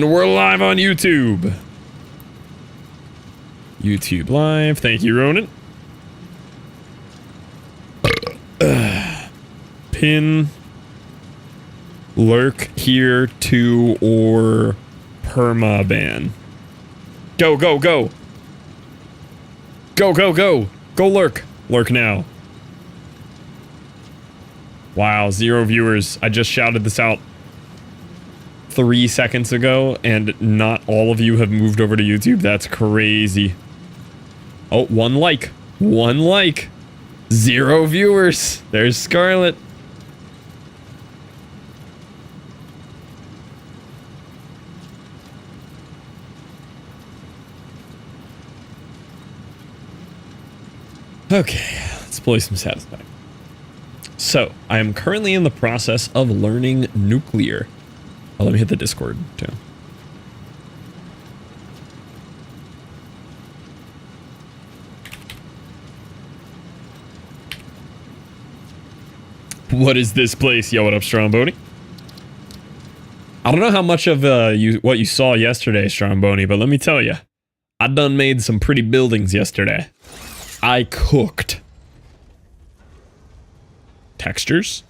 And we're live on YouTube. YouTube live. Thank you, Ronan. Pin. Lurk here to or perma ban. Go, go, go. Go, go, go. Go lurk. Lurk now. Wow, 0 viewers. I just shouted this out 3 seconds ago, and not all of you have moved over to YouTube. That's crazy. Oh, 1 like. 1 like. 0 viewers. There's Scarlet. Okay, let's play some Satisfactory. So, I am currently in the process of learning nuclear. Oh, let me hit the Discord, too. What is this place? Yo, what up, Stromboni? I don't know how much of what you saw yesterday, Stromboni, but let me tell you, I done made some pretty buildings yesterday. I cooked. Textures.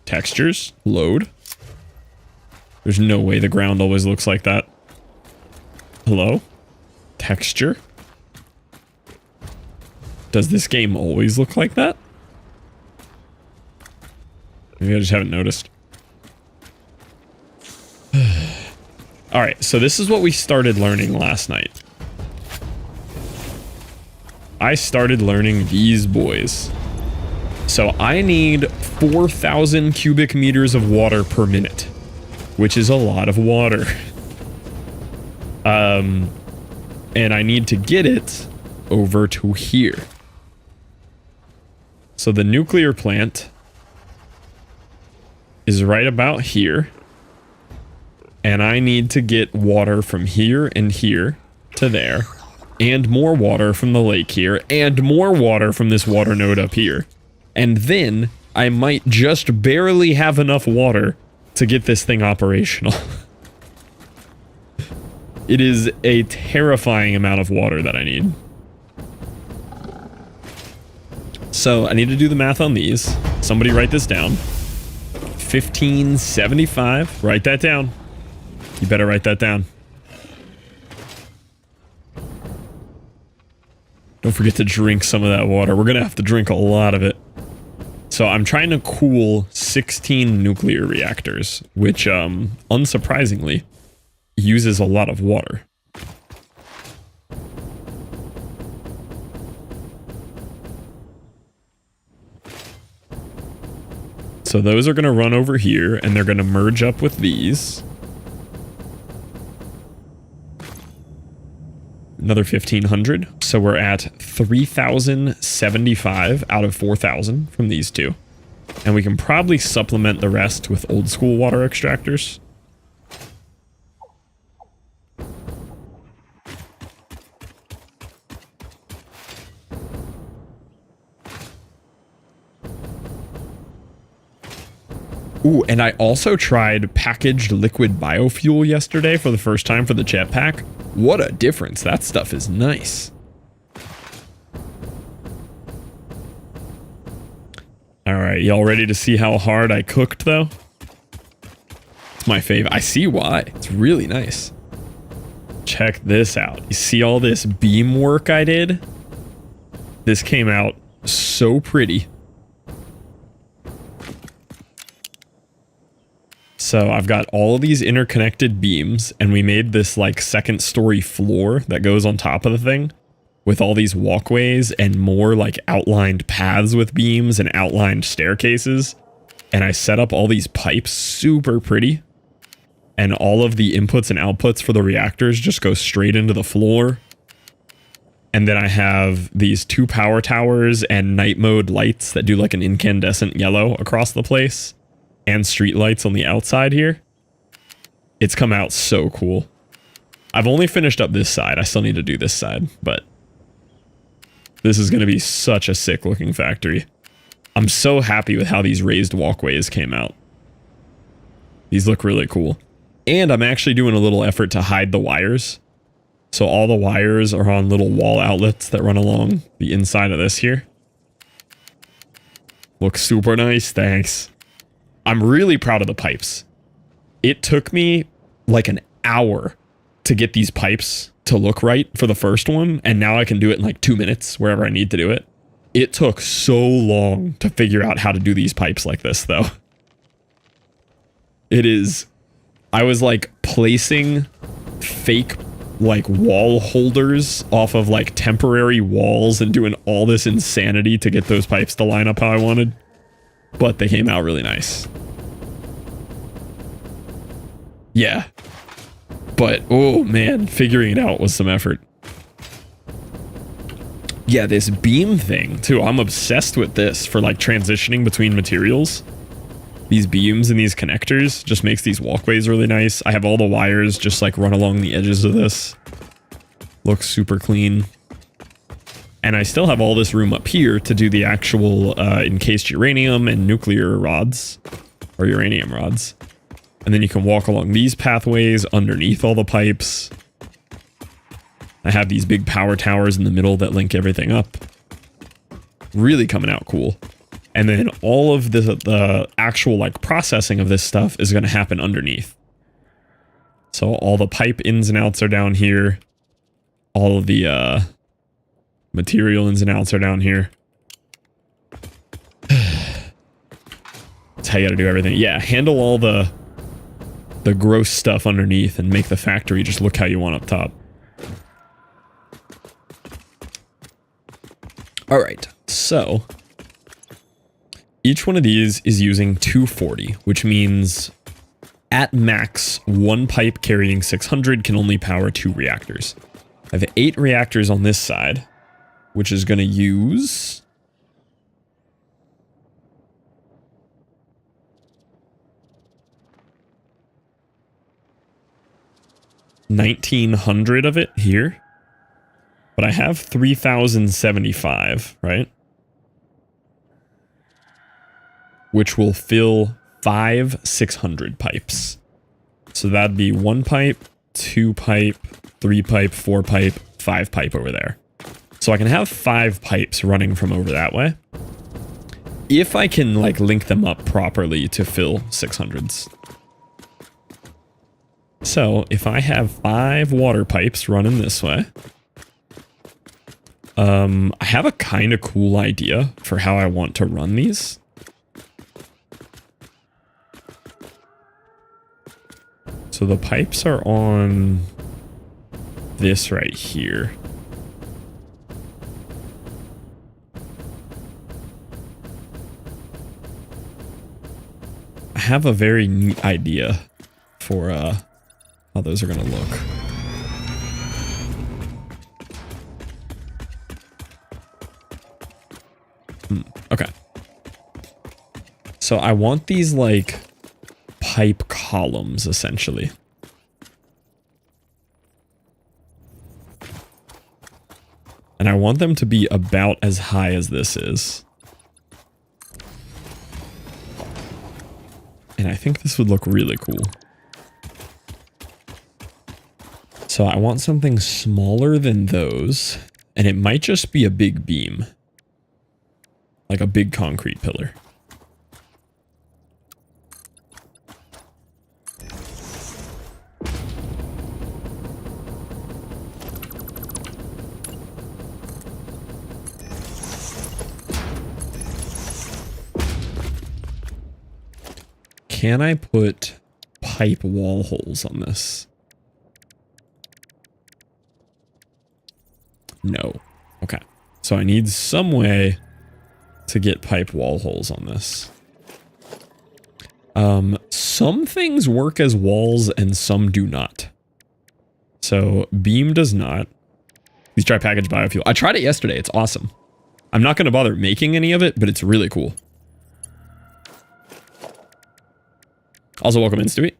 Textures. Load. There's no way the ground always looks like that. Hello? Texture. Does this game always look like that? Maybe I just haven't noticed. Alright, so this is what we started learning last night. I started learning these boys. So I need 4,000 cubic meters of water per minute, which is a lot of water. And I need to get it over to here. So the nuclear plant is right about here. And I need to get water from here and here to there. And more water from the lake here, and more water from this water node up here. And then I might just barely have enough water to get this thing operational. It is a terrifying amount of water that I need. So I need to do the math on these. Somebody write this down. 1575. Write that down. You better write that down. Don't forget to drink some of that water. We're gonna have to drink a lot of it. So I'm trying to cool 16 nuclear reactors, which, unsurprisingly, uses a lot of water. So those are gonna run over here, and they're gonna merge up with these. Another 1,500. So we're at 3,075 out of 4,000 from these two. And we can probably supplement the rest with old school water extractors. Ooh, and I also tried packaged liquid biofuel yesterday for the first time for the jetpack. What a difference. That stuff is nice. Alright, y'all ready to see how hard I cooked, though? It's my fave. I see why. It's really nice. Check this out. You see all this beam work I did? This came out so pretty. So I've got all of these interconnected beams, and we made this like second story floor that goes on top of the thing with all these walkways and more like outlined paths with beams and outlined staircases. And I set up all these pipes super pretty, and all of the inputs and outputs for the reactors just go straight into the floor. And then I have these 2 power towers and night mode lights that do like an incandescent yellow across the place. And street lights on the outside here. It's come out so cool. I've only finished up this side. I still need to do this side, but this is going to be such a sick looking factory. I'm so happy with how these raised walkways came out. These look really cool. And I'm actually doing a little effort to hide the wires. So all the wires are on little wall outlets that run along the inside of this here. Looks super nice, thanks. I'm really proud of the pipes. It took me like an hour to get these pipes to look right for the first one, and now I can do it in like 2 minutes wherever I need to do it. It took so long to figure out how to do these pipes like this, though. It is... I was like placing fake like wall holders off of like temporary walls and doing all this insanity to get those pipes to line up how I wanted. But they came out really nice. Yeah. But, oh man, figuring it out was some effort. Yeah, this beam thing, too. I'm obsessed with this for like transitioning between materials. These beams and these connectors just makes these walkways really nice. I have all the wires just like run along the edges of this. Looks super clean. And I still have all this room up here to do the actual encased uranium and nuclear rods. Or uranium rods. And then you can walk along these pathways underneath all the pipes. I have these big power towers in the middle that link everything up. Really coming out cool. And then all of the actual like processing of this stuff is going to happen underneath. So all the pipe ins and outs are down here. All of the material ins and outs are down here. That's how you got to do everything. Yeah, handle all the gross stuff underneath and make the factory just look how you want up top. All right, so each one of these is using 240, which means at max, one pipe carrying 600 can only power 2 reactors. I have 8 reactors on this side, which is going to use... $1,900 of it here. But I have 3,075, right? Which will fill 5 600 pipes. So that'd be 1 pipe, 2 pipe, 3 pipe, 4 pipe, 5 pipe over there. So I can have 5 pipes running from over that way. If I can like link them up properly to fill 600s. So if I have 5 water pipes running this way, I have a kind of cool idea for how I want to run these. So the pipes are on this right here. I have a very neat idea for how those are going to look. Okay. So I want these like pipe columns essentially. And I want them to be about as high as this is. And I think this would look really cool. So I want something smaller than those, and it might just be a big beam. Like a big concrete pillar. Can I put pipe wall holes on this? No. Okay. So I need some way to get pipe wall holes on this. Some things work as walls and some do not. So beam does not. Please try packaged biofuel. I tried it yesterday. It's awesome. I'm not going to bother making any of it, but it's really cool. Also, welcome in, Stewie.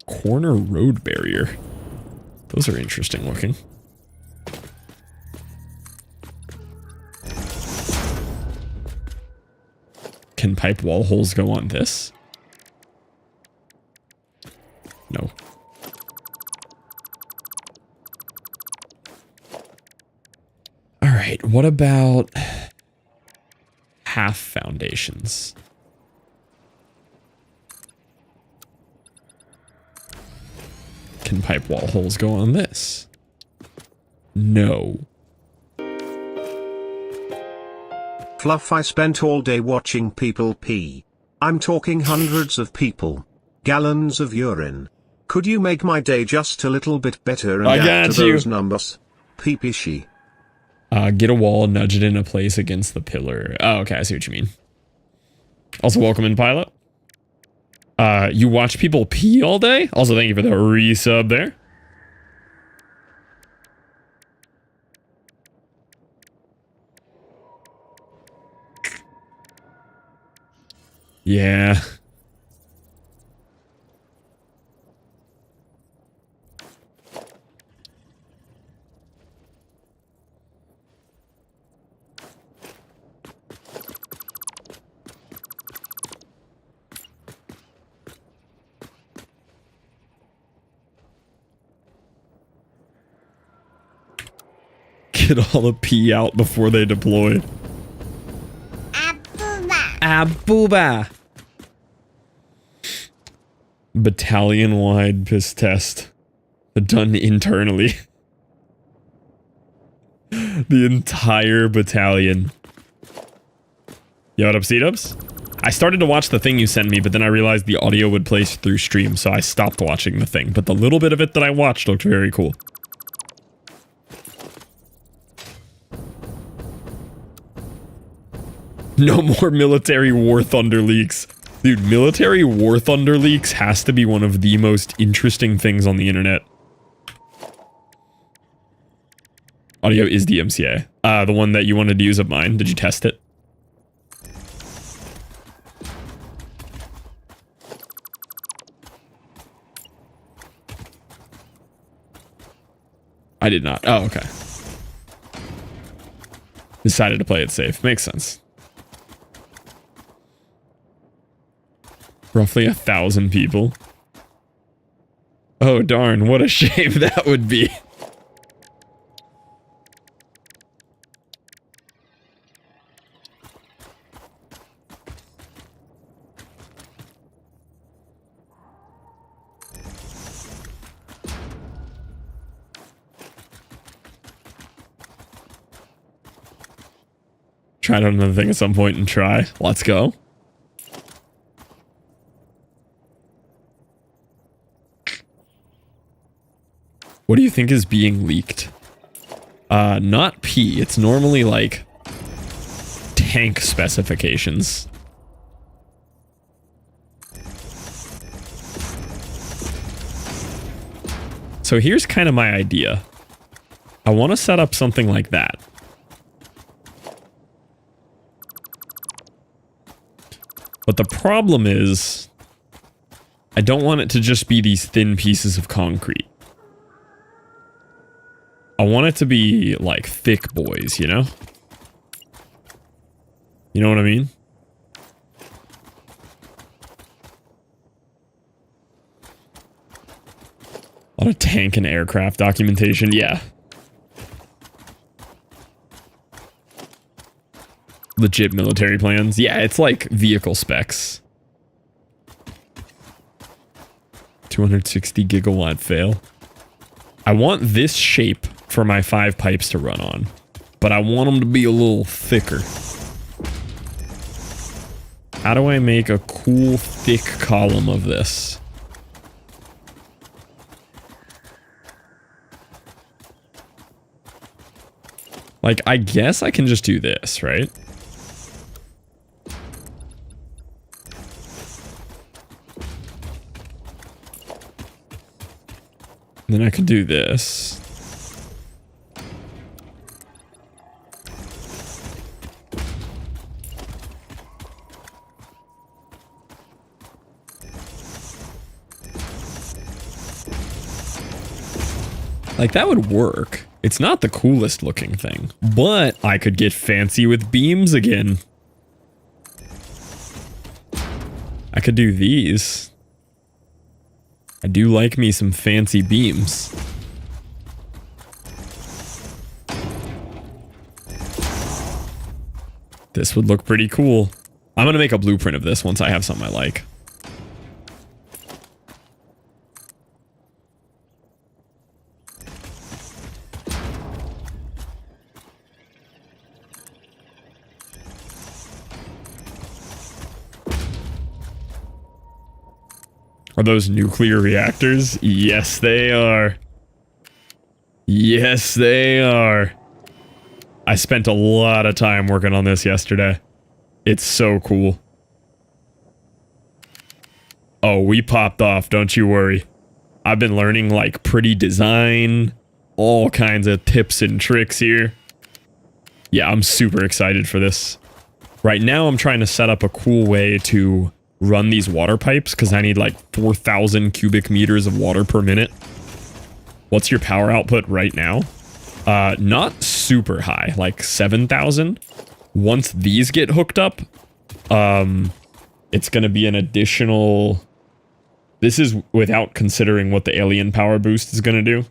Corner road barrier. Those are interesting looking. Can pipe wall holes go on this? No. All right, what about half foundations? Can pipe wall holes go on this? No. Fluff, I spent all day watching people pee. I'm talking hundreds of people. Gallons of urine. Could you make my day just a little bit better and add to those numbers? Pee-pee-she. Get a wall, nudge it into place against the pillar. Oh, okay, I see what you mean. Also, welcome in, Pilot. You watch people pee all day? Also, thank you for the resub there. Yeah. Get all the pee out before they deploy. Abuba. Battalion-wide piss test. Done internally. The entire battalion. Yo, what up, C-dubs? I started to watch the thing you sent me, but then I realized the audio would play through stream, so I stopped watching the thing. But the little bit of it that I watched looked very cool. No more military war thunder leaks. Dude, military war thunder leaks has to be one of the most interesting things on the internet. Audio is DMCA. The one that you wanted to use of mine. Did you test it? I did not. Oh, okay. Decided to play it safe. Makes sense. Roughly 1,000 people. Oh darn, what a shame that would be. Try it on another thing at some point and try. Let's go. What do you think is being leaked? Not P. It's normally like tank specifications. So here's kind of my idea. I want to set up something like that. But the problem is, I don't want it to just be these thin pieces of concrete. I want it to be like thick boys, you know? You know what I mean? A lot of tank and aircraft documentation, yeah. Legit military plans. Yeah, it's like vehicle specs. 260 gigawatt fail. I want this shape for my 5 pipes to run on, but I want them to be a little thicker. How do I make a cool, thick column of this? Like, I guess I can just do this, right? Then I could do this. Like, that would work. It's not the coolest looking thing, but I could get fancy with beams again. I could do these. I do like me some fancy beams. This would look pretty cool. I'm gonna make a blueprint of this once I have something I like. Are those nuclear reactors? Yes, they are. Yes, they are. I spent a lot of time working on this yesterday. It's so cool. Oh, we popped off, don't you worry. I've been learning like pretty design, all kinds of tips and tricks here. Yeah, I'm super excited for this. Right now I'm trying to set up a cool way to run these water pipes because I need like 4,000 cubic meters of water per minute. What's your power output right now? Not super high, like 7,000. Once these get hooked up, it's going to be an additional... This is without considering what the alien power boost is going to do.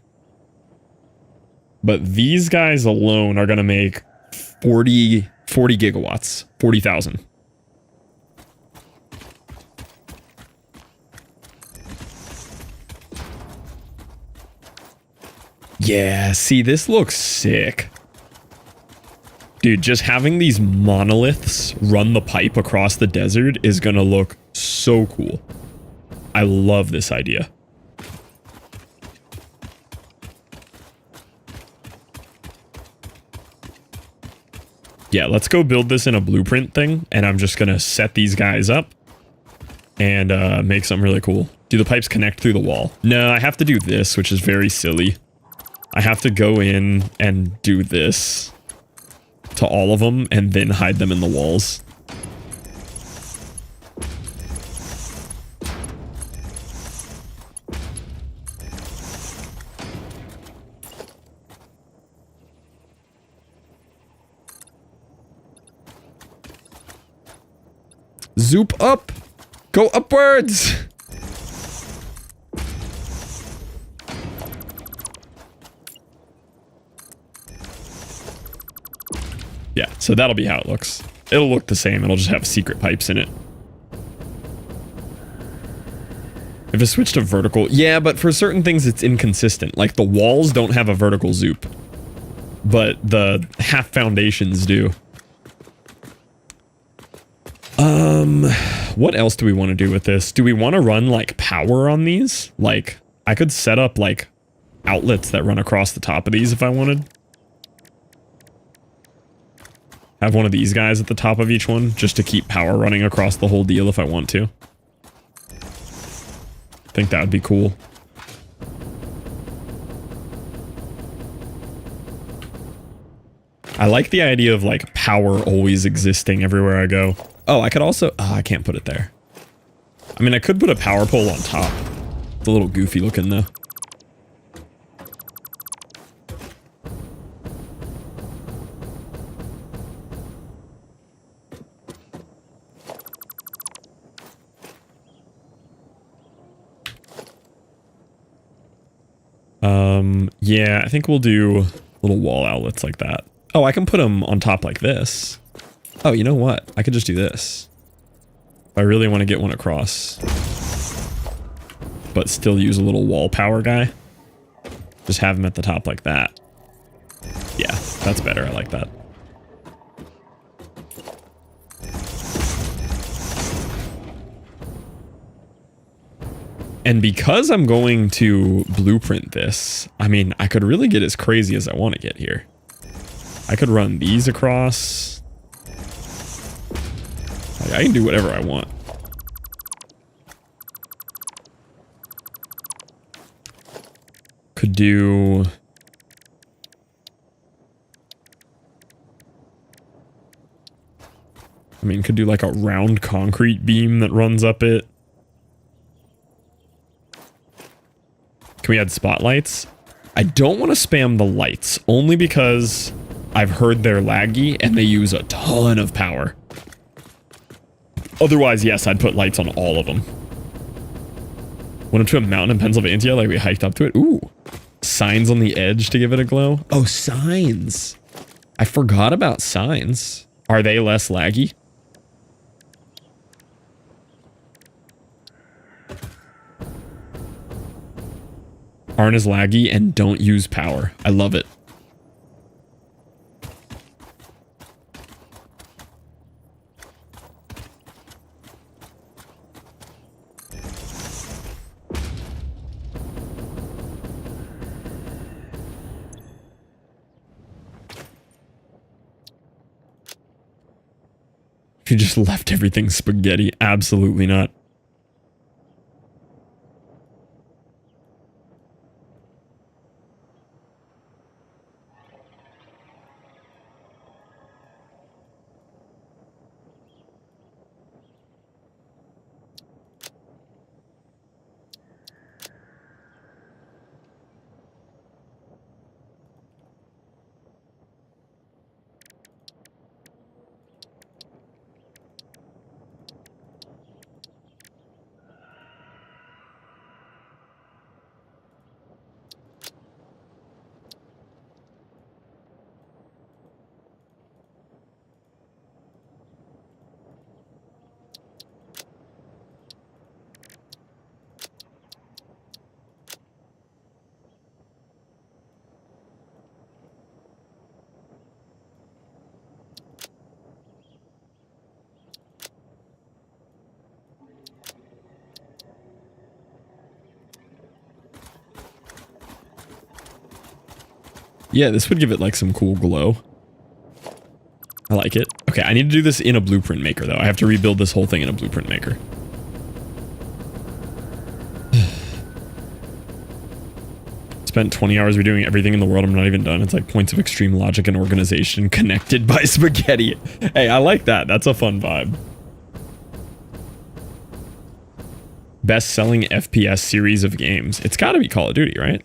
But these guys alone are going to make 40 gigawatts, 40,000. Yeah, see, this looks sick. Dude, just having these monoliths run the pipe across the desert is gonna look so cool. I love this idea. Yeah, let's go build this in a blueprint thing, and I'm just gonna set these guys up and make something really cool. Do the pipes connect through the wall? No, I have to do this, which is very silly. I have to go in and do this to all of them and then hide them in the walls. Zoop up! Go upwards! Yeah, so that'll be how it looks. It'll look the same, it'll just have secret pipes in it. If it's switched to vertical... Yeah, but for certain things it's inconsistent. Like the walls don't have a vertical zoop. But the half foundations do. What else do we want to do with this? Do we want to run like power on these? Like, I could set up like outlets that run across the top of these if I wanted. Have one of these guys at the top of each one just to keep power running across the whole deal if I want to. I think that would be cool. I like the idea of like power always existing everywhere I go. Oh, I could also... Oh, I can't put it there. I mean, I could put a power pole on top. It's a little goofy looking though. Yeah, I think we'll do little wall outlets like that. Oh, I can put them on top like this. Oh, you know what? I could just do this. If I really want to get one across. But still use a little wall power guy. Just have them at the top like that. Yeah, that's better. I like that. And because I'm going to blueprint this, I mean, I could really get as crazy as I want to get here. I could run these across. Like, I can do whatever I want. Could do... I mean, could do like a round concrete beam that runs up it. Can we add spotlights? I don't want to spam the lights, only because I've heard they're laggy and they use a ton of power. Otherwise, yes, I'd put lights on all of them. Went up to a mountain in Pennsylvania, like we hiked up to it. Ooh. Signs on the edge to give it a glow. Oh, signs. I forgot about signs. Are they less laggy? Aren't as laggy and don't use power. I love it. You just left everything spaghetti. Absolutely not. Yeah, this would give it like some cool glow. I like it. Okay, I need to do this in a blueprint maker though. I have to rebuild this whole thing in a blueprint maker. Spent 20 hours redoing everything in the world. I'm not even done. It's like points of extreme logic and organization connected by spaghetti. Hey, I like that. That's a fun vibe. Best-selling FPS series of games. It's got to be Call of Duty, right?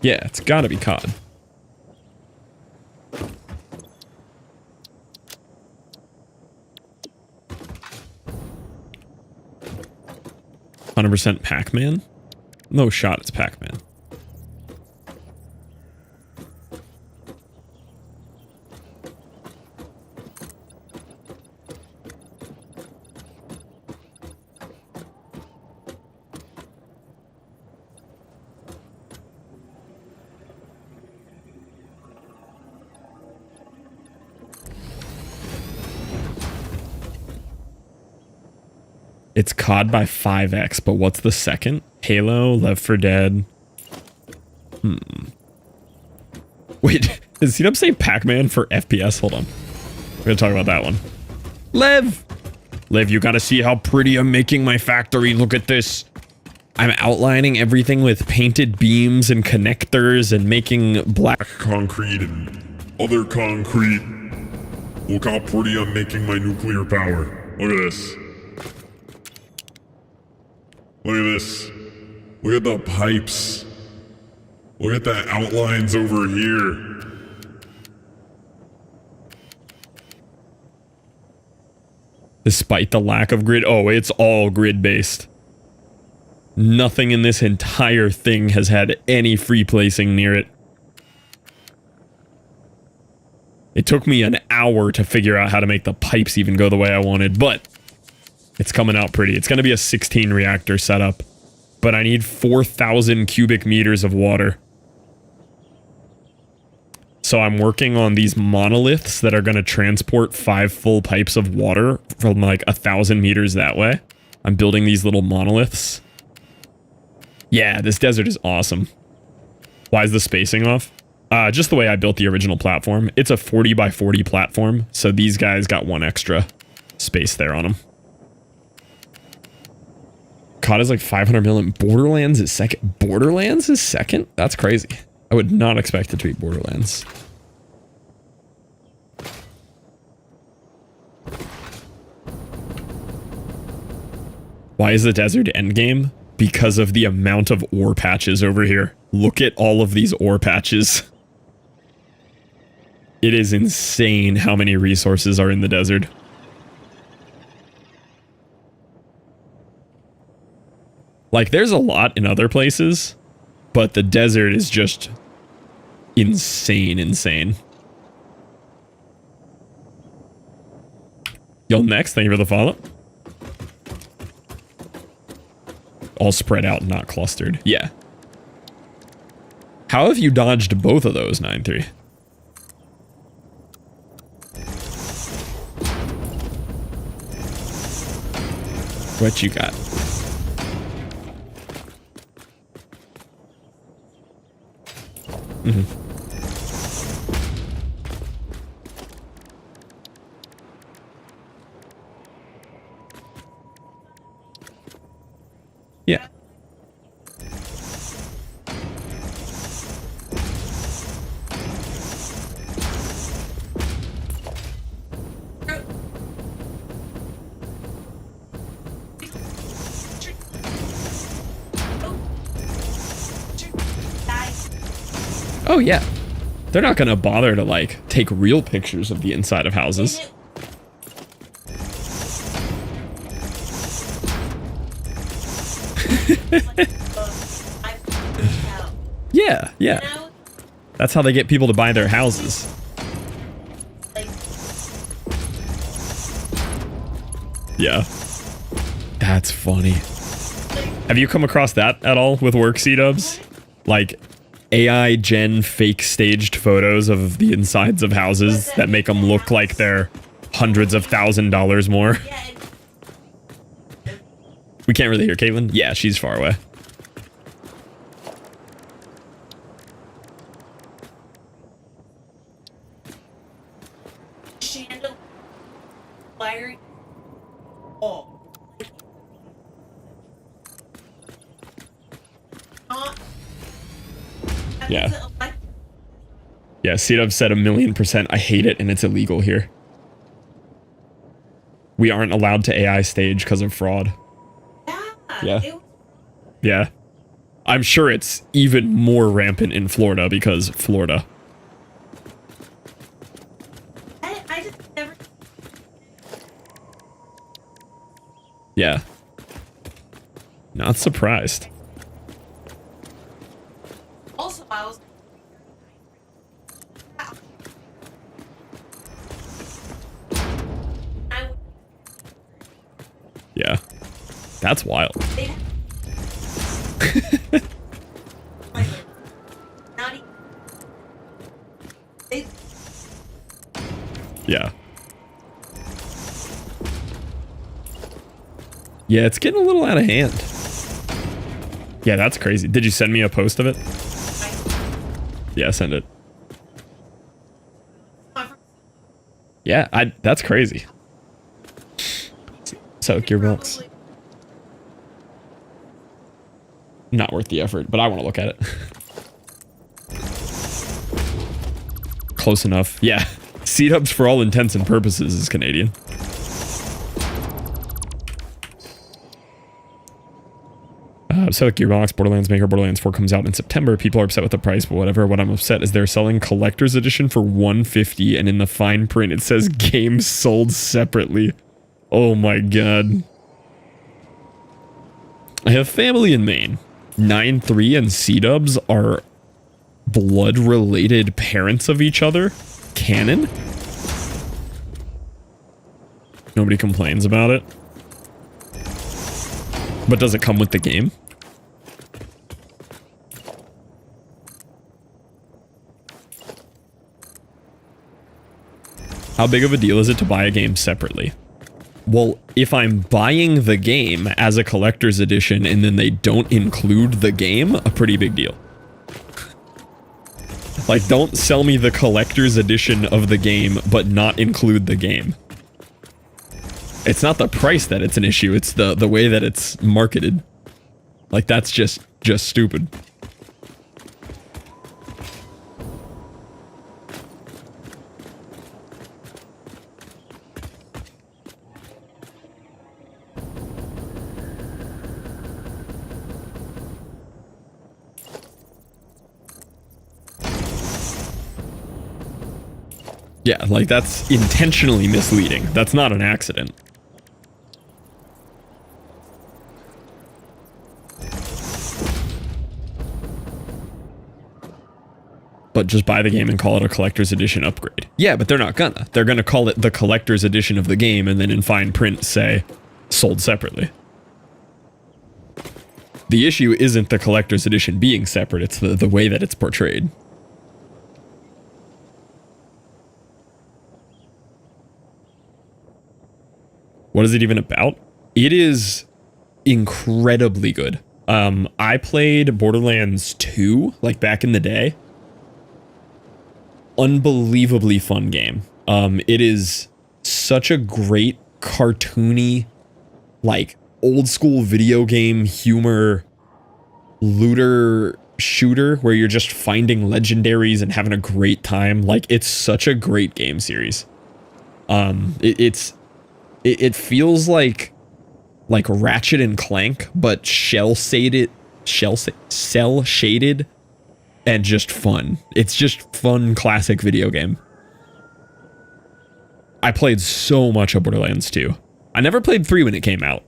Yeah, it's got to be COD. %, Pac-Man? No shot, it's Pac-Man. It's COD by 5x, but what's the second? Halo, Left 4 Dead. Wait, does C-Dub say Pac-Man for FPS? Hold on. We're gonna talk about that one. Lev, you gotta see how pretty I'm making my factory. Look at this. I'm outlining everything with painted beams and connectors and making black concrete and other concrete. Look how pretty I'm making my nuclear power. Look at this. Look at this. Look at the pipes. Look at the outlines over here. Despite the lack of grid. Oh, it's all grid-based. Nothing in this entire thing has had any free placing near it. It took me an hour to figure out how to make the pipes even go the way I wanted, but it's coming out pretty. It's going to be a 16 reactor setup, but I need 4,000 cubic meters of water. So I'm working on these monoliths that are going to transport 5 full pipes of water from like 1,000 meters that way. I'm building these little monoliths. Yeah, this desert is awesome. Why is the spacing off? Just the way I built the original platform. It's a 40 by 40 platform, so these guys got 1 extra space there on them. COD is like 500 million. Borderlands is second. Borderlands is second? That's crazy. I would not expect it to be Borderlands. Why is the desert endgame? Because of the amount of ore patches over here. Look at all of these ore patches. It is insane how many resources are in the desert. Like, there's a lot in other places, but the desert is just insane. Yo, next, thank you for the follow. All spread out, not clustered. Yeah. How have you dodged both of those, 9-3? What you got? Mm-hmm. Yeah. Oh yeah. They're not gonna bother to like take real pictures of the inside of houses. Yeah. That's how they get people to buy their houses. Yeah. That's funny. Have you come across that at all with work, C-dubs? Like, AI gen fake staged photos of the insides of houses that make them look like they're hundreds of $1,000s more. We can't really hear Caitlin. Yeah, she's far away. Yeah. Yeah, C-Dub said 1,000,000%. I hate it and it's illegal here. We aren't allowed to AI stage because of fraud. Yeah. Yeah. I'm sure it's even more rampant in Florida because Florida. I just never... Yeah. Not surprised. Also, I was... Yeah. That's wild. Yeah. Yeah, it's getting a little out of hand. Yeah, that's crazy. Did you send me a post of it? Yeah, send it. Yeah, that's crazy. So, Gearbox. Not worth the effort, but I want to look at it. Close enough. Yeah. C-Dubs, for all intents and purposes, is Canadian. So Gearbox, Borderlands Maker, Borderlands 4 comes out in September. People are upset with the price, but whatever. What I'm upset is they're selling collector's edition for $150, and in the fine print it says games sold separately. Oh my god. I have family in Maine. 9-3 and C-Dubs are blood-related parents of each other. Canon? Nobody complains about it. But does it come with the game? How big of a deal is it to buy a game separately? Well, if I'm buying the game as a collector's edition and then they don't include the game, a pretty big deal. Like, don't sell me the collector's edition of the game, but not include the game. It's not the price that it's an issue, it's the way that it's marketed. Like, that's just stupid. Yeah, like that's intentionally misleading. That's not an accident. But just buy the game and call it a collector's edition upgrade. Yeah, but they're not gonna. They're gonna call it the collector's edition of the game and then in fine print say, sold separately. The issue isn't the collector's edition being separate, it's the way that it's portrayed. What is it even about? It is incredibly good. I played Borderlands 2, like back in the day. Unbelievably fun game. It is such a great cartoony, like old school video game humor looter shooter where you're just finding legendaries and having a great time. Like it's such a great game series. It feels like Ratchet and Clank, but cell shaded and just fun. It's just fun classic video game. I played so much of Borderlands 2. I never played 3 when it came out.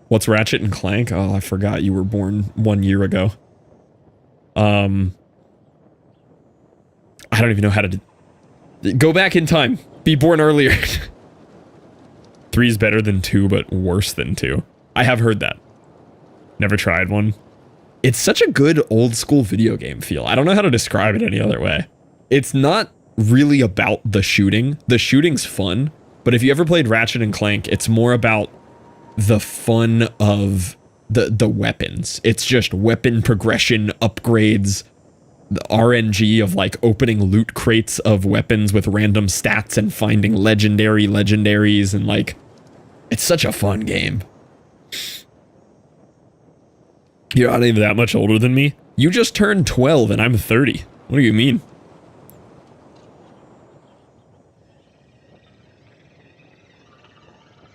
What's Ratchet and Clank? Oh, I forgot you were born 1 year ago. I don't even know how to go back in time. Be born earlier. 3 is better than 2, but worse than 2. I have heard that. Never tried one. It's such a good old school video game feel. I don't know how to describe it any other way. It's not really about the shooting. The shooting's fun, but if you ever played Ratchet and Clank, it's more about the fun of the weapons. It's just weapon progression, upgrades, the RNG of like opening loot crates of weapons with random stats and finding legendaries and like, it's such a fun game. You're not even that much older than me. You just turned 12 and I'm 30. What do you mean?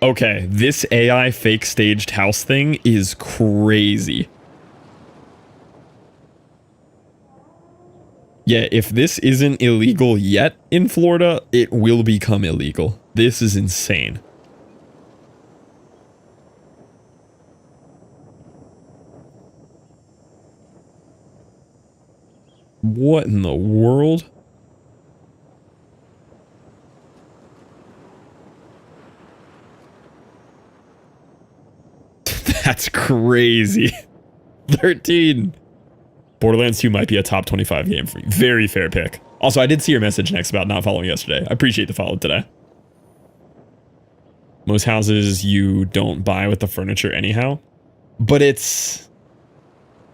Okay, this AI fake staged house thing is crazy. Yeah, if this isn't illegal yet in Florida, it will become illegal. This is insane. What in the world? That's crazy. 13. Borderlands 2 might be a top 25 game for you. Very fair pick. Also, I did see your message next about not following yesterday. I appreciate the follow today. Most houses you don't buy with the furniture anyhow. But it's...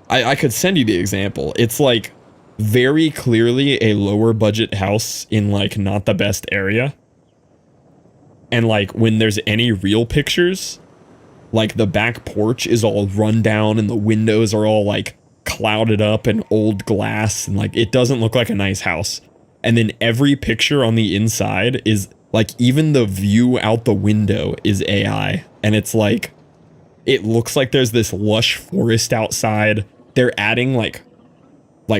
I could send you the example. It's like very clearly a lower budget house in like not the best area. And like when there's any real pictures, like the back porch is all run down and the windows are all like clouded up and old glass and like it doesn't look like a nice house. And then every picture on the inside is like even the view out the window is AI. And it's like it looks like there's this lush forest outside. They're adding like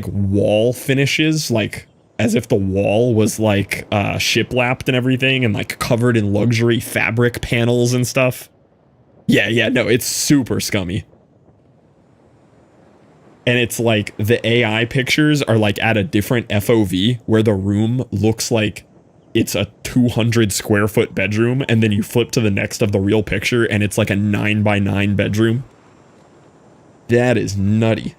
wall finishes, like as if the wall was like shiplapped and everything and like covered in luxury fabric panels and stuff. Yeah, no, it's super scummy. And it's like the AI pictures are like at a different FOV where the room looks like it's a 200 square foot bedroom. And then you flip to the next of the real picture and it's like a 9x9 bedroom. That is nutty.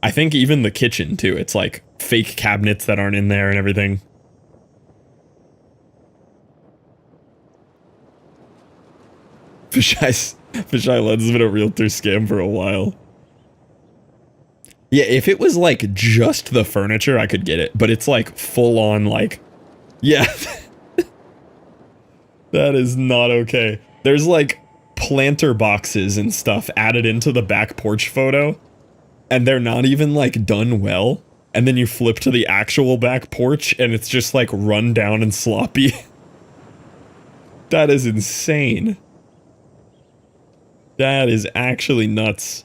I think even the kitchen too. It's like fake cabinets that aren't in there and everything. Fisheye Lens has been a realtor scam for a while. Yeah, if it was like just the furniture, I could get it. But it's like full on like... Yeah. That is not okay. There's like planter boxes and stuff added into the back porch photo. And they're not even like done well. And then you flip to the actual back porch and it's just like run down and sloppy. That is insane. That is actually nuts.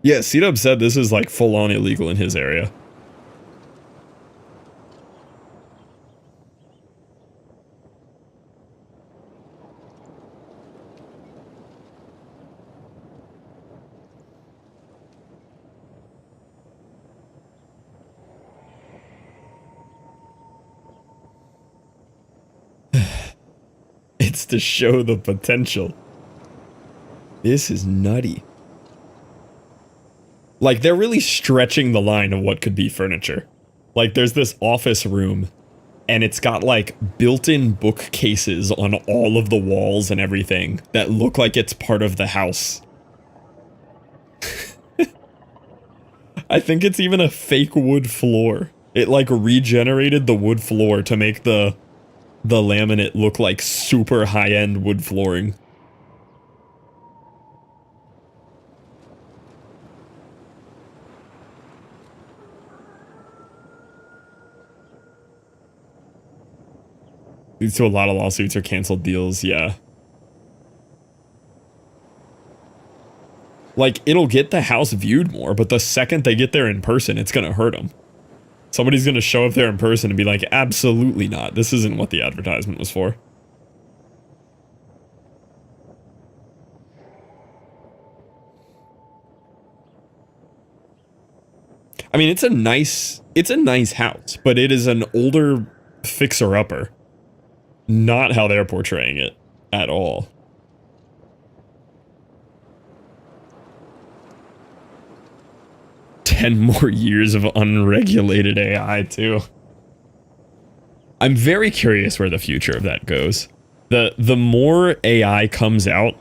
Yeah, C-Dub said this is like full on illegal in his area. It's to show the potential. This is nutty. Like, they're really stretching the line of what could be furniture. Like, there's this office room, and it's got, like, built-in bookcases on all of the walls and everything that look like it's part of the house. I think it's even a fake wood floor. It, like, regenerated the wood floor to make the laminate look like super high-end wood flooring. Leads to a lot of lawsuits or canceled deals, yeah. Like, it'll get the house viewed more, but the second they get there in person, it's gonna hurt them. Somebody's gonna show up there in person and be like, absolutely not. This isn't what the advertisement was for. I mean, it's a nice house, but it is an older fixer-upper. Not how they're portraying it at all. "10 more years of unregulated AI, too." I'm very curious where the future of that goes. The more AI comes out,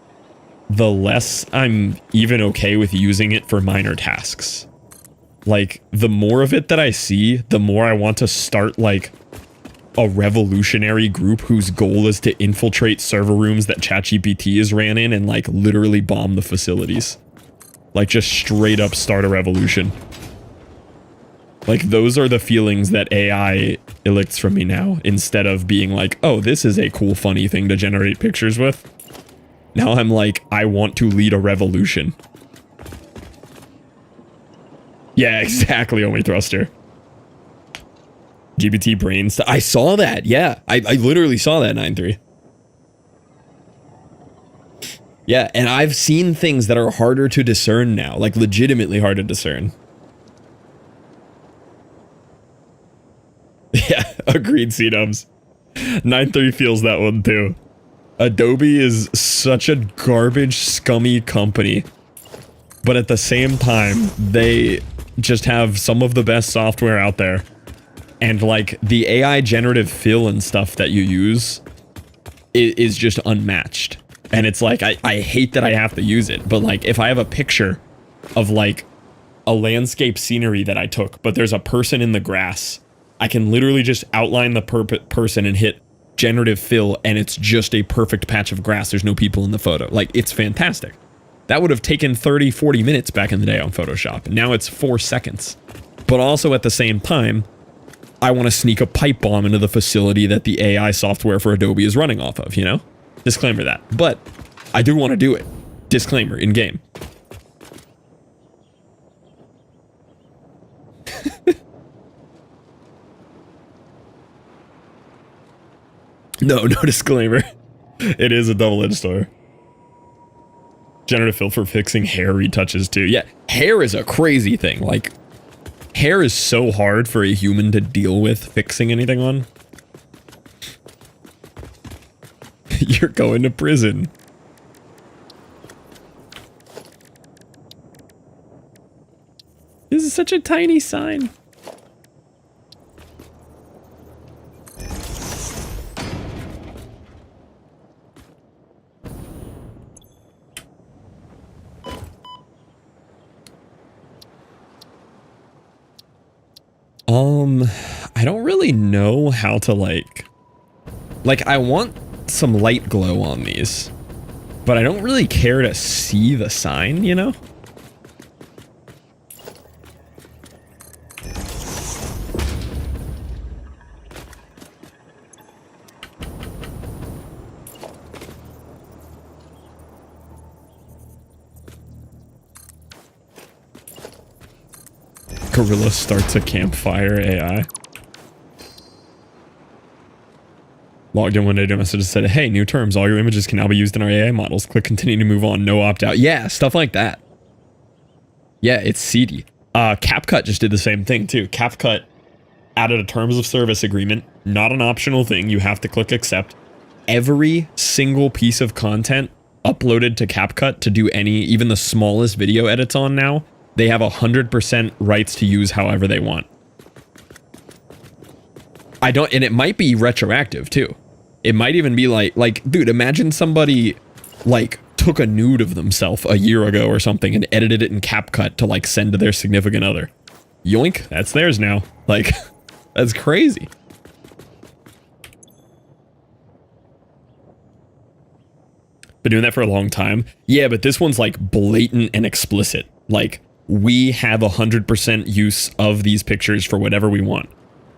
the less I'm even okay with using it for minor tasks. Like, the more of it that I see, the more I want to start, like, a revolutionary group whose goal is to infiltrate server rooms that ChatGPT is ran in and, like, literally bomb the facilities. Like, just straight up start a revolution. Like, those are the feelings that AI elicits from me now, instead of being like, oh, this is a cool, funny thing to generate pictures with. Now I'm like, I want to lead a revolution. Yeah, exactly, Only Thruster. GPT brains. I saw that, yeah. I literally saw that, 9.3. Yeah, and I've seen things that are harder to discern now. Like, legitimately hard to discern. Yeah, agreed, C-Dubs. 9.3 feels that one, too. Adobe is such a garbage, scummy company. But at the same time, they just have some of the best software out there. And, like, the AI generative fill and stuff that you use is just unmatched. And it's like, I hate that I have to use it, but, like, if I have a picture of, like, a landscape scenery that I took, but there's a person in the grass, I can literally just outline the person and hit generative fill, and it's just a perfect patch of grass. There's no people in the photo. Like, it's fantastic. That would have taken 30, 40 minutes back in the day on Photoshop. Now it's 4 seconds. But also at the same time, I want to sneak a pipe bomb into the facility that the AI software for Adobe is running off of, you know? Disclaimer that. But I do want to do it. Disclaimer, in game. No disclaimer. It is a double-edged sword. Generative fill for fixing hair retouches too. Yeah, hair is a crazy thing. Like, hair is so hard for a human to deal with fixing anything on. You're going to prison. This is such a tiny sign. I don't really know how to, like, I want some light glow on these, but I don't really care to see the sign, you know? Gorilla starts a campfire AI. Logged in one day to a message that said, hey, new terms. All your images can now be used in our AI models. Click continue to move on. No opt-out. Yeah, stuff like that. Yeah, it's seedy. CapCut just did the same thing, too. CapCut added a terms of service agreement. Not an optional thing. You have to click accept. Every single piece of content uploaded to CapCut to do any, even the smallest video edits on now, they have 100% rights to use however they want. And it might be retroactive, too. It might even be like, dude, imagine somebody, like, took a nude of themselves a year ago or something and edited it in CapCut to, like, send to their significant other. Yoink, that's theirs now. Like, that's crazy. Been doing that for a long time. Yeah, but this one's, like, blatant and explicit. Like, we have 100% use of these pictures for whatever we want.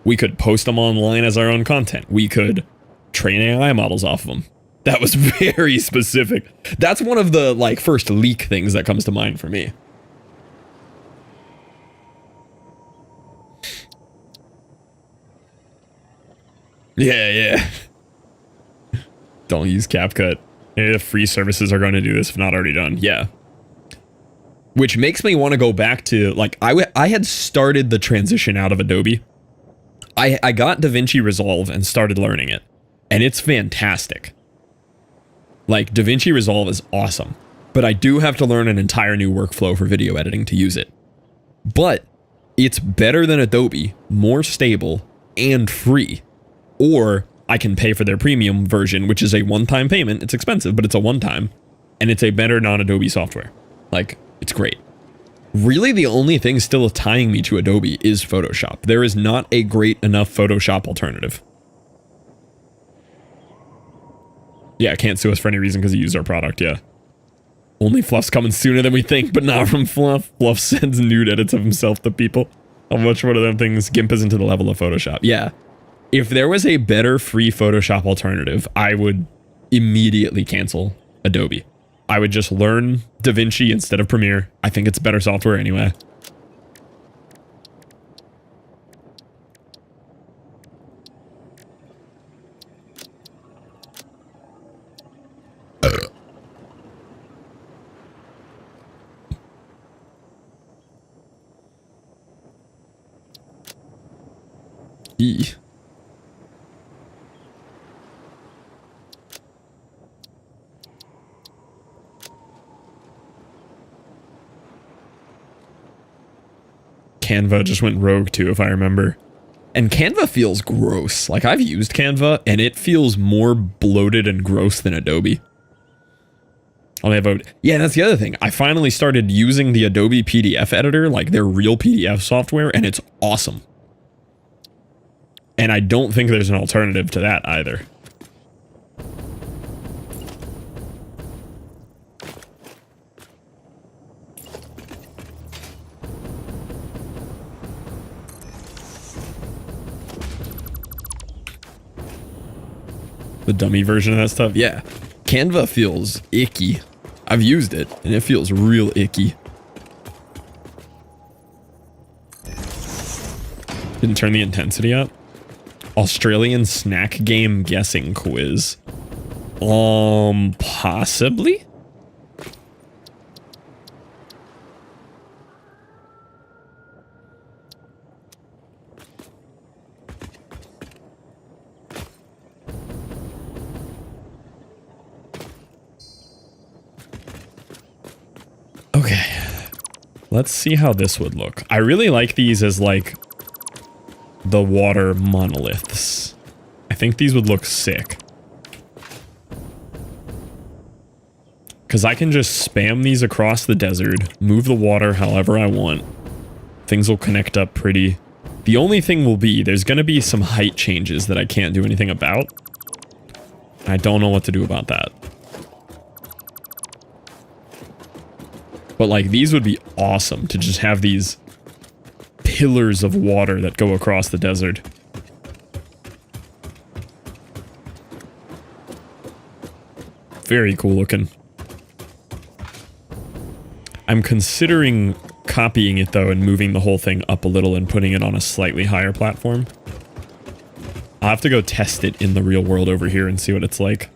We could post them online as our own content. We could train AI models off of them. That was very specific. That's one of the, like, first leak things that comes to mind for me. Yeah. Don't use CapCut. Maybe the free services are going to do this if not already done. Yeah. Which makes me want to go back to, like, I had started the transition out of Adobe. I got DaVinci Resolve and started learning it. And it's fantastic. Like, DaVinci Resolve is awesome. But I do have to learn an entire new workflow for video editing to use it. But it's better than Adobe, more stable, and free. Or I can pay for their premium version, which is a one-time payment. It's expensive, but it's a one-time. And it's a better non-Adobe software. Like, it's great. Really, the only thing still tying me to Adobe is Photoshop. There is not a great enough Photoshop alternative. Yeah, can't sue us for any reason because he used our product, yeah. Only Fluff's coming sooner than we think, but not from Fluff. Fluff sends nude edits of himself to people. How much one of them things GIMP isn't to the level of Photoshop? Yeah. If there was a better free Photoshop alternative, I would immediately cancel Adobe. I would just learn DaVinci instead of Premiere. I think it's better software anyway. E. Canva just went rogue too, if I remember. And Canva feels gross. Like, I've used Canva, and it feels more bloated and gross than Adobe. I'll have a... Yeah, that's the other thing. I finally started using the Adobe PDF editor, like their real PDF software, and it's awesome. And I don't think there's an alternative to that either. The dummy version of that stuff? Yeah. Canva feels icky. I've used it, and it feels real icky. Didn't turn the intensity up. Australian snack game guessing quiz. Possibly? Okay. Let's see how this would look. I really like these as, like, the water monoliths. I think these would look sick. Because I can just spam these across the desert, move the water however I want. Things will connect up pretty. The only thing will be, there's going to be some height changes that I can't do anything about. I don't know what to do about that. But, like, these would be awesome to just have these pillars of water that go across the desert. Very cool looking. I'm considering copying it though and moving the whole thing up a little and putting it on a slightly higher platform. I'll have to go test it in the real world over here and see what it's like.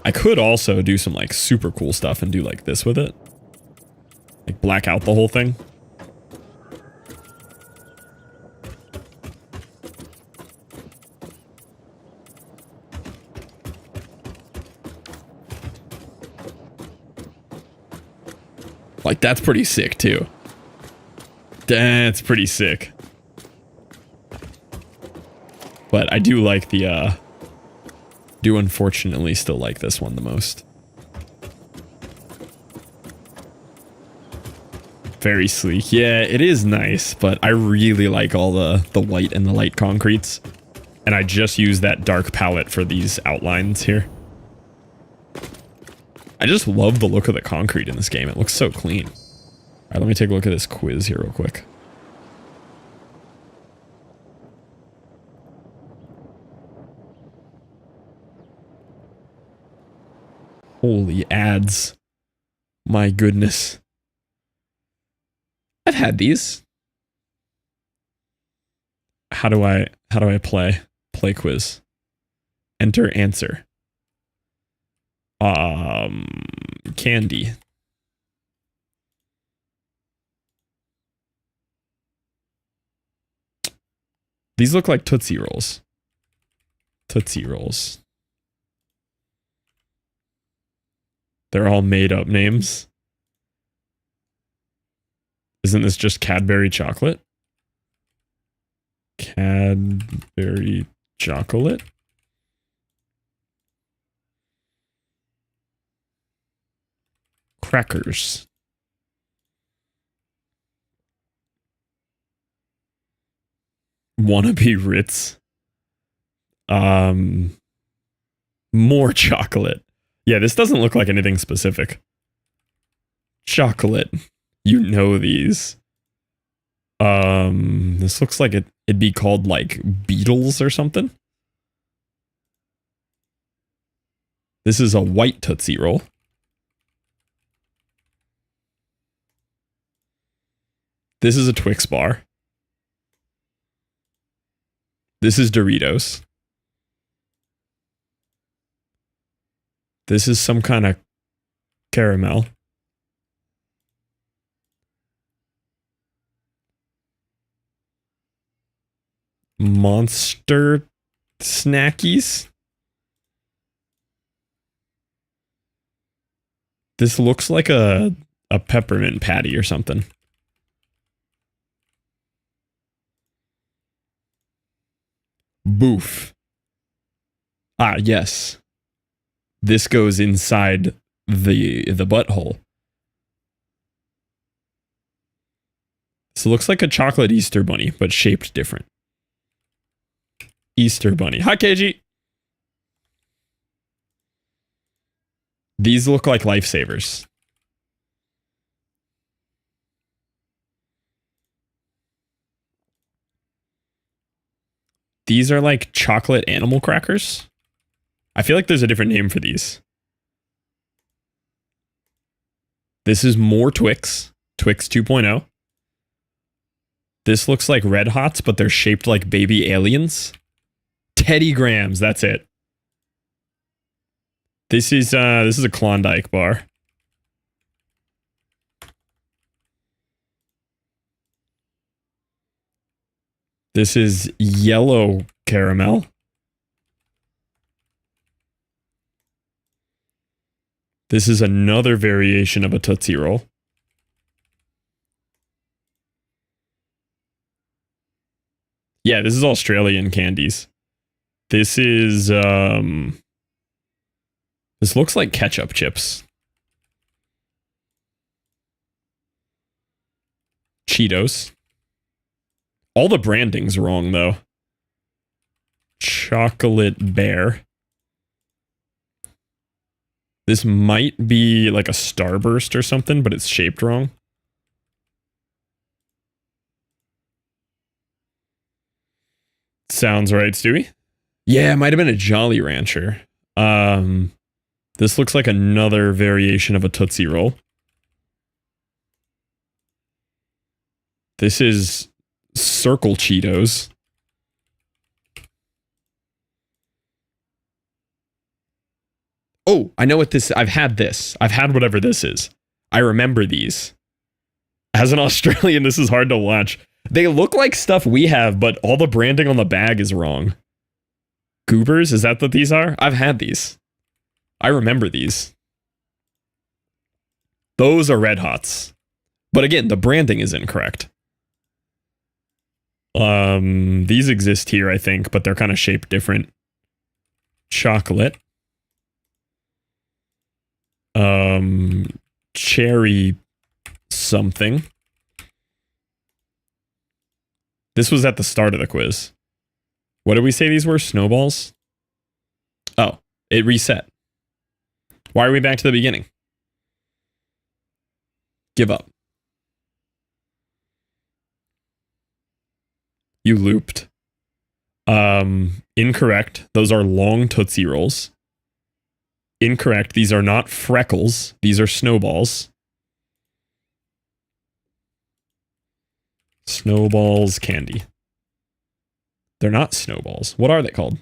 I could also do some like super cool stuff and do like this with it. Like black out the whole thing. Like that's pretty sick too. That's pretty sick. But I do like the do unfortunately still like this one the most. Very sleek. Yeah, it is nice, but I really like all the white and the light concretes. And I just use that dark palette for these outlines here. I just love the look of the concrete in this game. It looks so clean. All right, let me take a look at this quiz here real quick. Holy ads. My goodness. I've had these. How do I play? Play quiz. Enter answer. Candy. These look like Tootsie Rolls. Tootsie Rolls. They're all made up names. Isn't this just Cadbury chocolate? Cadbury chocolate? Crackers. Wannabe Ritz. More chocolate. Yeah, this doesn't look like anything specific. Chocolate. You know these. This looks like it'd be called like Beatles or something. This is a white Tootsie Roll. This is a Twix bar. This is Doritos. This is some kind of caramel. Monster snackies. This looks like a peppermint patty or something. Boof. Ah, yes. This goes inside the butthole. So it looks like a chocolate Easter bunny, but shaped different. Easter bunny. Hi, KG. These look like lifesavers. These are like chocolate animal crackers. I feel like there's a different name for these. This is more Twix. Twix 2.0. This looks like Red Hots, but they're shaped like baby aliens. Teddy Grahams, that's it. This is a Klondike bar. This is yellow caramel. This is another variation of a Tootsie Roll. Yeah, this is Australian candies. This is, this looks like ketchup chips. Cheetos. All the branding's wrong, though. Chocolate Bear. This might be like a Starburst or something, but it's shaped wrong. Sounds right, Stewie. Yeah, it might have been a Jolly Rancher. This This looks like another variation of a Tootsie Roll. This is Circle Cheetos. Oh, I know what this. I've had this. I've had whatever this is. I remember these. As an Australian, this is hard to watch. They look like stuff we have, but all the branding on the bag is wrong. Goobers, is that what these are? I've had these. I remember these. Those are Red Hots. But again, the branding is incorrect. These exist here, I think, but they're kind of shaped different. Chocolate. Cherry something. This was at the start of the quiz. What did we say these were? Snowballs? Oh, it reset. Why are we back to the beginning? Give up. You looped. Incorrect. Those are long Tootsie Rolls. Incorrect. These are not freckles. These are snowballs. Snowballs candy. They're not snowballs. What are they called?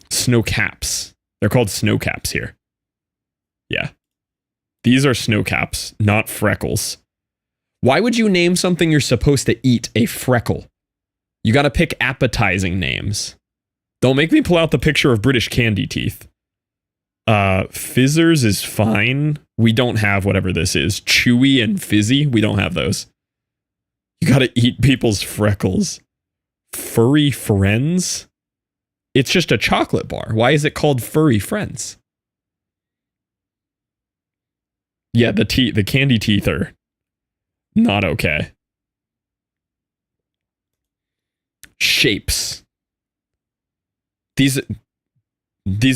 Snow caps. They're called snow caps here. Yeah. These are snow caps, not freckles. Why would you name something you're supposed to eat a freckle? You gotta pick appetizing names. Don't make me pull out the picture of British candy teeth. Fizzers is fine. We don't have whatever this is. Chewy and fizzy, we don't have those. You gotta eat people's freckles. Furry Friends? It's just a chocolate bar. Why is it called Furry Friends? Yeah, the candy teeth are not okay. Shapes. These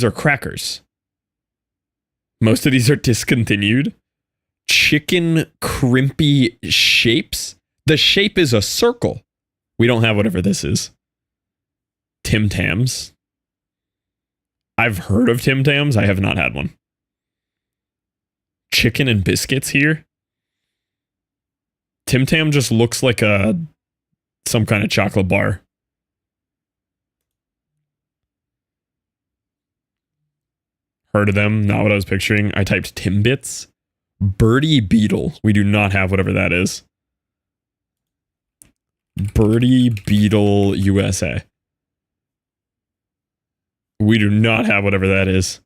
are crackers. Most of these are discontinued. Chicken crimpy shapes. The shape is a circle. We don't have whatever this is. Tim Tams. I've heard of Tim Tams. I have not had one. Chicken and biscuits here. Tim Tam just looks like some kind of chocolate bar. Heard of them, not what I was picturing. I typed Timbits. Birdie Beetle. We do not have whatever that is. Birdie Beetle USA. We do not have whatever that is.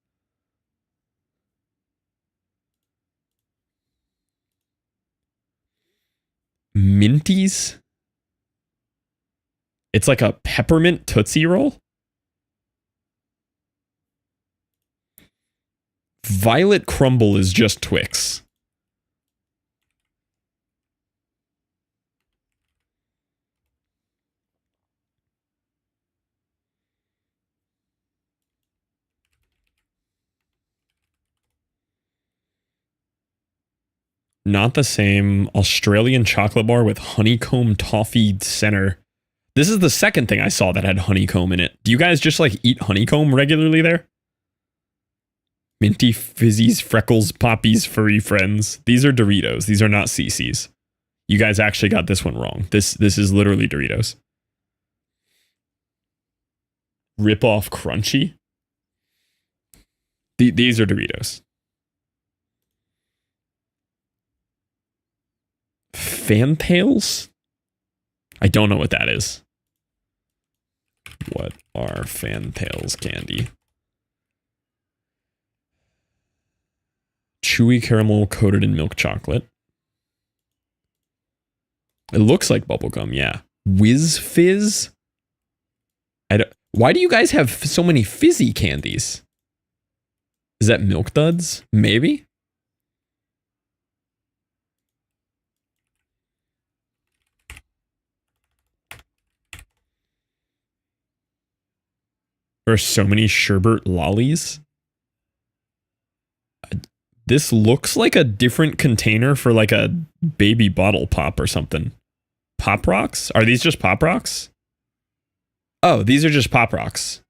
Minties? It's like a peppermint Tootsie Roll? Violet Crumble is just Twix. Not the same. Australian chocolate bar with honeycomb toffee center. This is the second thing I saw that had honeycomb in it. Do you guys just like eat honeycomb regularly there? Minty Fizzies, Freckles, Poppies, Furry Friends. These are Doritos. These are not CC's. You guys actually got this one wrong. This is literally Doritos. Rip off Crunchy. These are Doritos. Fantails? I don't know what that is. What are Fantails candy? Chewy caramel coated in milk chocolate. It looks like bubblegum, yeah. Whiz Fizz? Why do you guys have so many fizzy candies? Is that Milk Duds? Maybe? There are so many sherbet lollies. This looks like a different container for like a baby bottle pop or something. Pop Rocks? Are these just Pop Rocks? Oh, these are just Pop Rocks.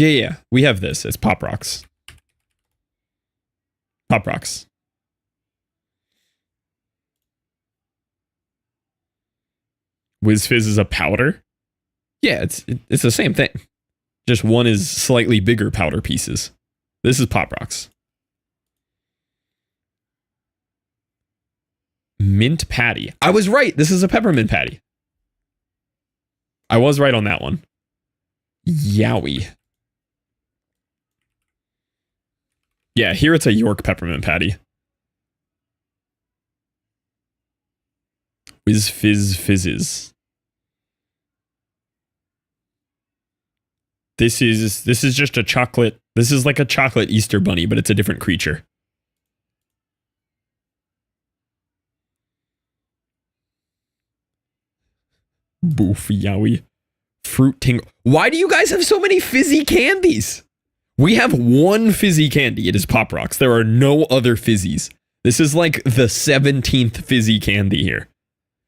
Yeah. We have this. It's Pop Rocks. Pop Rocks. Whiz Fizz is a powder? Yeah, it's the same thing. Just one is slightly bigger powder pieces. This is Pop Rocks. Mint patty. I was right. This is a peppermint patty. I was right on that one. Yowie. Yeah, here it's a York peppermint patty. Whiz Fizz Fizzes. This is just a chocolate. This is like a chocolate Easter bunny, but it's a different creature. Boof, yowie. Fruit tingle. Why do you guys have so many fizzy candies? We have one fizzy candy. It is Pop Rocks. There are no other fizzies. This is like the 17th fizzy candy here.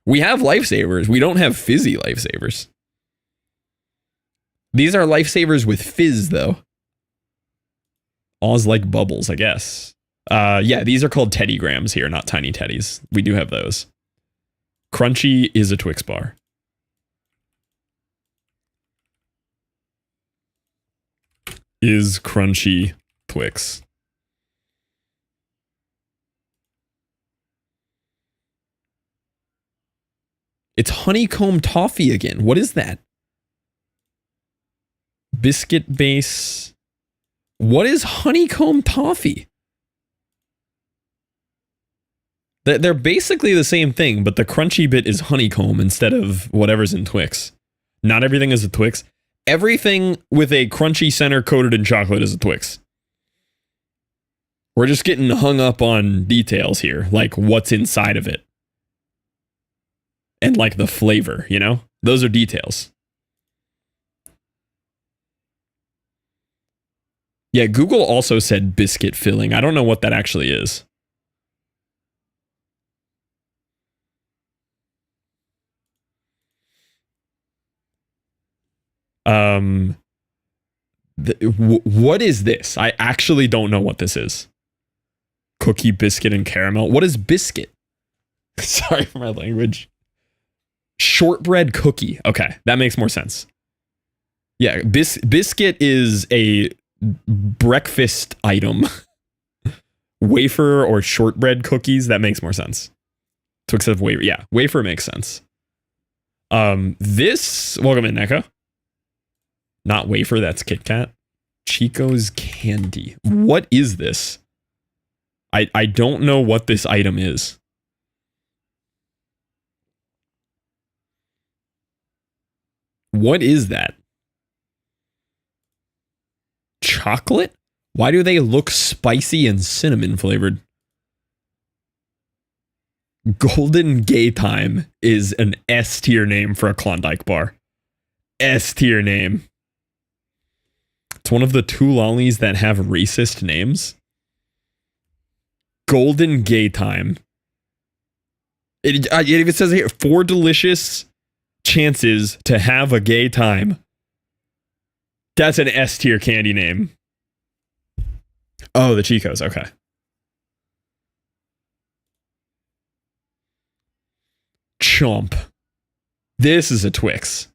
We have lifesavers. We don't have fizzy lifesavers. These are lifesavers with fizz, though. Oz like bubbles, I guess. Yeah, these are called Teddy Grams here, not Tiny Teddies. We do have those. Crunchy is a Twix bar. Is Crunchy Twix. It's honeycomb toffee again. What is that? Biscuit base. What is honeycomb toffee? They're basically the same thing, but the crunchy bit is honeycomb instead of whatever's in Twix. Not everything is a Twix. Everything with a crunchy center coated in chocolate is a Twix. We're just getting hung up on details here, like what's inside of it. And like the flavor, you know? Those are details. Yeah, Google also said biscuit filling. I don't know what that actually is. What is this? I actually don't know what this is. Cookie, biscuit, and caramel. What is biscuit? Sorry for my language. Shortbread cookie. Okay, that makes more sense. Yeah, biscuit is a breakfast item. Wafer or shortbread cookies, that makes more sense. Twix of wafer. Yeah, wafer makes sense. This, welcome in, Neko. Not wafer, that's Kit Kat. Chico's candy. What is this? I don't know what this item is. What is that? Chocolate? Why do they look spicy and cinnamon flavored? Golden Gay Time is an S tier name for a Klondike bar. S tier name. It's one of the two lollies that have racist names. Golden Gay Time. It even says here, 4 delicious chances to have a gay time. That's an S tier candy name. Oh, the Chicos. Okay. Chomp. This is a Twix.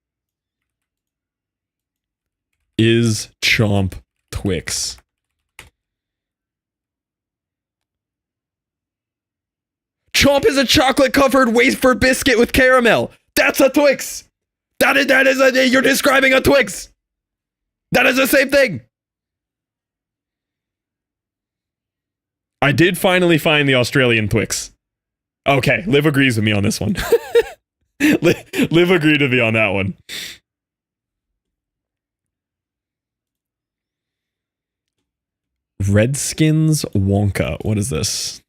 Is Chomp Twix? Chomp is a chocolate covered wafer biscuit with caramel. That's a Twix. You're describing a Twix. That is the same thing. I did finally find the Australian Twix. Okay, Liv agrees with me on this one. Liv agreed with me on that one. Redskins Wonka. What is this?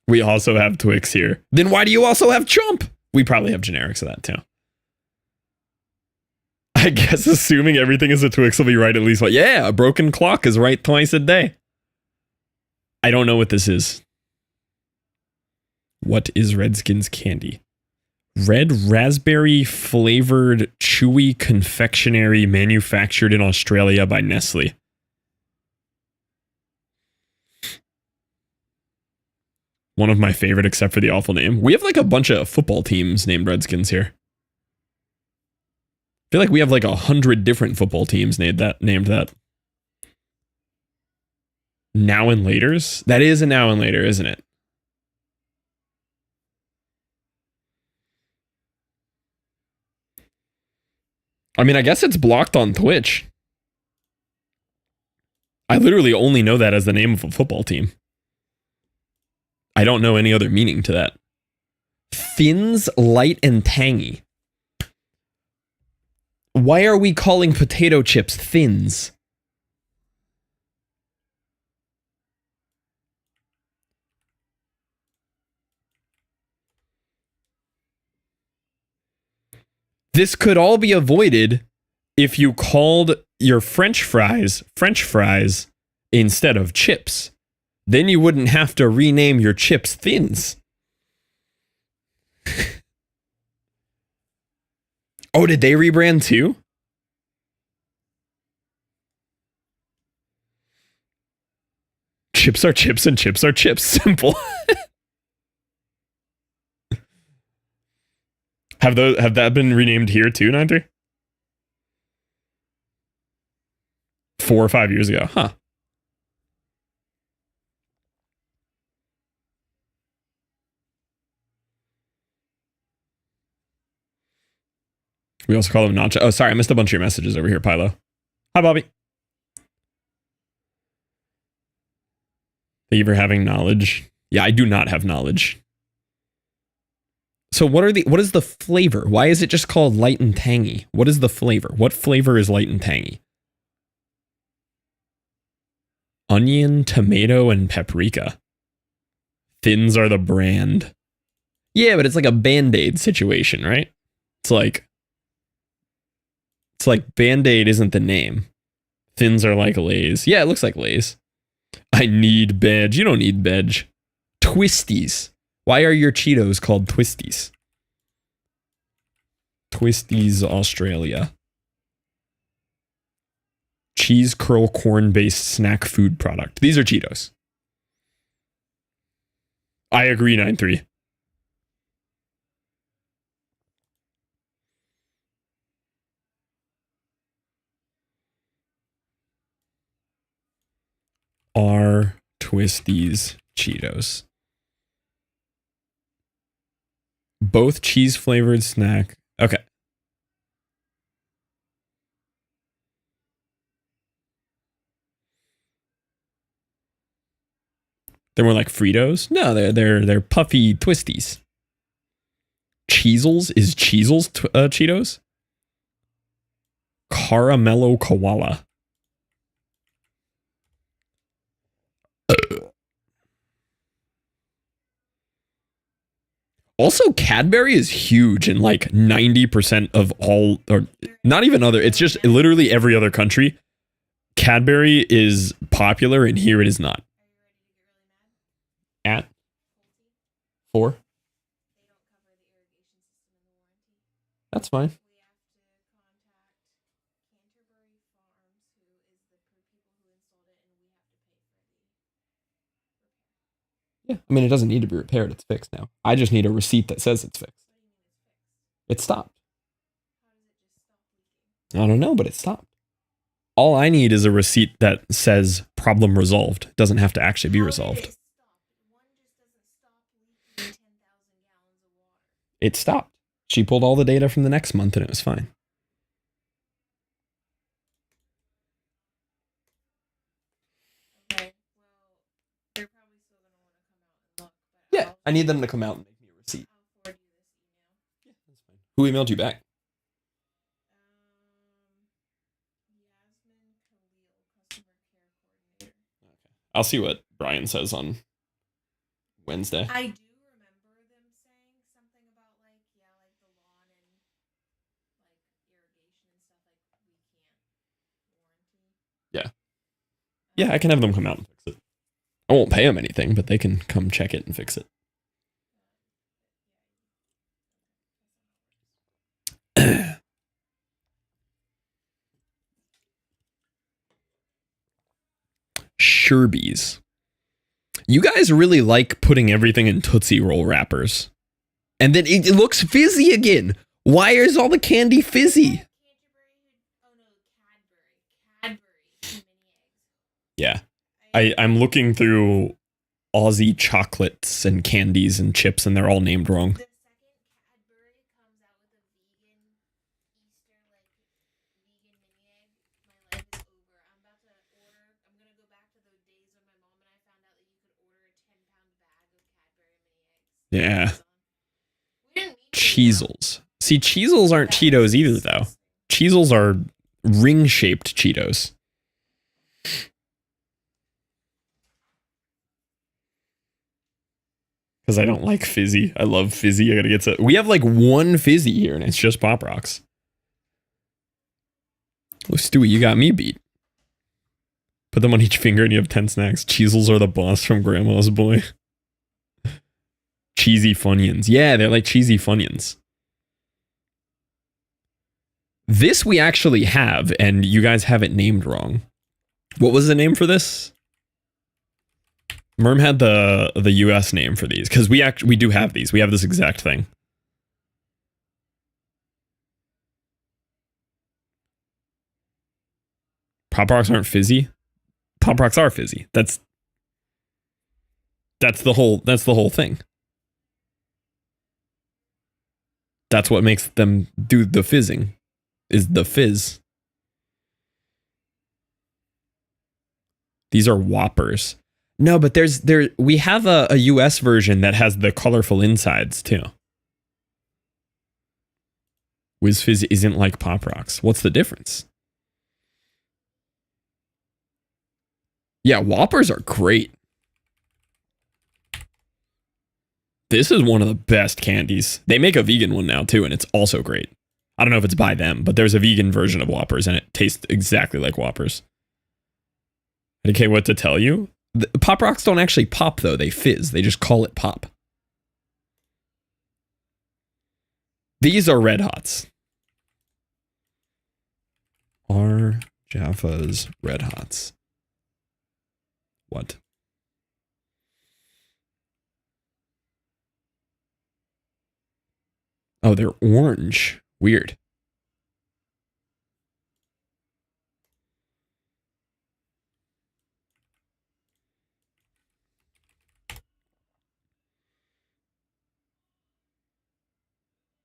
We also have Twix here. Then why do you also have Chomp? We probably have generics of that too. I guess assuming everything is a Twix will be right at least. Yeah, a broken clock is right twice a day. I don't know what this is. What is Redskins candy? Red raspberry flavored chewy confectionery manufactured in Australia by Nestle. One of my favorite, except for the awful name. We have like a bunch of football teams named Redskins here. I feel like we have like 100 different football teams named that. Now and Laters? That is a Now and Later, isn't it? I mean, I guess it's blocked on Twitch. I literally only know that as the name of a football team. I don't know any other meaning to that. Thins, light, and tangy. Why are we calling potato chips Thins? This could all be avoided if you called your French fries instead of chips. Then you wouldn't have to rename your chips Thins. Oh, did they rebrand too? Chips are chips and chips are chips. Simple. Have that been renamed here too, 93? 4 or 5 years ago, huh? We also call them nacho. Oh, sorry, I missed a bunch of your messages over here, Pilo. Hi, Bobby. Thank you for having knowledge. Yeah, I do not have knowledge. So what is the flavor? Why is it just called light and tangy? What is the flavor? What flavor is light and tangy? Onion, tomato, and paprika. Thins are the brand. Yeah, but it's like a Band-Aid situation, right? It's like Band-Aid isn't the name. Thins are like Lay's. Yeah, it looks like Lay's. I need Bedge. You don't need Bedge. Twisties. Why are your Cheetos called Twisties? Twisties Australia. Cheese curl corn-based snack food product. These are Cheetos. I agree, 9-3. Are Twisties Cheetos. Both cheese flavored snack. Okay. They're more like Fritos. No, they're puffy Twisties. Cheezels is Cheezels Cheetos. Caramello Koala. Also, Cadbury is huge in like 90% of all, or not even other, it's just literally every other country. Cadbury is popular and here it is not. At 4? That's fine. Yeah, I mean, it doesn't need to be repaired. It's fixed now. I just need a receipt that says it's fixed. It stopped. I don't know, but it stopped. All I need is a receipt that says problem resolved. It doesn't have to actually be resolved. It stopped. She pulled all the data from the next month and it was fine. Yeah, I need them to come out and make me a receipt. Yeah, that's fine. Who emailed you back? Okay. I'll see what Brian says on Wednesday. I do remember them saying something about like the lawn and like irrigation and stuff like we can't warranty. Yeah. Yeah, I can have them come out and fix it. I won't pay them anything, but they can come check it and fix it. Sherbies. You guys really like putting everything in Tootsie Roll wrappers. And then it looks fizzy again. Why is all the candy fizzy? Yeah. I'm looking through Aussie chocolates and candies and chips, and they're all named wrong. Yeah. Cheezels. See, Cheezels aren't Cheetos either, though. Cheezels are ring-shaped Cheetos. Because I don't like fizzy. I love fizzy. I gotta get to... We have like one fizzy here, and it's just Pop Rocks. Oh, Stewie, you got me beat. Put them on each finger and you have 10 snacks. Cheezels are the boss from Grandma's Boy. Cheesy Funyuns. Yeah, they're like cheesy Funyuns. This we actually have, and you guys have it named wrong. What was the name for this? Merm had the US name for these, because we do have these. We have this exact thing. Pop Rocks aren't fizzy? Pop Rocks are fizzy. That's the whole thing. That's what makes them do the fizzing, is the fizz. These are Whoppers. No, but we have a US version that has the colorful insides too. Whiz Fizz isn't like Pop Rocks. What's the difference? Yeah, Whoppers are great. This is one of the best candies. They make a vegan one now too, and it's also great. I don't know if it's by them, but there's a vegan version of Whoppers, and it tastes exactly like Whoppers. Okay, what to tell you? The Pop Rocks don't actually pop, though. They fizz. They just call it pop. These are Red Hots. Are Jaffa's Red Hots? What? Oh, they're orange. Weird.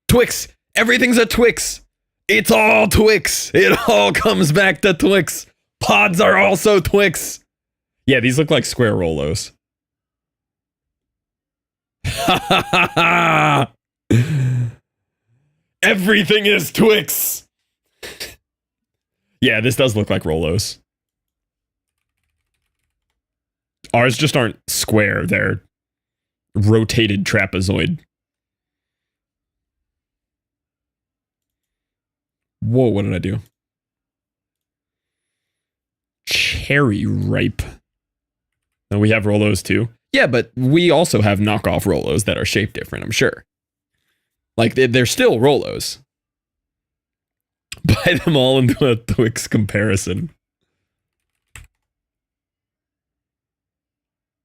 Twix. Everything's a Twix. It's all Twix. It all comes back to Twix. Pods are also Twix. Yeah, these look like square Rolos. Ha ha ha ha. Everything is Twix. Yeah, this does look like Rolos. Ours just aren't square. They're rotated trapezoid. Whoa, what did I do? Cherry ripe. And we have Rolos too. Yeah, but we also have knockoff Rolos that are shaped different, I'm sure. Like, they're still Rolos. Buy them all into a Twix comparison.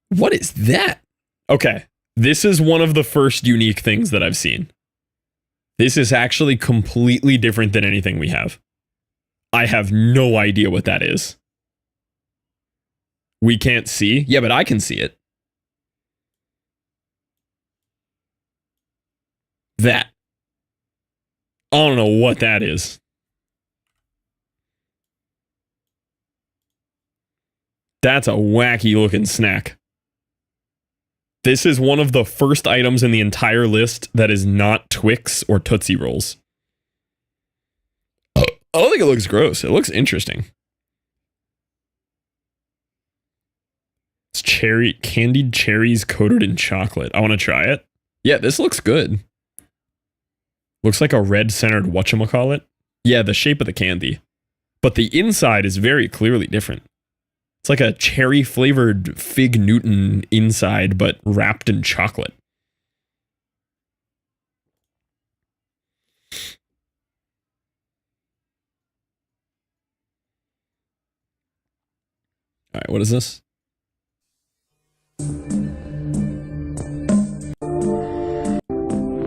What is that? Okay, this is one of the first unique things that I've seen. This is actually completely different than anything we have. I have no idea what that is. We can't see? Yeah, but I can see it. That. I don't know what that is. That's a wacky looking snack. This is one of the first items in the entire list that is not Twix or Tootsie Rolls. I don't think it looks gross. It looks interesting. It's candied cherries coated in chocolate. I want to try it. Yeah, this looks good. Looks like a red-centered whatchamacallit. Yeah, the shape of the candy. But the inside is very clearly different. It's like a cherry-flavored Fig Newton inside, but wrapped in chocolate. All right, what is this?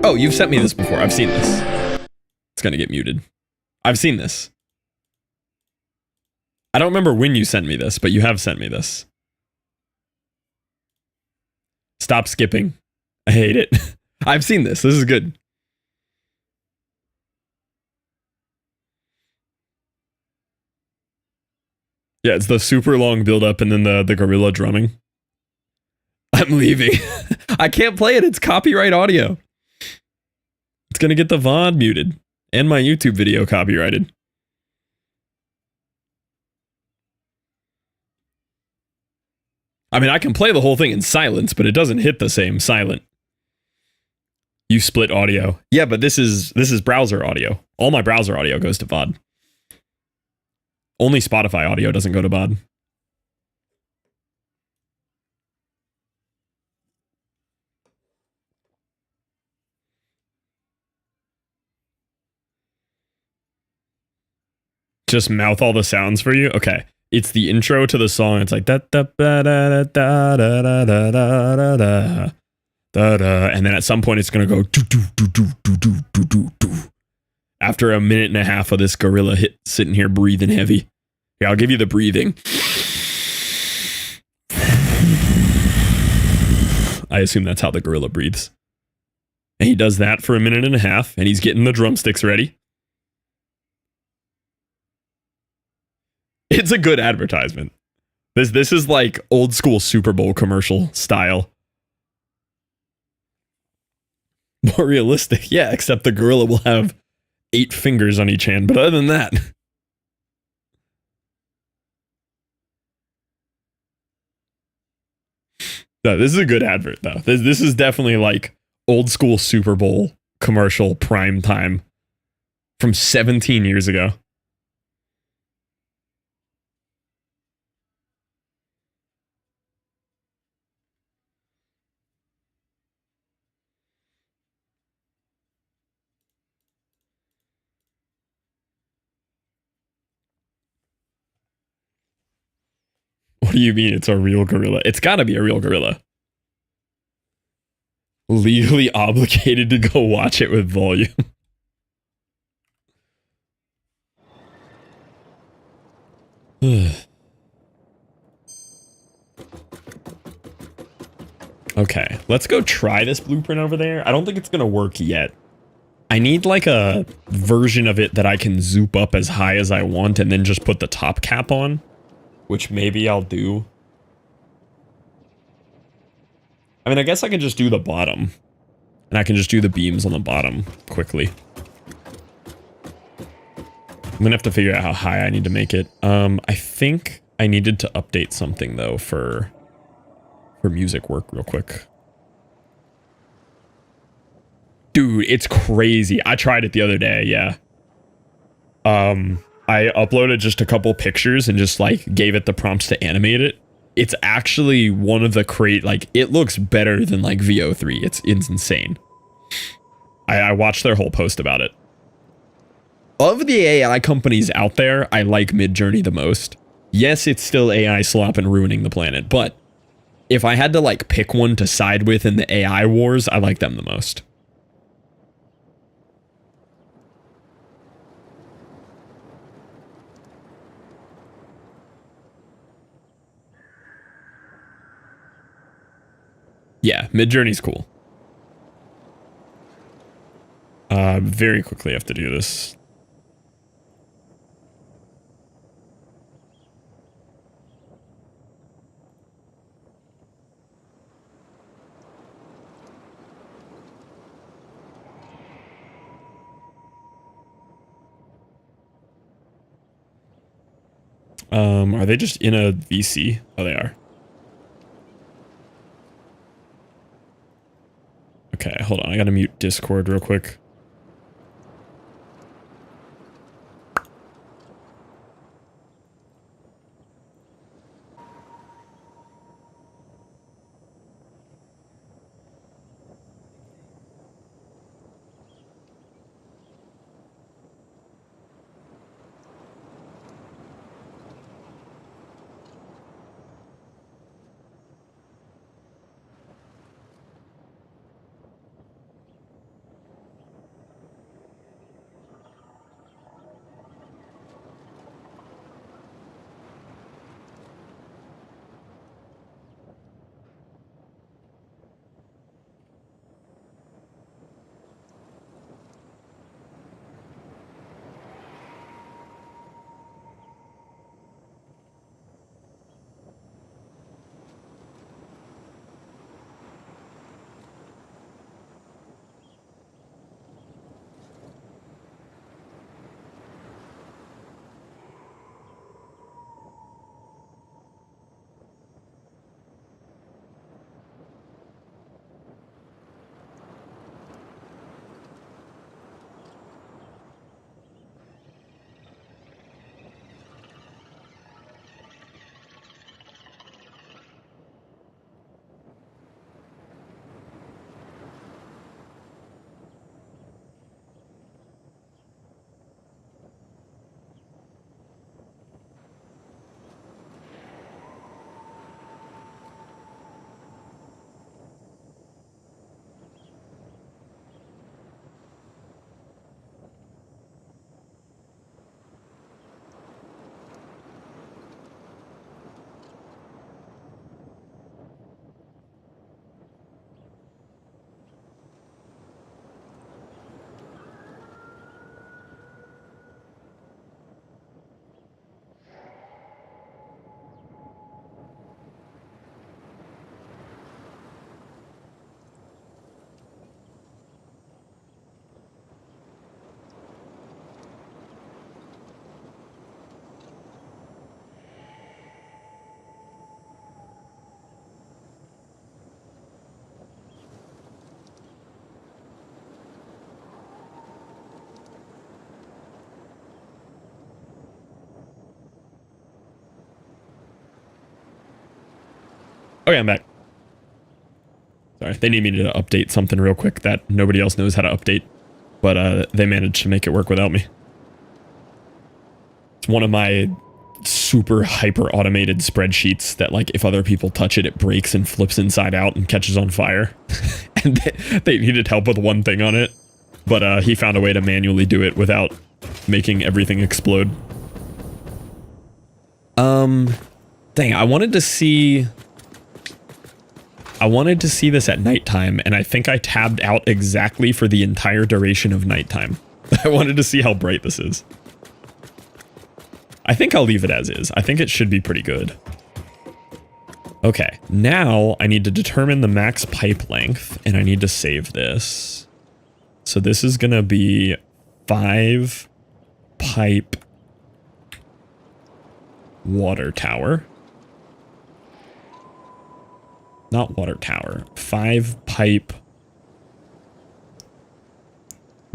Oh, you've sent me this before. I've seen this. It's gonna get muted. I've seen this. I don't remember when you sent me this, but you have sent me this. Stop skipping. I hate it. I've seen this. This is good. Yeah, it's the super long build up and then the gorilla drumming. I'm leaving. I can't play it. It's copyright audio. It's gonna get the VOD muted and my YouTube video copyrighted. I mean, I can play the whole thing in silence, but it doesn't hit the same silent. You split audio. Yeah, but this is browser audio. All my browser audio goes to VOD. Only Spotify audio doesn't go to VOD. Just mouth all the sounds for you? Okay. It's the intro to the song. It's like da da da da da da da da da da da da, and then at some point it's gonna go do do do do do do do do do. After a minute and a half of this gorilla sitting here breathing heavy. Yeah, I'll give you the breathing. I assume that's how the gorilla breathes. And he does that for a minute and a half, and he's getting the drumsticks ready. It's a good advertisement. This is like old school Super Bowl commercial style. More realistic, yeah, except the gorilla will have 8 fingers on each hand, but other than that... No, this is a good advert, though. This is definitely like old school Super Bowl commercial prime time from 17 years ago. What do you mean it's a real gorilla? It's gotta be a real gorilla. Legally obligated to go watch it with volume. Okay, let's go try this blueprint over there. I don't think it's gonna work yet. I need like a version of it that I can zoop up as high as I want and then just put the top cap on. Which maybe I'll do. I mean, I guess I could just do the bottom. And I can just do the beams on the bottom quickly. I'm gonna have to figure out how high I need to make it. I think I needed to update something, though, for music work real quick. Dude, it's crazy. I tried it the other day, yeah. I uploaded just a couple pictures and just like gave it the prompts to animate it. It's actually one of the like it looks better than like VO3. It's insane. I watched their whole post about it. Of the AI companies out there, I like Midjourney the most. Yes, it's still AI slop and ruining the planet, but if I had to like pick one to side with in the AI wars, I like them the most. Yeah, Midjourney's cool. Very quickly have to do this. Are they just in a VC? Oh, they are. Okay, hold on. I gotta mute Discord real quick. Okay, I'm back. Sorry, they need me to update something real quick that nobody else knows how to update. But they managed to make it work without me. It's one of my super hyper automated spreadsheets that, like, if other people touch it, it breaks and flips inside out and catches on fire. And they needed help with one thing on it. But he found a way to manually do it without making everything explode. Dang, I wanted to see this at nighttime, and I think I tabbed out exactly for the entire duration of nighttime. I wanted to see how bright this is. I think I'll leave it as is. I think it should be pretty good. Okay, now I need to determine the max pipe length, and I need to save this. So this is gonna be 5 pipe water tower. Not water tower. 5 pipe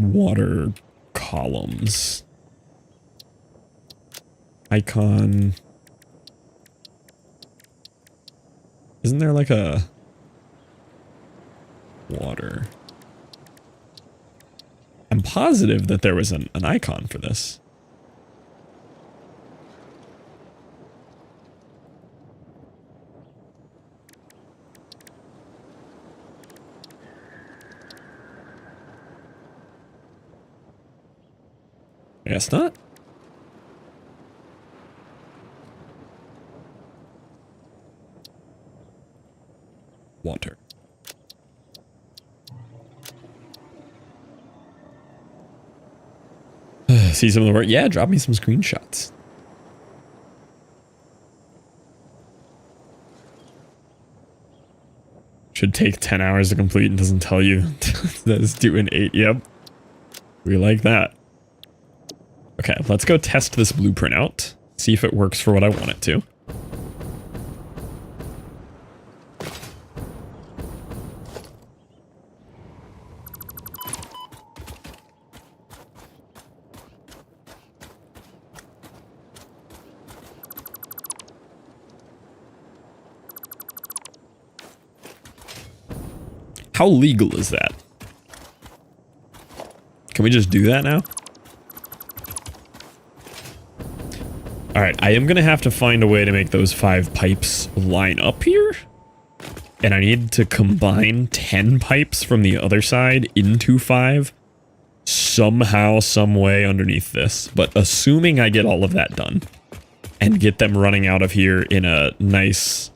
water columns. Icon. Isn't there like a water? I'm positive that there was an icon for this. I guess not. Water. See some of the work? Yeah, drop me some screenshots. Should take 10 hours to complete and doesn't tell you that it's due in 8. Yep. We like that. Okay, let's go test this blueprint out. See if it works for what I want it to. How legal is that? Can we just do that now? Alright, I am going to have to find a way to make those 5 pipes line up here. And I need to combine 10 pipes from the other side into 5. Somehow, some way underneath this. But assuming I get all of that done. And get them running out of here in a nice,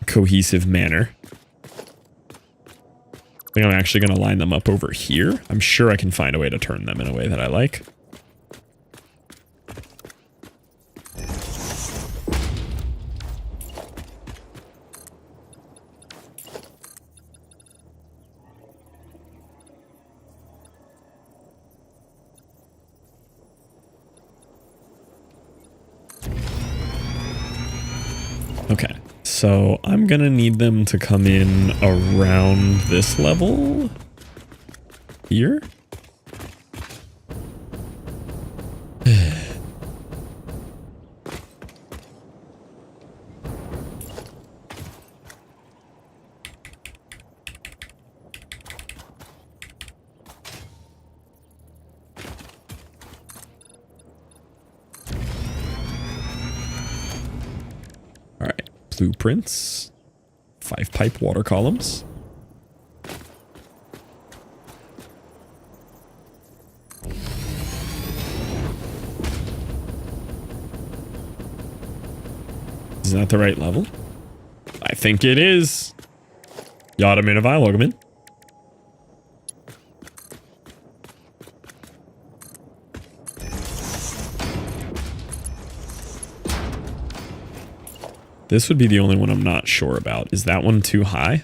cohesive manner. I think I'm actually going to line them up over here. I'm sure I can find a way to turn them in a way that I like. Okay, so I'm gonna need them to come in around this level here. Blueprints, 5 pipe water columns. Is that the right level? I think it is. Yadamin of Ilogamin. This would be the only one I'm not sure about. Is that one too high?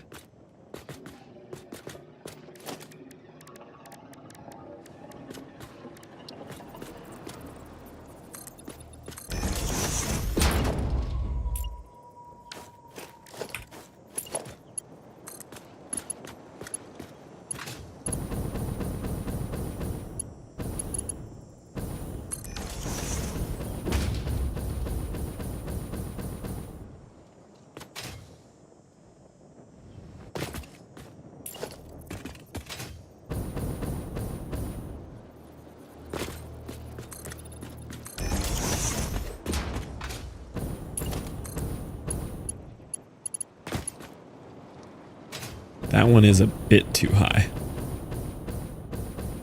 That one is a bit too high.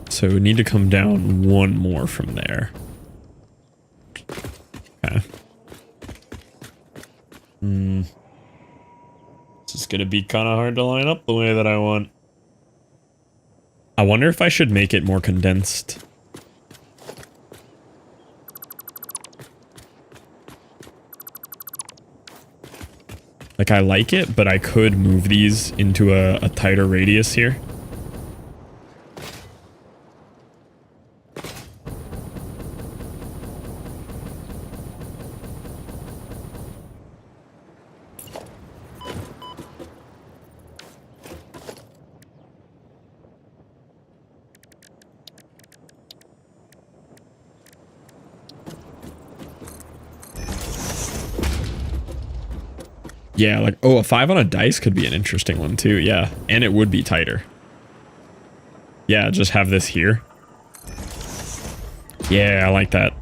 So we need to come down one more from there. Okay. This is gonna be kind of hard to line up the way that I want. I wonder if I should make it more condensed. Like, I like it, but I could move these into a tighter radius here. Yeah, like, oh, a 5 on a dice could be an interesting one too, yeah. And it would be tighter. Yeah, just have this here. Yeah, I like that.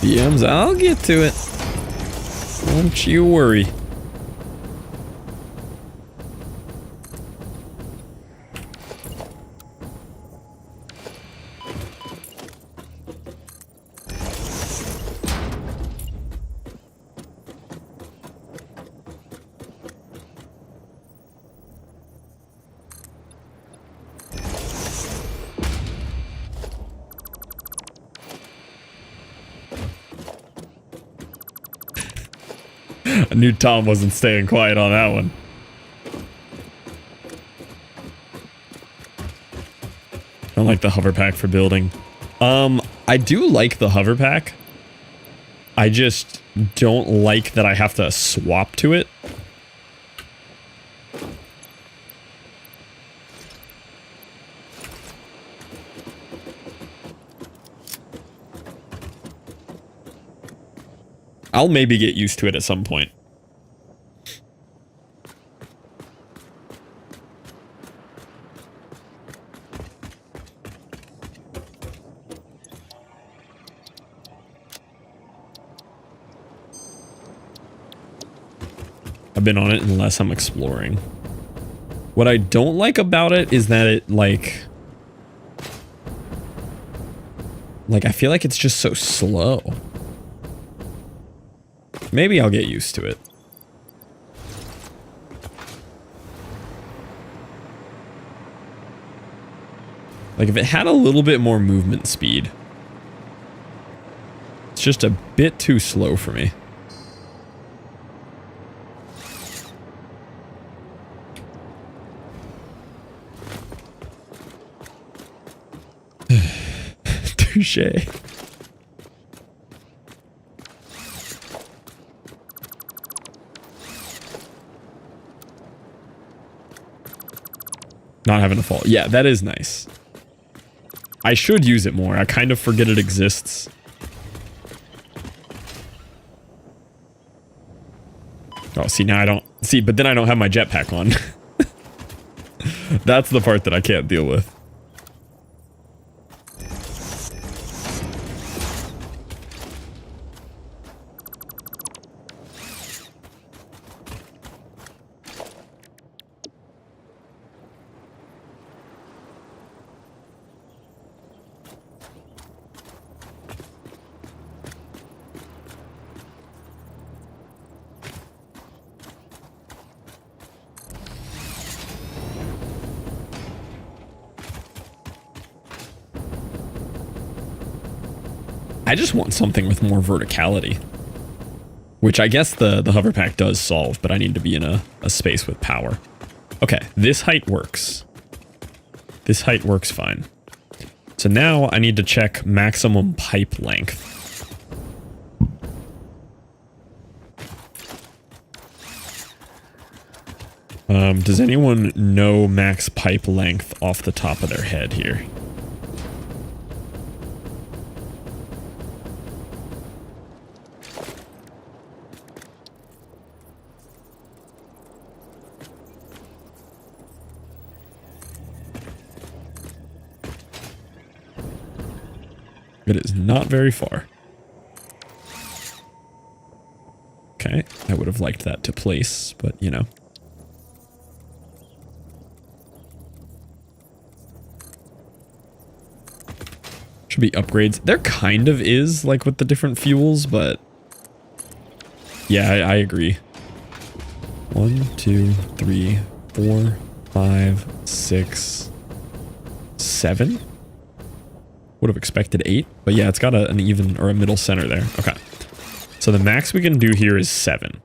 DMs, I'll get to it. Don't you worry. I knew Tom wasn't staying quiet on that one. I don't like the hover pack for building. I do like the hover pack. I just don't like that I have to swap to it. I'll maybe get used to it at some point. I've been on it unless I'm exploring. What I don't like about it is that it, like I feel like it's just so slow. Maybe I'll get used to it. Like, if it had a little bit more movement speed. It's just a bit too slow for me. Touché. Not having to fall. Yeah, that is nice. I should use it more. I kind of forget it exists. Oh, see, now I don't... See, but then I don't have my jetpack on. That's the part that I can't deal with. I just want something with more verticality. Which I guess the hover pack does solve, but I need to be in a space with power. Okay, this height works. This height works fine. So now I need to check maximum pipe length. Does anyone know max pipe length off the top of their head here? It is not very far. Okay, I would have liked that to place, but you know. Should be upgrades. There kind of is, like with the different fuels, but yeah, I agree. 1, 2, 3, 4, 5, 6, 7. Would have expected 8, but yeah, it's got an even or a middle center there. Okay. So the max we can do here is 7.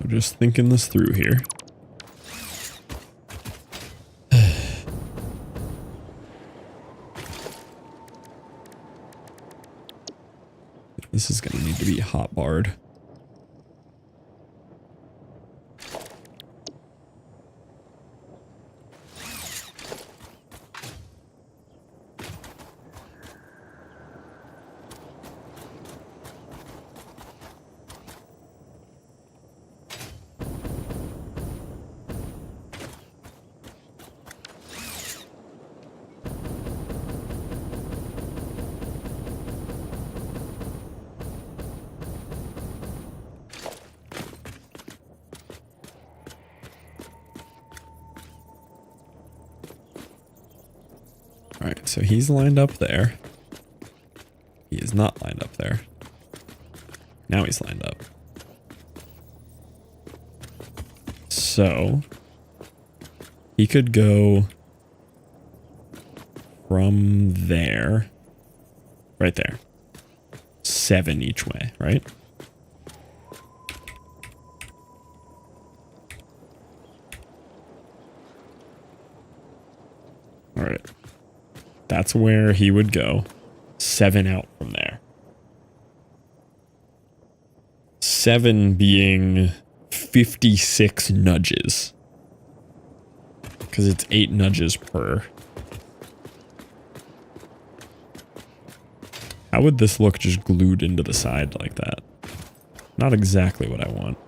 I'm just thinking this through here. This is going to need to be hot barred. Alright, so he's lined up there. He is not lined up there. Now he's lined up. So he could go from there, right there. 7 each way, right? All right. That's where he would go. 7 out from there. 7 being 56 nudges. Because it's 8 nudges per. How would this look just glued into the side like that? Not exactly what I want.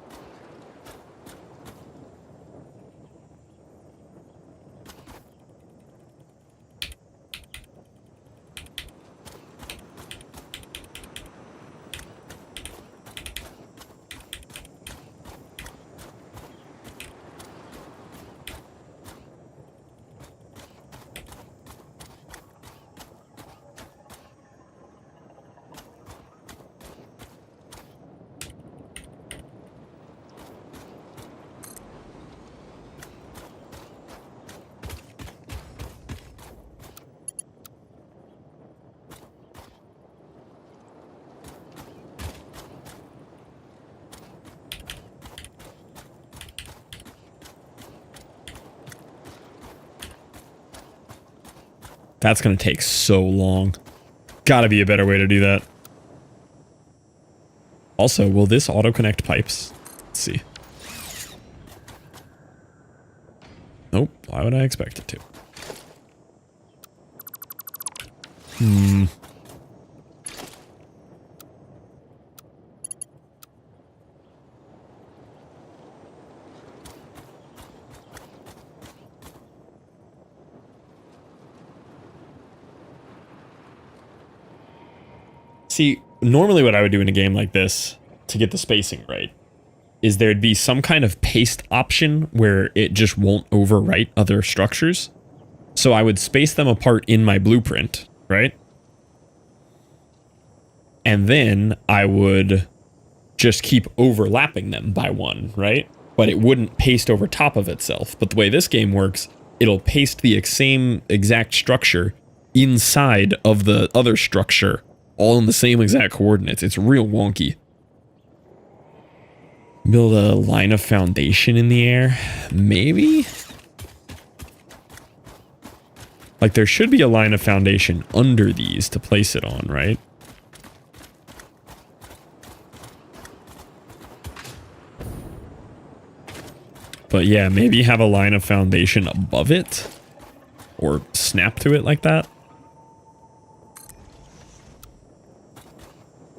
That's going to take so long. Gotta be a better way to do that. Also, will this auto-connect pipes? Let's see. Nope. Why would I expect it to? See, normally what I would do in a game like this to get the spacing right is there'd be some kind of paste option where it just won't overwrite other structures. So I would space them apart in my blueprint, right? And then I would just keep overlapping them by one, right? But it wouldn't paste over top of itself. But the way this game works, it'll paste the same exact structure inside of the other structure, all in the same exact coordinates. It's real wonky. Build a line of foundation in the air? Maybe? Like, there should be a line of foundation under these to place it on, right? But yeah, maybe have a line of foundation above it? Or snap to it like that?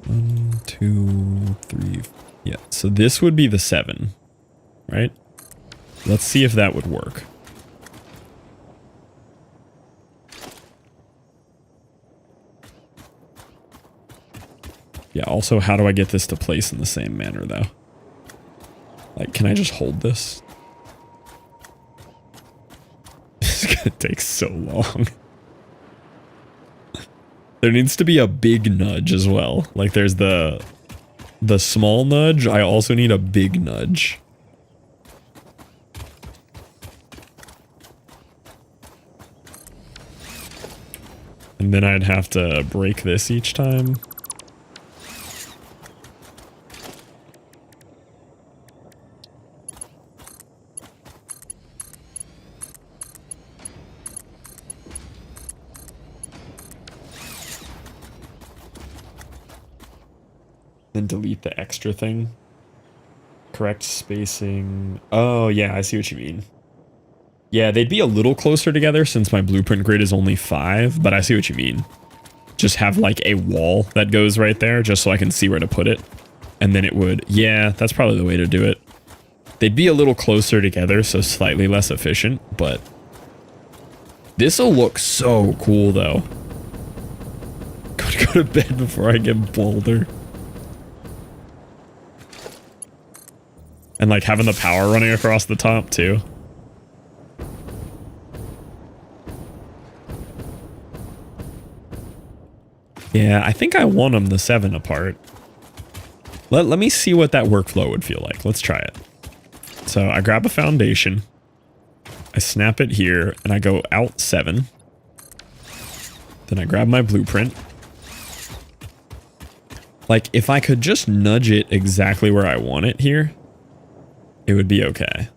1, 2, 3. Yeah, so this would be the 7, right? Let's see if that would work. Yeah, also, how do I get this to place in the same manner, though? Like, can I just hold this? This is gonna take so long. There needs to be a big nudge as well. Like, there's the small nudge. I also need a big nudge. And then I'd have to break this each time. Then delete the extra thing. Correct spacing. Oh, yeah, I see what you mean. Yeah, they'd be a little closer together since my blueprint grid is only 5, but I see what you mean. Just have like a wall that goes right there just so I can see where to put it. And then it would, yeah, that's probably the way to do it. They'd be a little closer together, so slightly less efficient, but this'll look so cool though. Gotta go to bed before I get bolder. And like having the power running across the top too. Yeah, I think I want them the 7 apart. Let me see what that workflow would feel like. Let's try it. So I grab a foundation. I snap it here and I go out 7. Then I grab my blueprint. Like if I could just nudge it exactly where I want it here, it would be okay.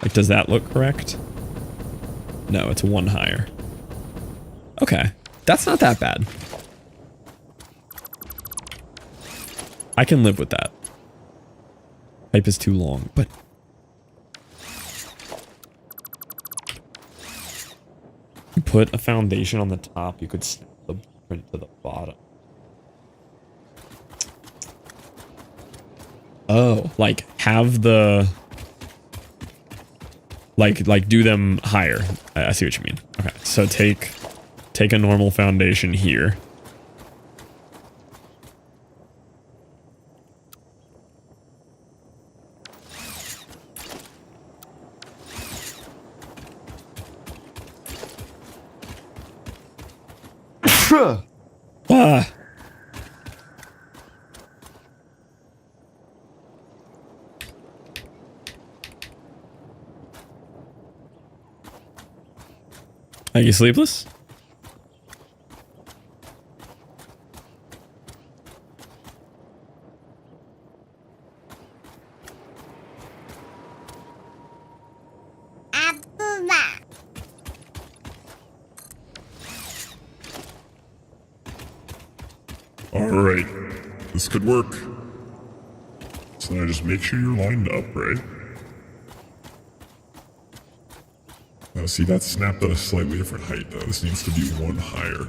Like, does that look correct? No, it's 1 higher. Okay, that's not that bad. I can live with that. Pipe is too long, but... You put a foundation on the top, you could snap the print to the bottom. Oh, like have the... Like do them higher. I see what you mean. Okay, so take a normal foundation here. Ah. Are you sleepless? Alright, this could work. So now just make sure you're lined up, right? Now see, that's snapped at a slightly different height though. This needs to be 1 higher.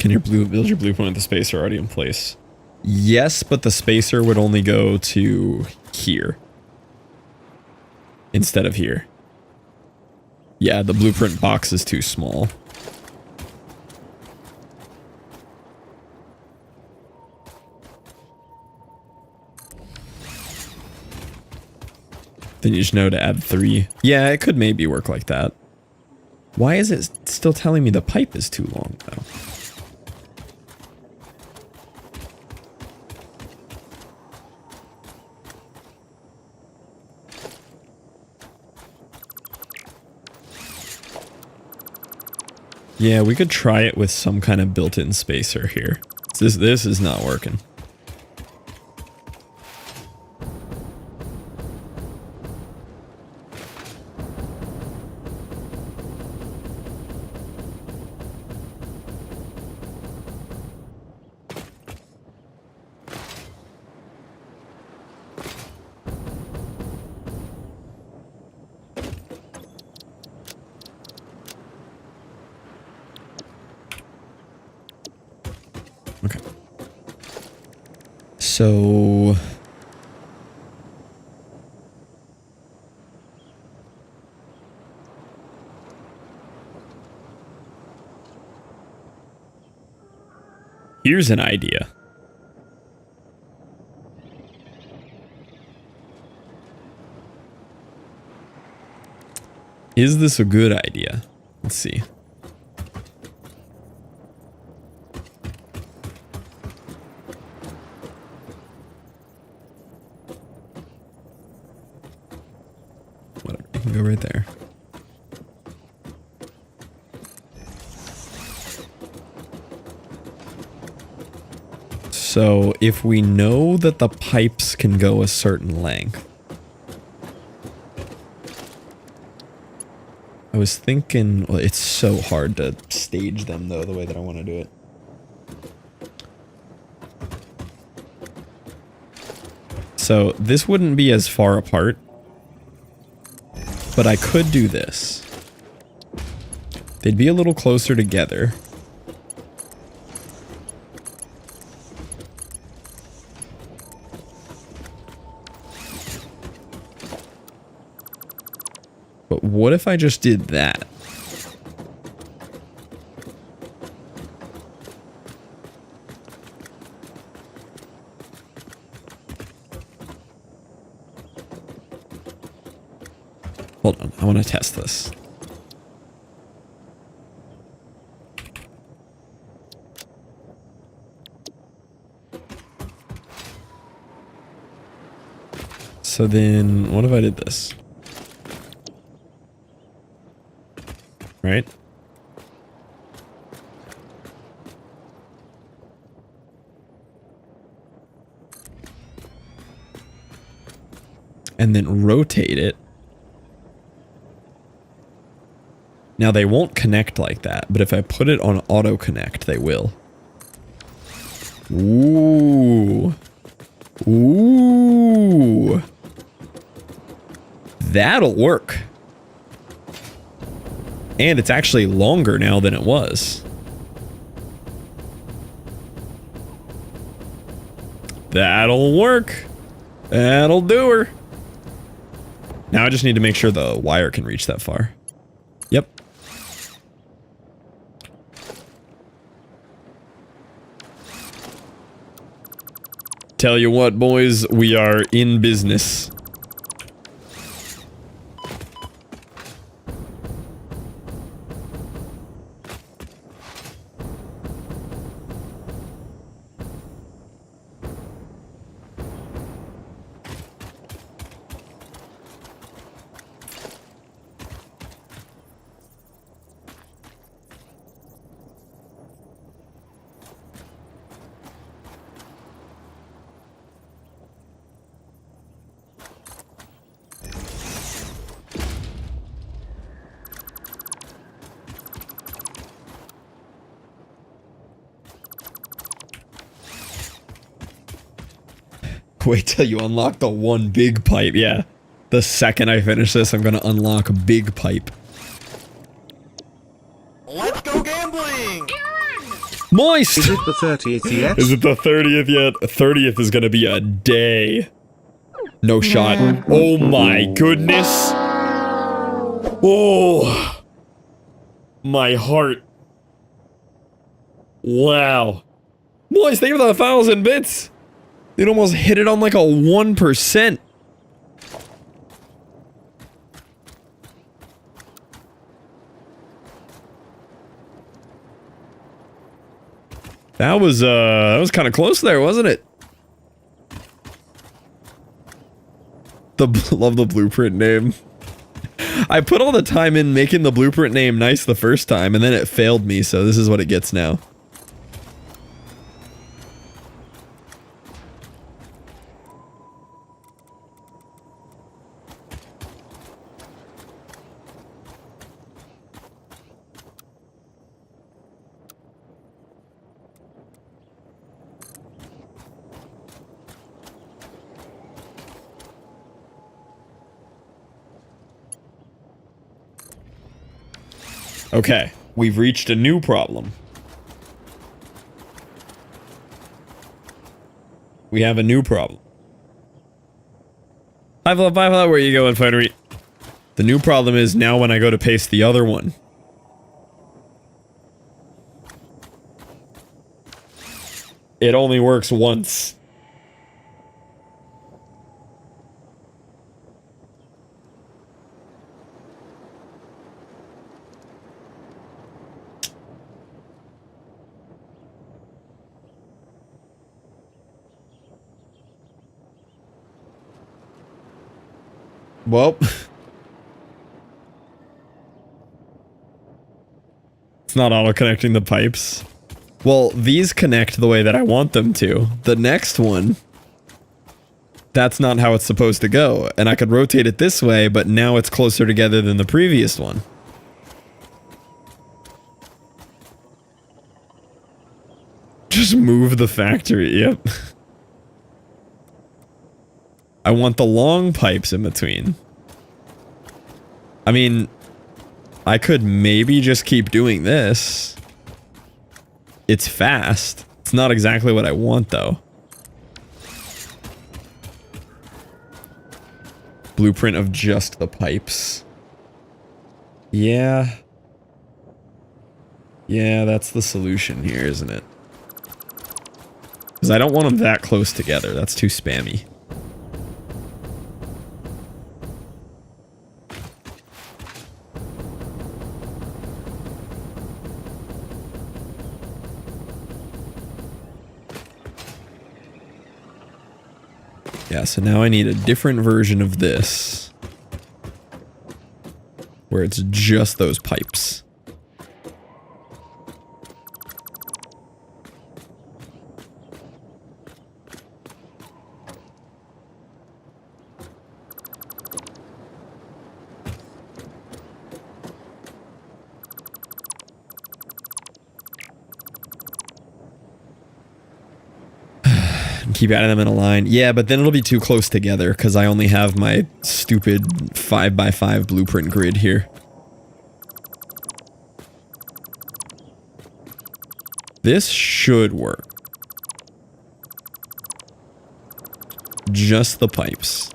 Can you build your blueprint with the spacer already in place? Yes, but the spacer would only go to here instead of here. Yeah, the blueprint box is too small. Then you just know to add 3. Yeah, it could maybe work like that. Why is it still telling me the pipe is too long, though? Yeah, we could try it with some kind of built-in spacer here. This is not working. Okay. So here's an idea. Is this a good idea? Let's see. Whatever, you can go right there. So if we know that the pipes can go a certain length, I was thinking, well, it's so hard to stage them though, the way that I want to do it. So this wouldn't be as far apart, but I could do this. They'd be a little closer together. But what if I just did that? Hold on, I want to test this. So then, what if I did this? Right? And then rotate it. Now they won't connect like that, but if I put it on auto connect, they will. Ooh. Ooh. That'll work. And it's actually longer now than it was. That'll work. That'll do her. Now I just need to make sure the wire can reach that far. Yep. Tell you what, boys, we are in business. Wait till you unlock the one big pipe. Yeah. The second I finish this, I'm going to unlock a big pipe. Let's go gambling! Moist! Is it the 30th yet? Is it the 30th yet? 30th is gonna be a day. No shot. Oh my goodness. Oh. My heart. Wow. Moist, thank you for the 1,000 bits. It almost hit it on like a 1%. That was kind of close there, wasn't it? Love the blueprint name. I put all the time in making the blueprint name nice the first time, and then it failed me, so this is what it gets now. Okay, we've reached a new problem. We have a new problem. Five love, where you going, Fighter? The new problem is now when I go to paste the other one. It only works once. Well, it's not auto-connecting the pipes. Well, these connect the way that I want them to. The next one, that's not how it's supposed to go. And I could rotate it this way, but now it's closer together than the previous one. Just move the factory, yep. I want the long pipes in between. I mean, I could maybe just keep doing this. It's fast. It's not exactly what I want, though. Blueprint of just the pipes. Yeah. Yeah, that's the solution here, isn't it? Because I don't want them that close together. That's too spammy. Yeah, so now I need a different version of this. Where it's just those pipes. Keep adding them in a line. Yeah, but then it'll be too close together because I only have my stupid 5x5 blueprint grid here. This should work. Just the pipes.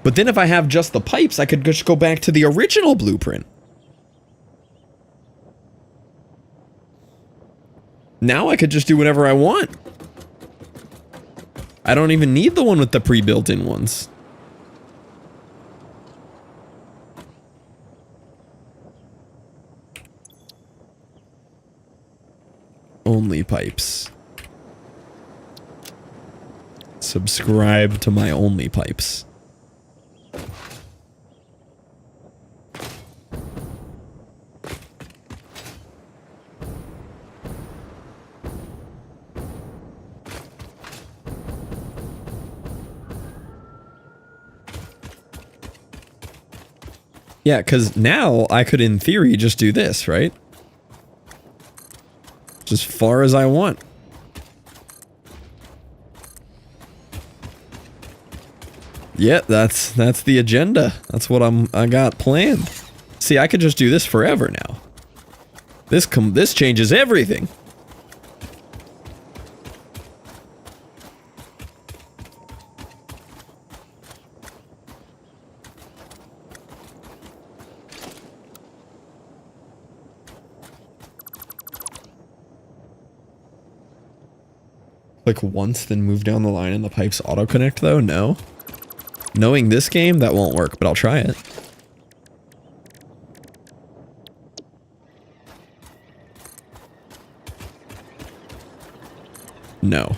But then if I have just the pipes, I could just go back to the original blueprint. Now I could just do whatever I want. I don't even need the one with the pre-built-in ones. Only pipes. Subscribe to my only pipes. Yeah, because now I could, in theory, just do this, right? Just as far as I want. Yeah, that's the agenda. That's what I got planned. See, I could just do this forever now. This changes everything. Click once, then move down the line and the pipes auto-connect, though? No. Knowing this game, that won't work, but I'll try it. No.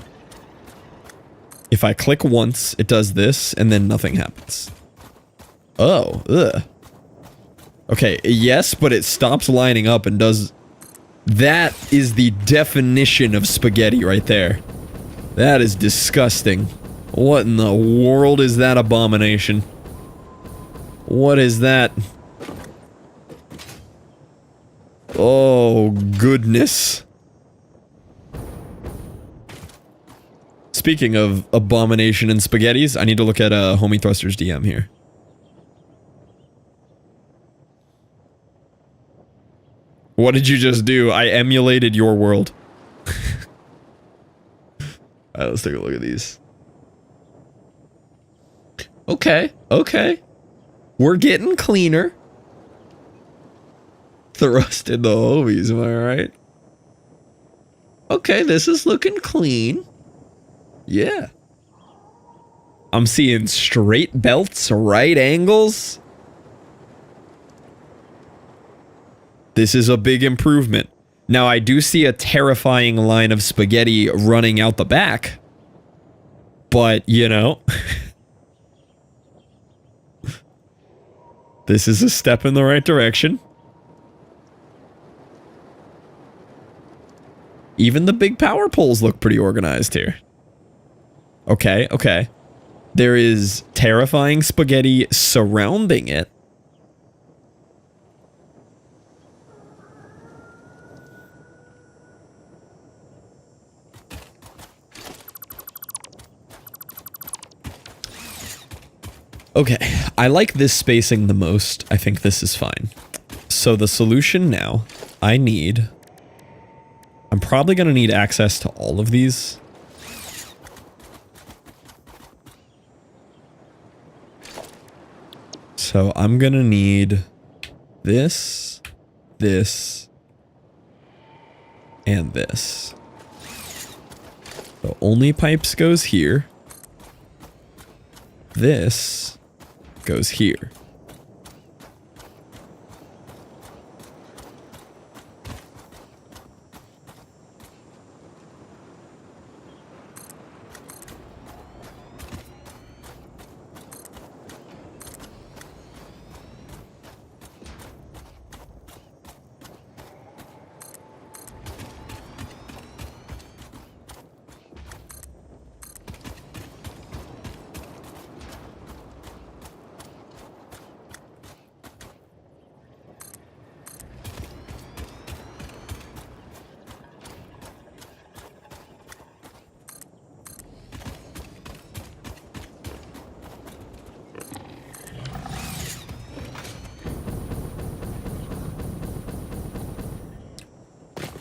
If I click once, it does this, and then nothing happens. Oh, ugh. Okay, yes, but it stops lining up and does... That is the definition of spaghetti right there. That is disgusting. What in the world is that abomination? What is that? Oh, goodness. Speaking of abomination and spaghettis, I need to look at Homie Thruster's DM here. What did you just do? I emulated your world. Alright, let's take a look at these. Okay, okay. We're getting cleaner. Thrust in the homies, am I right? Okay, this is looking clean. Yeah. I'm seeing straight belts, right angles. This is a big improvement. Now, I do see a terrifying line of spaghetti running out the back. But, you know... This is a step in the right direction. Even the big power poles look pretty organized here. Okay, okay. There is terrifying spaghetti surrounding it. Okay, I like this spacing the most. I think this is fine. So the solution now, I'm probably going to need access to all of these. So I'm going to need this, this, and this. So only pipes goes here. This goes here.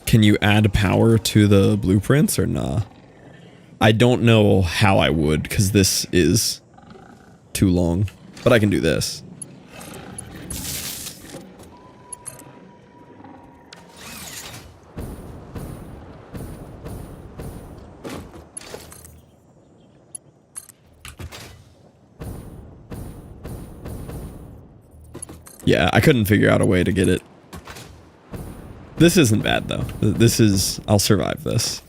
Can you add power to the blueprints or nah? I don't know how I would, because this is too long. But I can do this. Yeah, I couldn't figure out a way to get it. This isn't bad, though. This is... I'll survive this.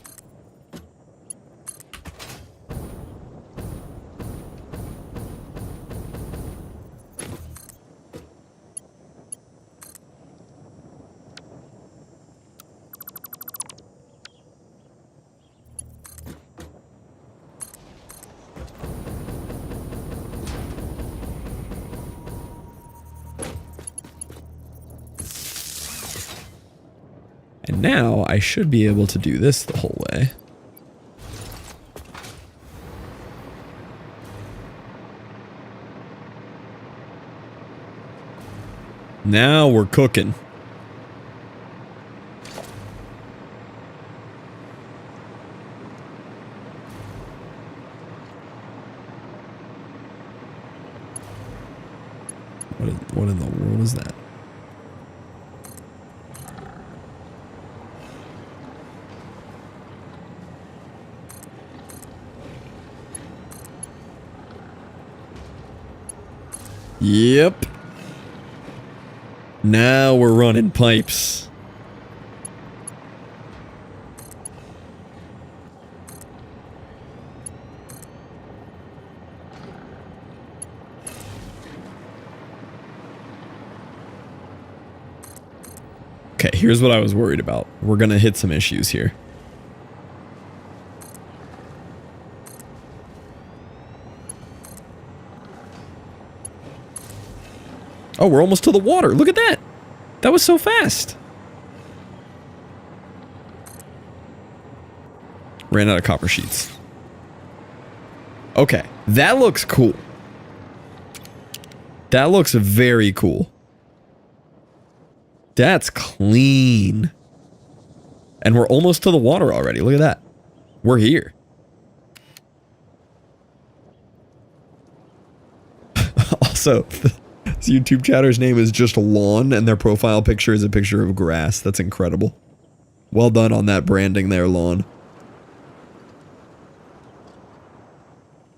And now I should be able to do this the whole way. Now we're cooking. What in the world is that? Yep. Now we're running pipes. Okay, here's what I was worried about. We're gonna hit some issues here. Oh, we're almost to the water. Look at that. That was so fast. Ran out of copper sheets. Okay, that looks cool. That looks very cool. That's clean. And we're almost to the water already. Look at that. We're here. Also, this YouTube chatter's name is just Lawn, and their profile picture is a picture of grass. That's incredible. Well done on that branding there, Lawn.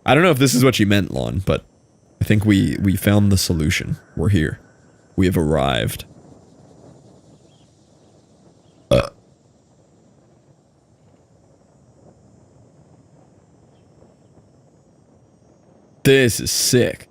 I don't know if this is what you meant, Lawn, but I think we found the solution. We're here. We have arrived. This is sick.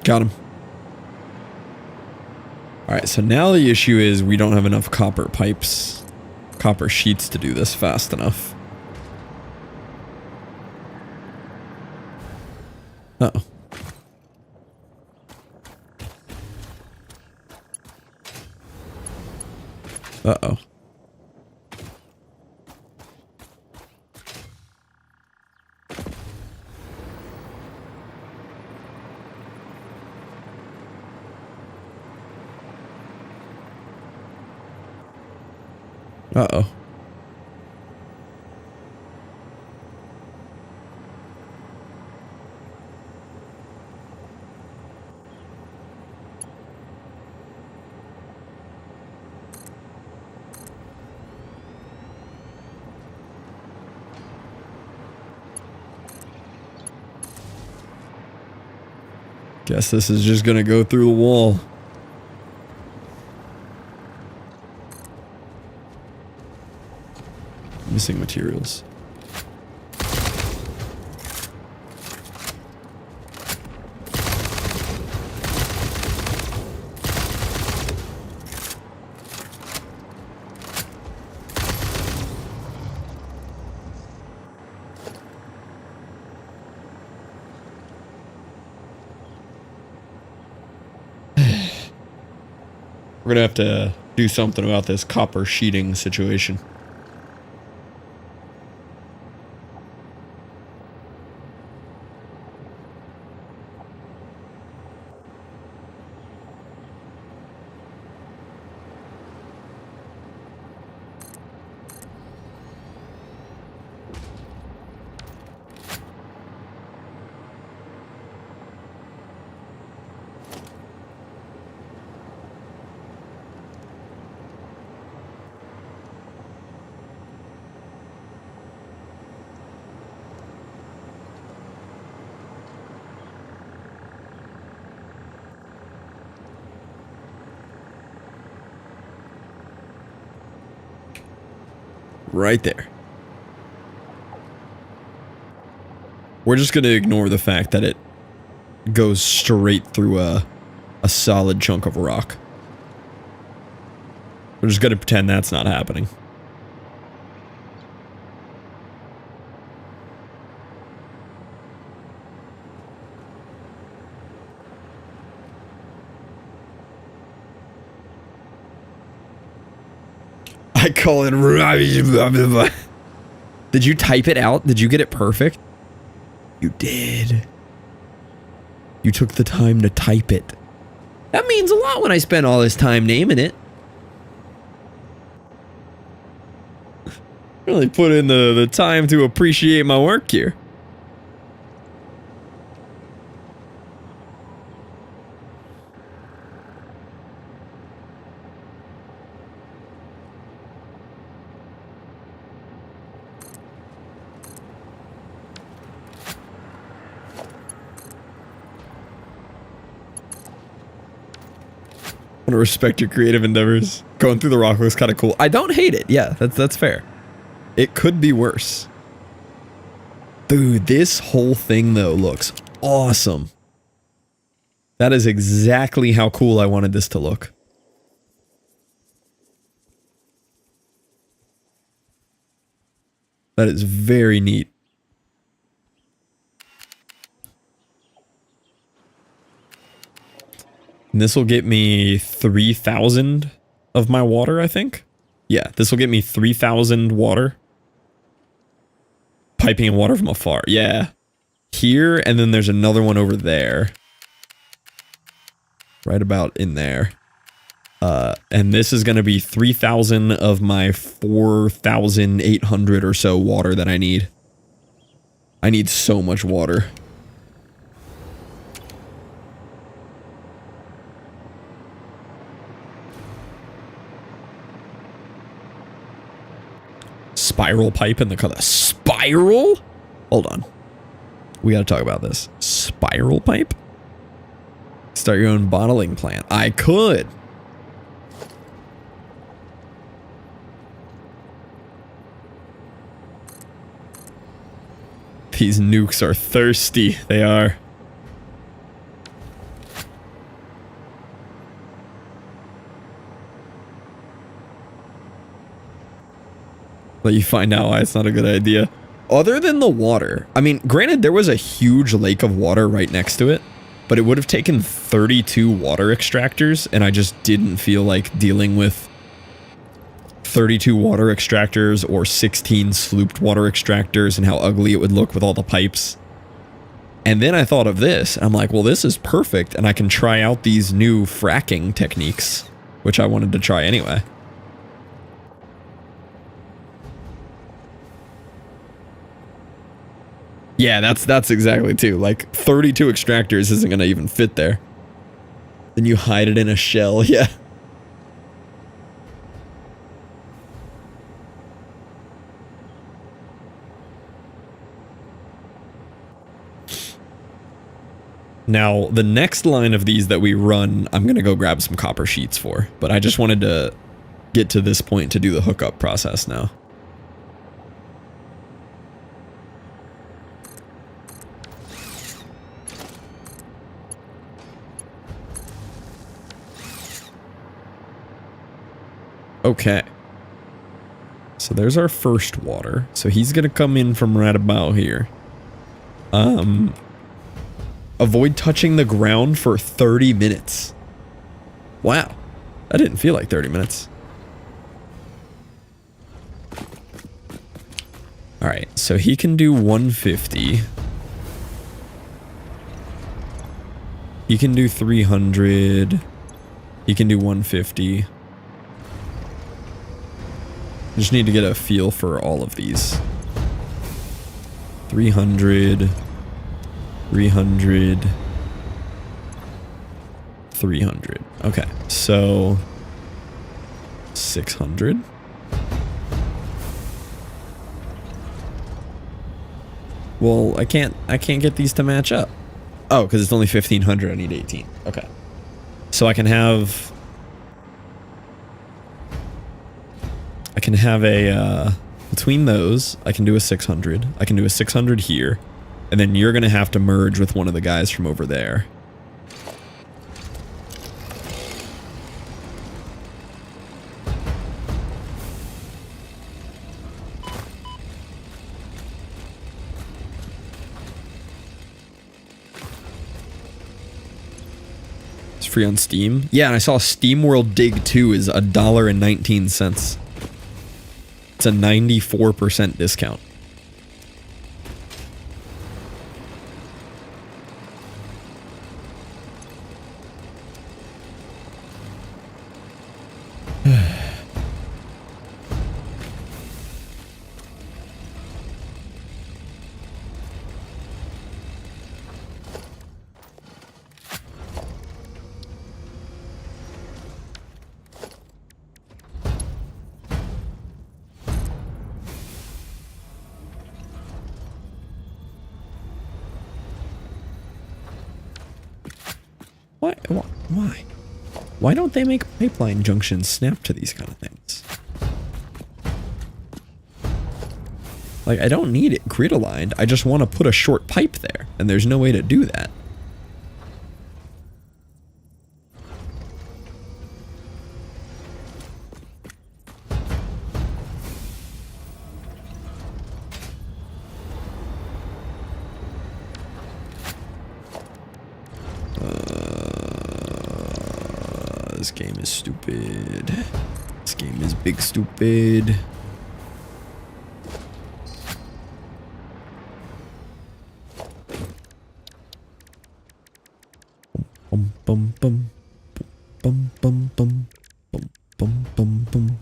Got him. Alright, so now the issue is we don't have enough copper pipes, copper sheets to do this fast enough. Uh-oh. Uh-oh. Uh-oh. Guess this is just gonna go through the wall. Missing materials. We're gonna have to do something about this copper sheeting situation. Right there. We're just going to ignore the fact that it goes straight through a solid chunk of rock. We're just gonna pretend that's not happening. I call it. Did you type it out? Did you get it perfect? You did. You took the time to type it. That means a lot when I spend all this time naming it. Really put in the time to appreciate my work here. I want to respect your creative endeavors. Going through the rock looks kind of cool. I don't hate it. Yeah, that's fair. It could be worse. Dude, this whole thing, though, looks awesome. That is exactly how cool I wanted this to look. That is very neat. And this will get me 3,000 of my water, I think. Yeah, this will get me 3,000 water. Piping and water from afar. Yeah. Here, and then there's another one over there. Right about in there. And this is going to be 3,000 of my 4,800 or so water that I need. I need so much water. Spiral pipe in the color. Spiral? Hold on. We gotta talk about this. Spiral pipe? Start your own bottling plant. I could. These nukes are thirsty. They are. Let you find out why it's not a good idea. Other than the water, I mean, granted, there was a huge lake of water right next to it, but it would have taken 32 water extractors, and I just didn't feel like dealing with 32 water extractors or 16 slooped water extractors and how ugly it would look with all the pipes. And then I thought of this, and I'm like, well, this is perfect, and I can try out these new fracking techniques, which I wanted to try anyway. Yeah, that's exactly too. Like 32 extractors isn't gonna even fit there. Then you hide it in a shell, yeah. Now, the next line of these that we run, I'm gonna go grab some copper sheets for, but I just wanted to get to this point to do the hookup process now. Okay. So there's our first water. So he's gonna come in from right about here. Avoid touching the ground for 30 minutes. Wow. That didn't feel like 30 minutes. Alright, so he can do 150. He can do 300. He can do 150. Just need to get a feel for all of these. 300, 300, 300. Okay, so 600. Well, I can't get these to match up. Oh, because it's only 1,500. I need 18. Okay, so I can have a, between those, I can do a 600. I can do a 600 here. And then you're going to have to merge with one of the guys from over there. It's free on Steam. Yeah, and I saw SteamWorld Dig 2 is $1.19. It's a 94% discount. Why? Why don't they make pipeline junctions snap to these kind of things? Like, I don't need it grid aligned. I just want to put a short pipe there, and there's no way to do that. This game is stupid. This game is big stupid. Bum bum bum bum bum bum bum bum bum bum.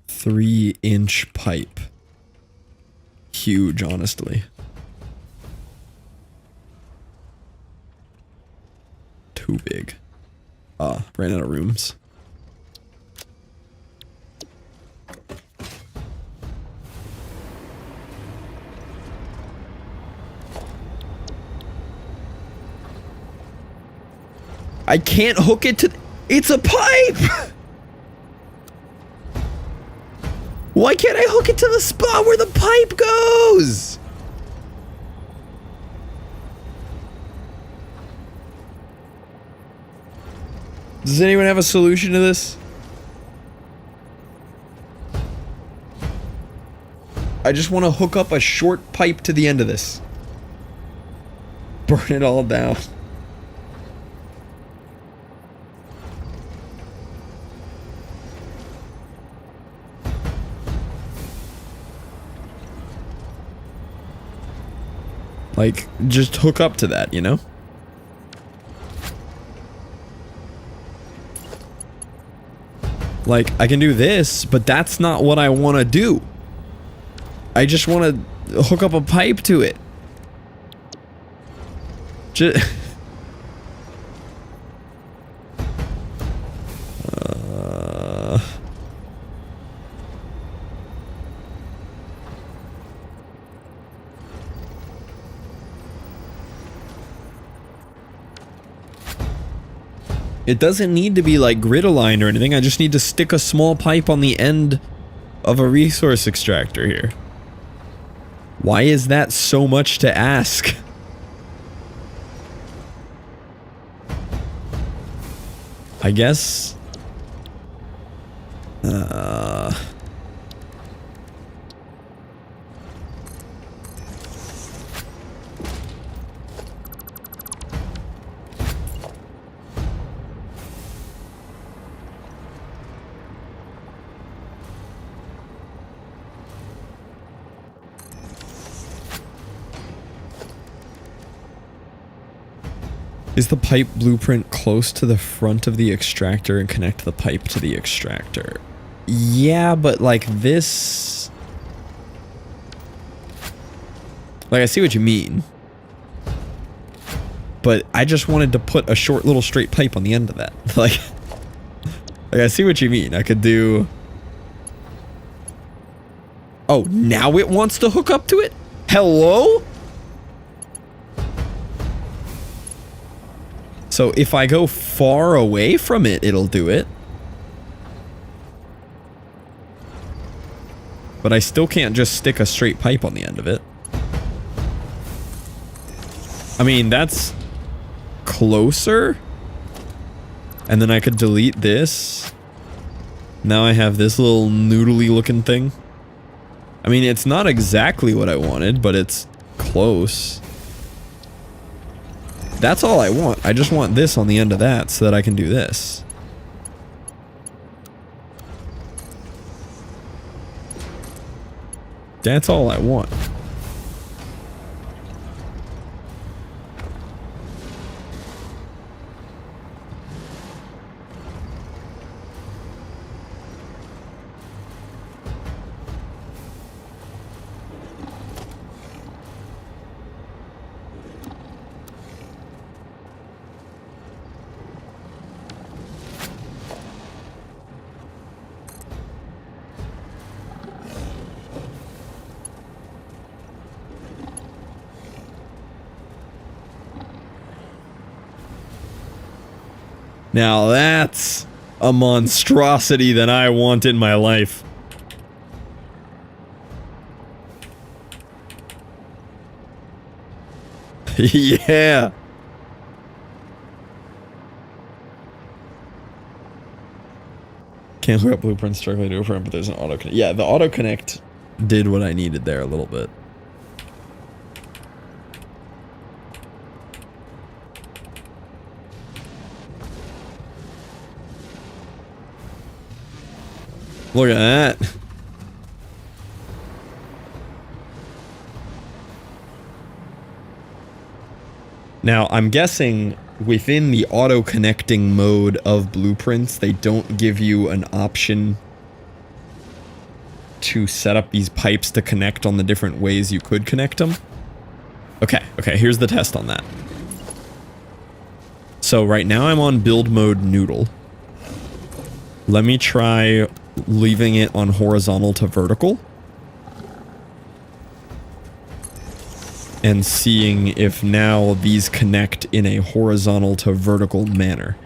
Three-inch pipe. Huge, honestly. Too big. Ran out of rooms. I can't hook it to... It's a pipe! Why can't I hook it to the spot where the pipe goes? Does anyone have a solution to this? I just want to hook up a short pipe to the end of this. Burn it all down. Like, just hook up to that, you know? Like, I can do this, but that's not what I want to do. I just want to hook up a pipe to it. Just... It doesn't need to be like grid aligned or anything. I just need to stick a small pipe on the end of a resource extractor here. Why is that so much to ask? I guess... Is the pipe blueprint close to the front of the extractor and connect the pipe to the extractor? Yeah, but like this... Like, I see what you mean. But I just wanted to put a short little straight pipe on the end of that. Like I see what you mean. I could do Oh, now it wants to hook up to it? Hello? So if I go far away from it, it'll do it. But I still can't just stick a straight pipe on the end of it. I mean, that's closer. And then I could delete this. Now I have this little noodly looking thing. I mean, it's not exactly what I wanted, but it's close. That's all I want. I just want this on the end of that so that I can do this. That's all I want. Now that's a monstrosity that I want in my life. Yeah. Can't hook up blueprints directly to a print, but there's an auto connect. Yeah, the auto connect did what I needed there a little bit. Look at that. Now, I'm guessing within the auto-connecting mode of blueprints, they don't give you an option to set up these pipes to connect on the different ways you could connect them. Okay, here's the test on that. So right now I'm on build mode noodle. Let me try leaving it on horizontal to vertical. And seeing if now these connect in a horizontal to vertical manner.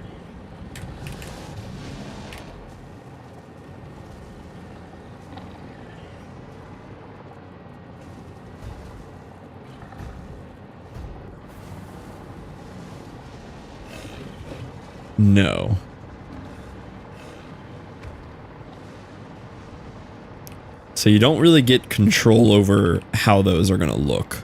No. So you don't really get control over how those are going to look.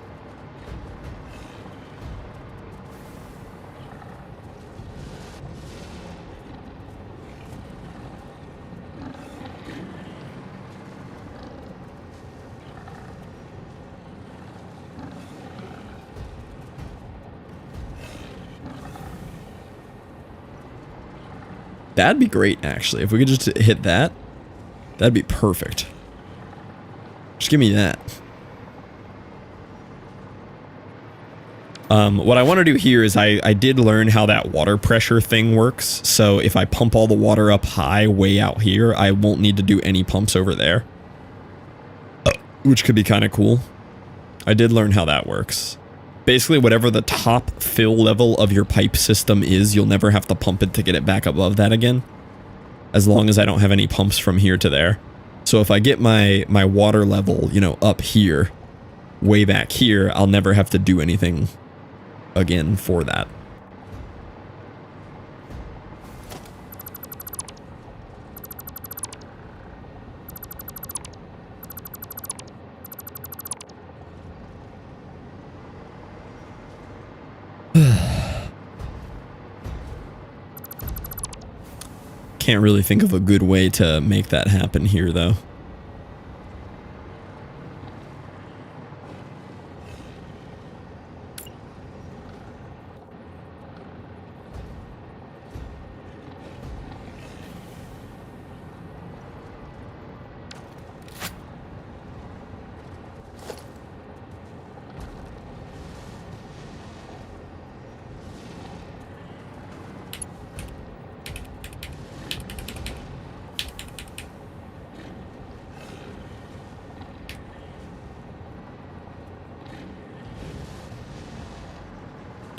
That'd be great, actually. If we could just hit that, that'd be perfect. Just give me that. What I want to do here is I did learn how that water pressure thing works. So if I pump all the water up high way out here, I won't need to do any pumps over there. Which could be kind of cool. I did learn how that works. Basically, whatever the top fill level of your pipe system is, you'll never have to pump it to get it back above that again. As long as I don't have any pumps from here to there. So if I get my water level, you know, up here, way back here, I'll never have to do anything again for that. Can't really think of a good way to make that happen here, though.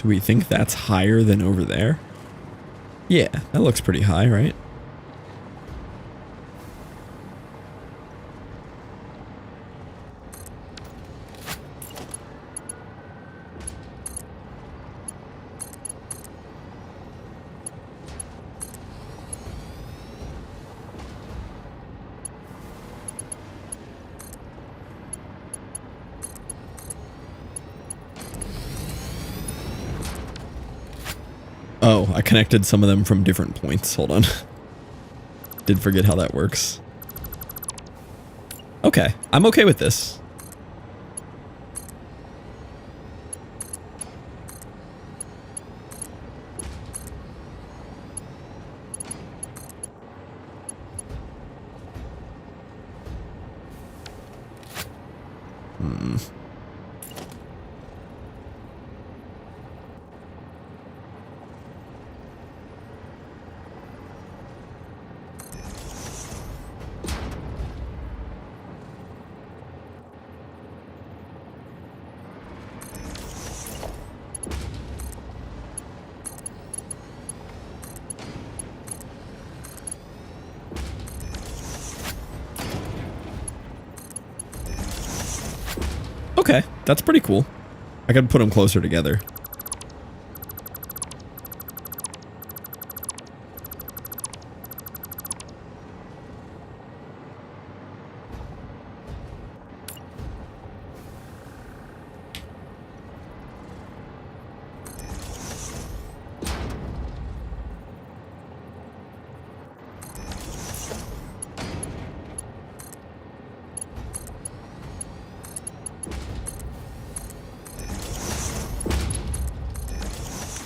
Do we think that's higher than over there? Yeah, that looks pretty high, right? Oh, I connected some of them from different points. Hold on. Did forget how that works. Okay, I'm okay with this. Okay, that's pretty cool. I could put them closer together.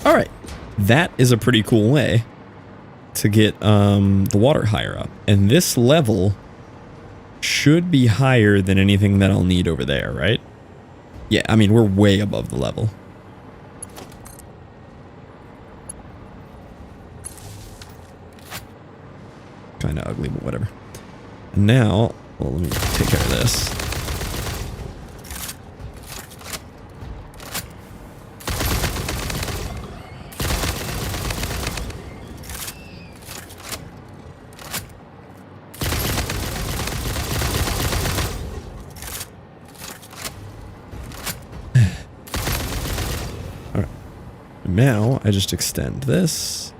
Alright, that is a pretty cool way to get the water higher up. And this level should be higher than anything that I'll need over there, right? Yeah, I mean, we're way above the level. Kind of ugly, but whatever. And now, well, let me take care of this. Now, I just extend this.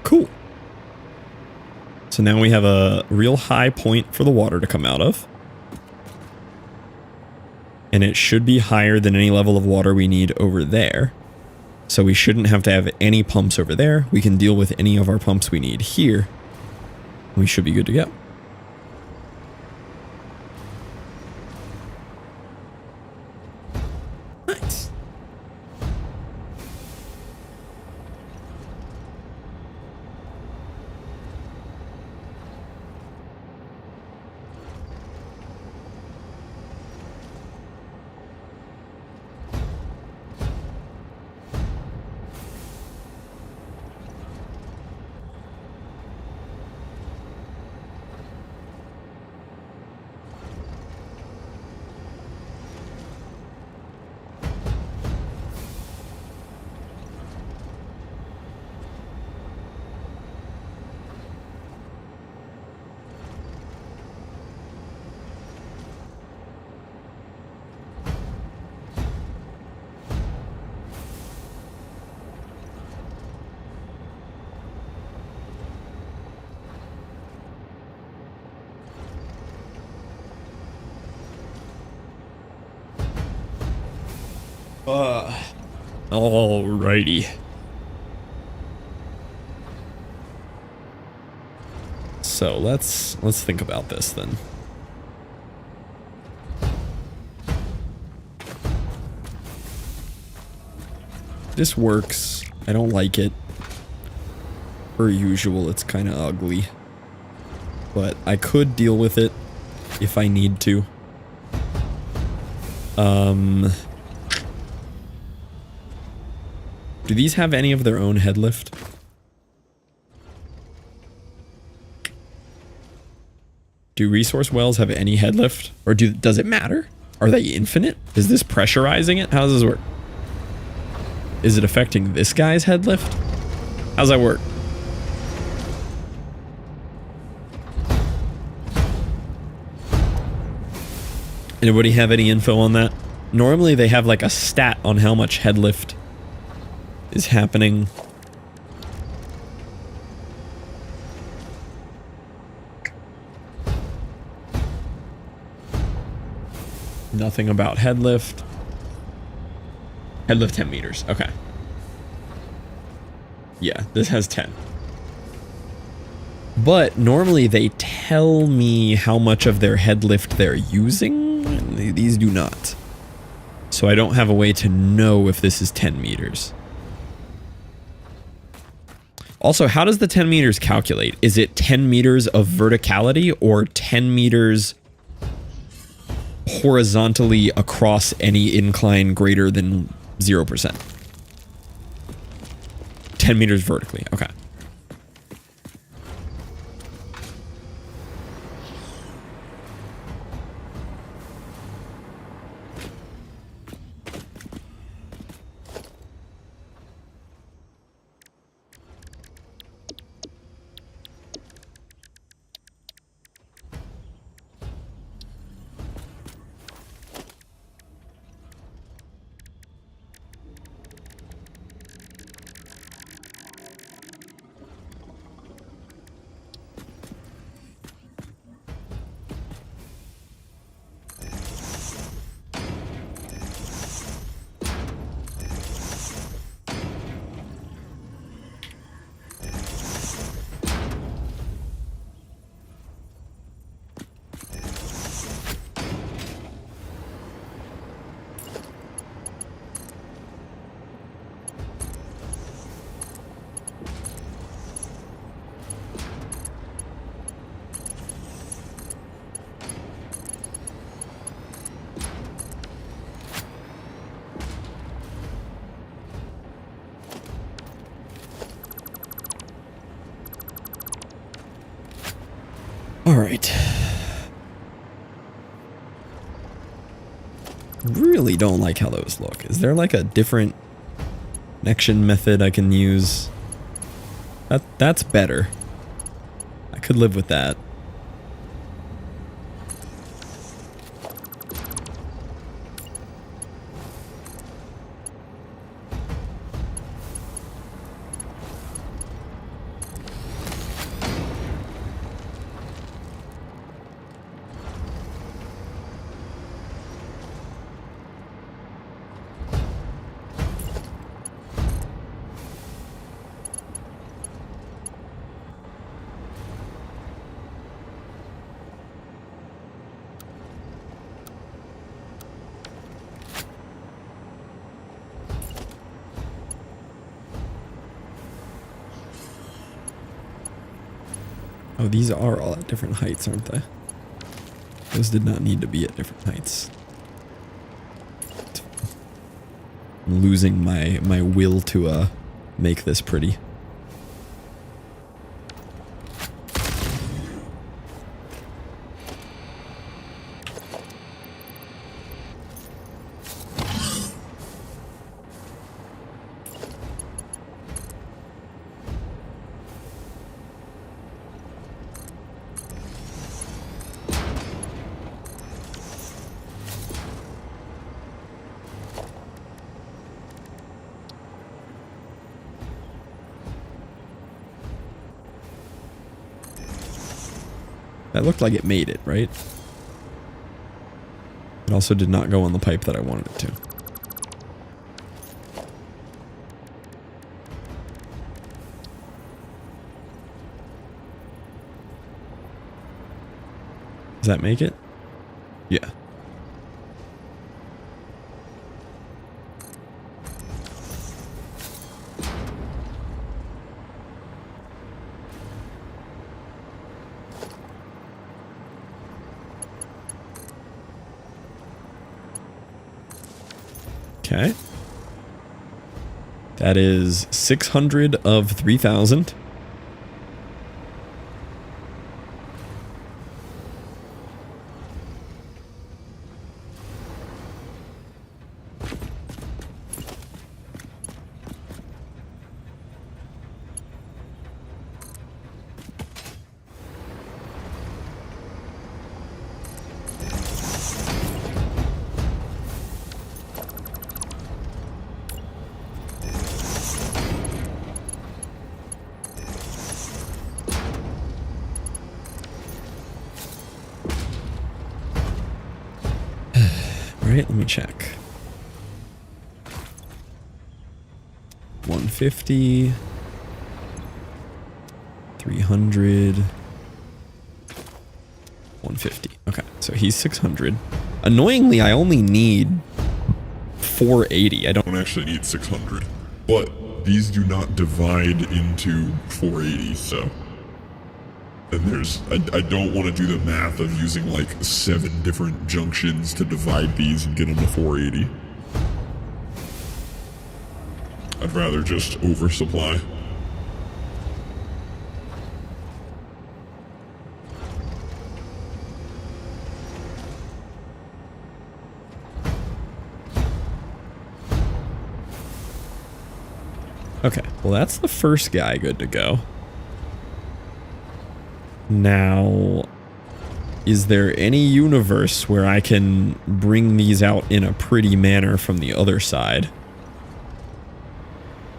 Cool. So now we have a real high point for the water to come out of. And it should be higher than any level of water we need over there. So we shouldn't have to have any pumps over there. We can deal with any of our pumps we need here. We should be good to go. Nice. Alrighty. So let's think about this then. This works. I don't like it. Per usual, it's kind of ugly. But I could deal with it if I need to. Do these have any of their own head lift? Do resource wells have any head lift? Or does it matter? Are they infinite? Is this pressurizing it? How does this work? Is it affecting this guy's head lift? How's that work? Anybody have any info on that? Normally they have like a stat on how much head lift is happening. Nothing about head lift. Head lift 10 meters. Okay. Yeah, this has 10. But normally they tell me how much of their head lift they're using. These do not. So I don't have a way to know if this is 10 meters. Also, how does the 10 meters calculate? Is it 10 meters of verticality or 10 meters horizontally across any incline greater than 0%? 10 meters vertically. Okay. All right. Really don't like how those look. Is there like a different connection method I can use? That's better. I could live with that. Oh, these are all at different heights, aren't they? Those did not need to be at different heights. I'm losing my will to make this pretty. That looked like it made it, right? It also did not go on the pipe that I wanted it to. Does that make it? Yeah. Okay. That is 600 of 3,000. Right, let me check. 150, 300, 150. Okay, so he's 600. Annoyingly, I only need 480. I don't actually need 600, but these do not divide into 480, so. And there's, I don't want to do the math of using like 7 different junctions to divide these and get them to 480. I'd rather just oversupply. Okay, well that's the first guy good to go. Now, is there any universe where I can bring these out in a pretty manner from the other side?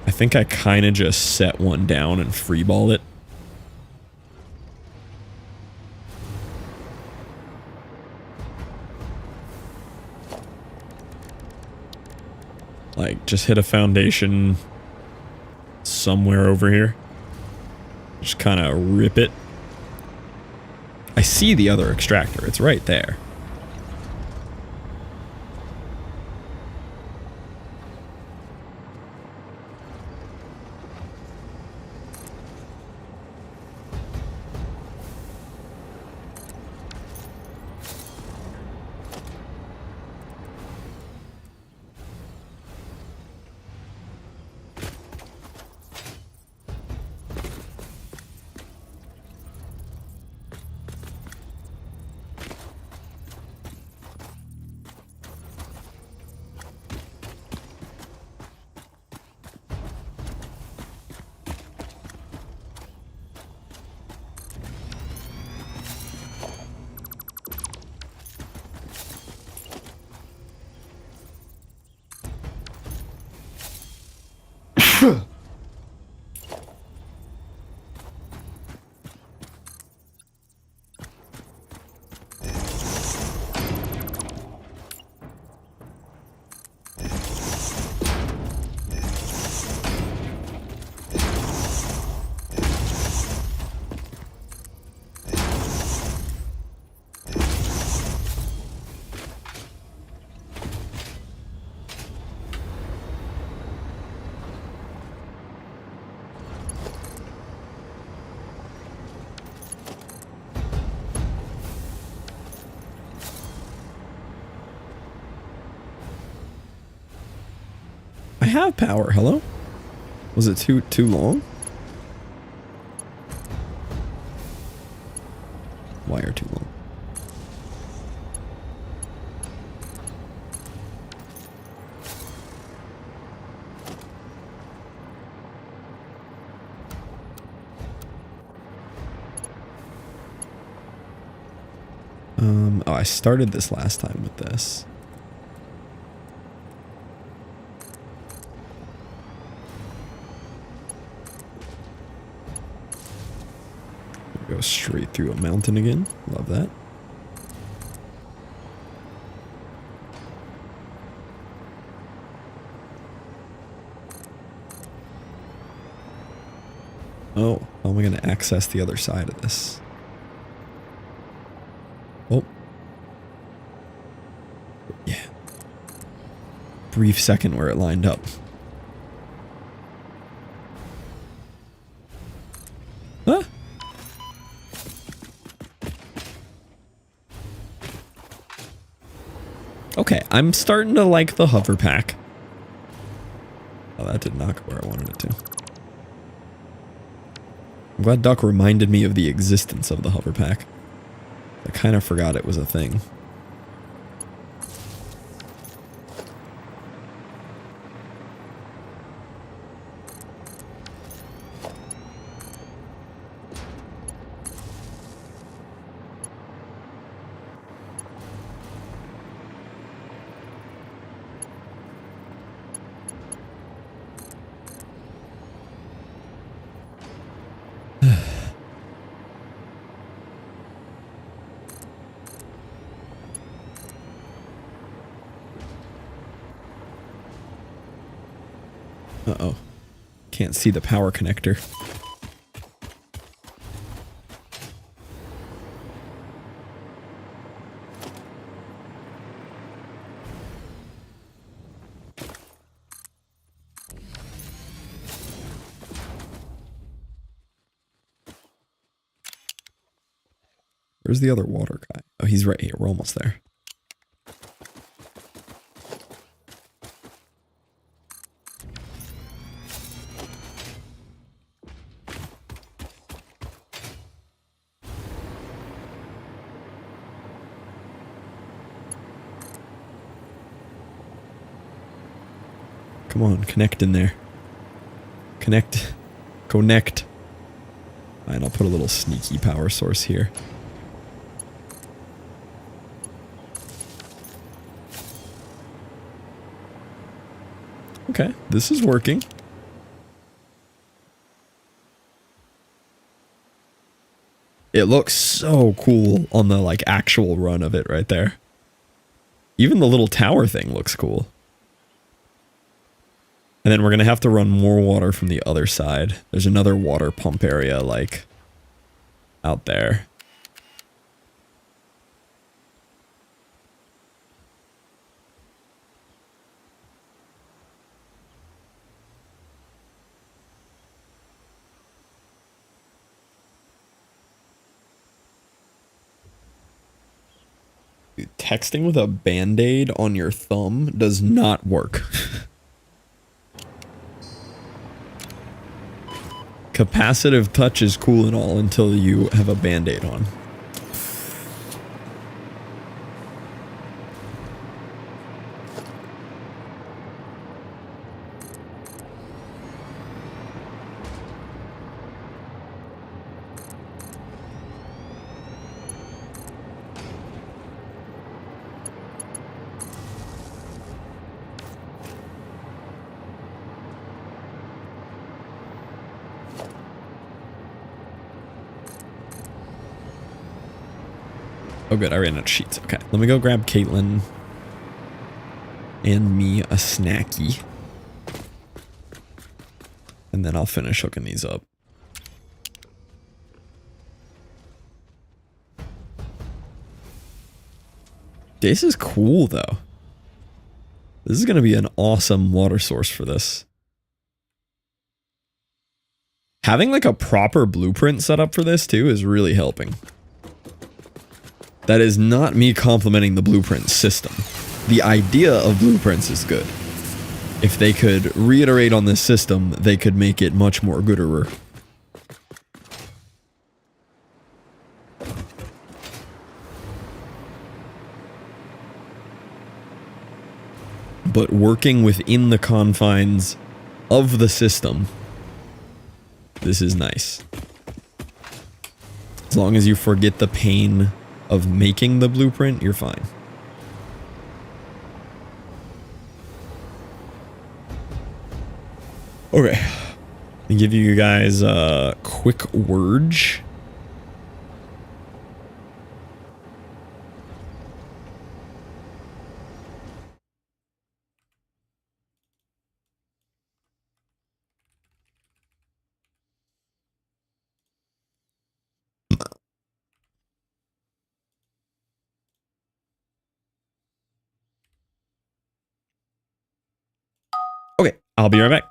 I think I kind of just set one down and freeball it. Like, just hit a foundation somewhere over here. Just kind of rip it. I see the other extractor. It's right there. I have power. Hello? Was it too long? Wire too long. Oh, I started this last time with this. Go straight through a mountain again. Love that. Oh, how am I going to access the other side of this? Oh. Yeah. Brief second where it lined up. Huh? Okay, I'm starting to like the hover pack. that did not go where I wanted it to. I'm glad Duck reminded me of the existence of the hover pack. I kind of forgot it was a thing. Uh-oh. Can't see the power connector. Where's the other water guy? Oh, he's right here. We're almost there. Come on, connect in there. Connect. Connect. Fine, I'll put a little sneaky power source here. Okay, this is working. It looks so cool on the, like, actual run of it right there. Even the little tower thing looks cool. And then we're going to have to run more water from the other side. There's another water pump area, like, out there. Dude, texting with a band-aid on your thumb does not work. Capacitive touch is cool and all until you have a band-aid on. Oh good, I ran out of sheets. Okay, let me go grab Caitlin and me a snacky. And then I'll finish hooking these up. This is cool though. This is going to be an awesome water source for this. Having like a proper blueprint set up for this too is really helping. That is not me complimenting the blueprint system. The idea of blueprints is good. If they could reiterate on this system, they could make it much more gooder. But working within the confines of the system, this is nice. As long as you forget the pain of making the blueprint, you're fine. Okay. Let me give you guys a quick word. Okay, I'll be right back.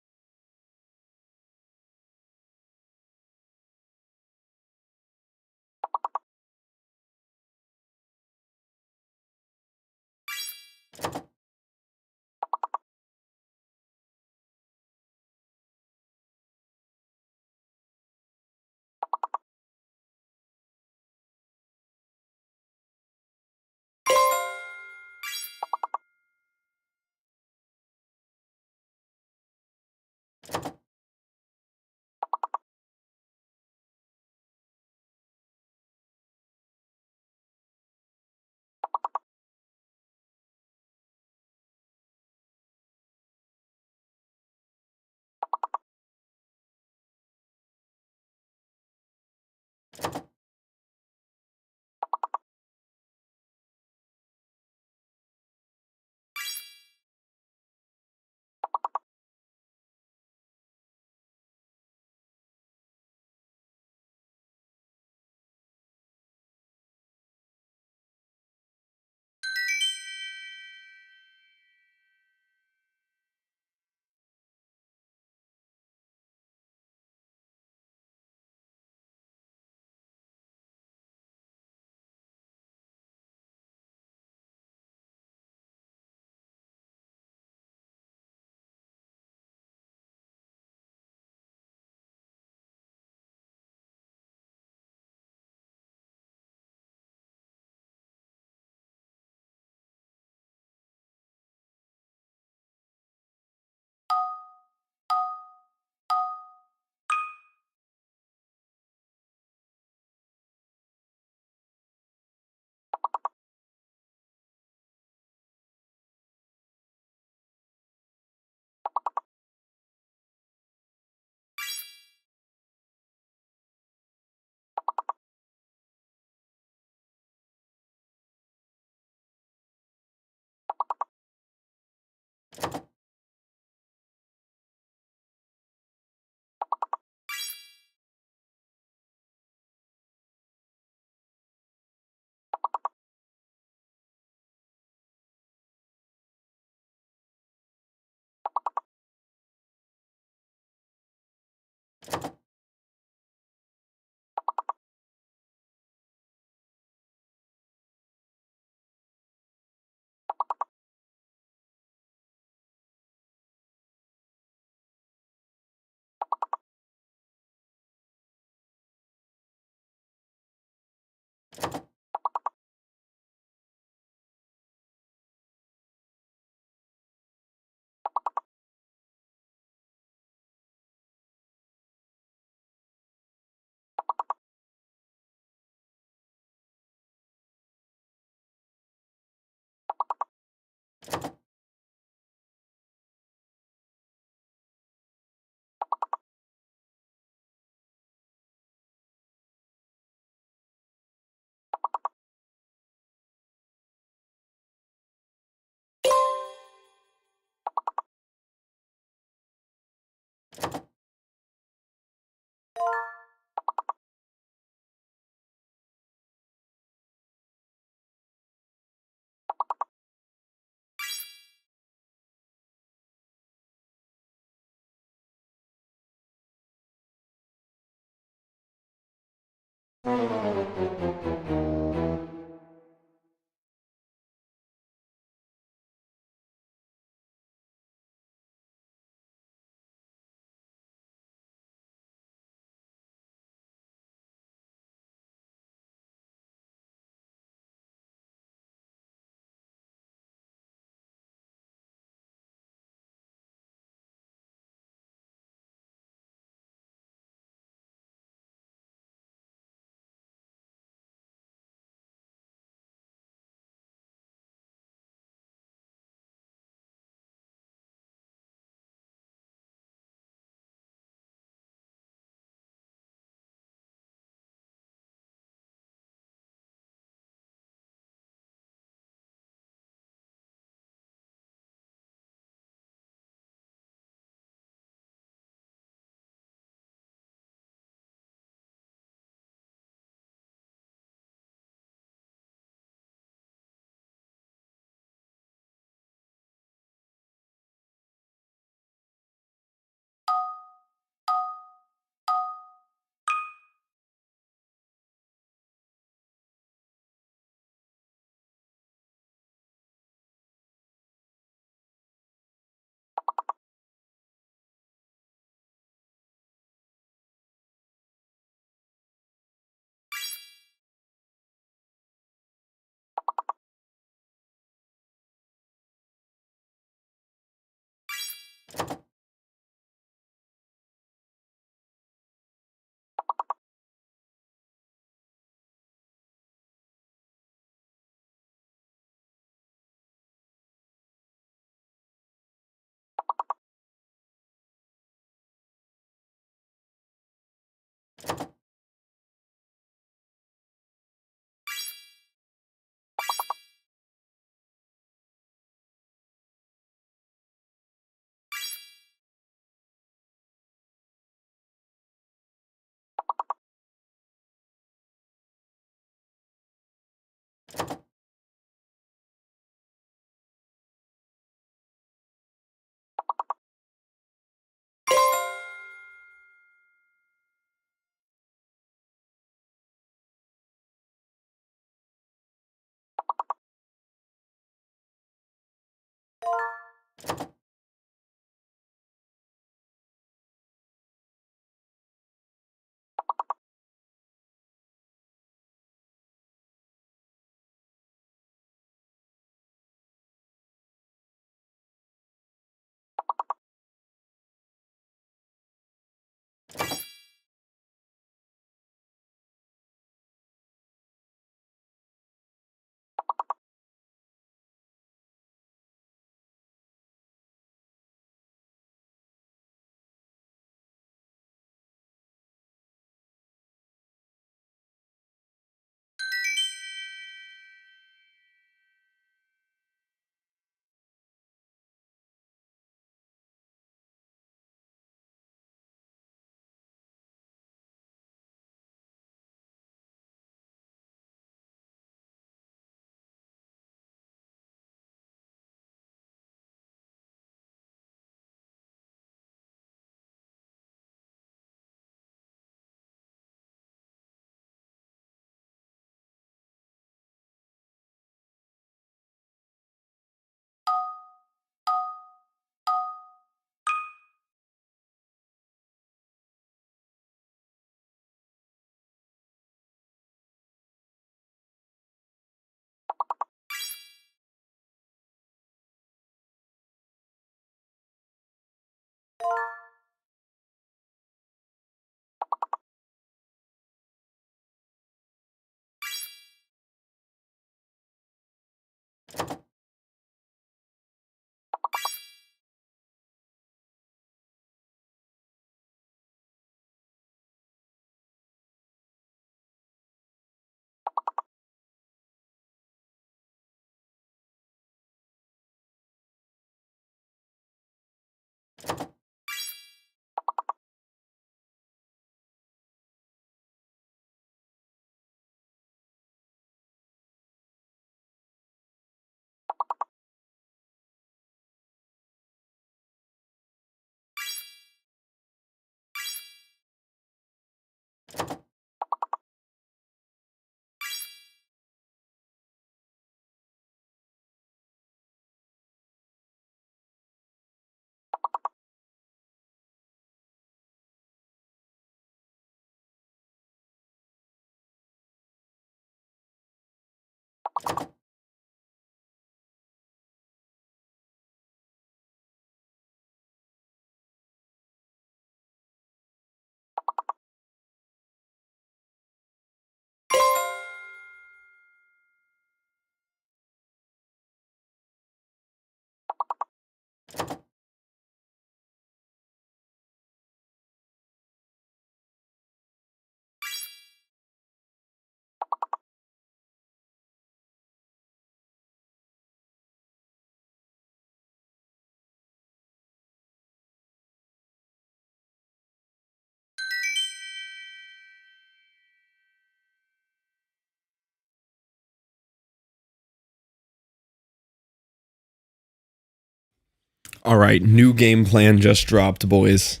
All right, new game plan just dropped, boys.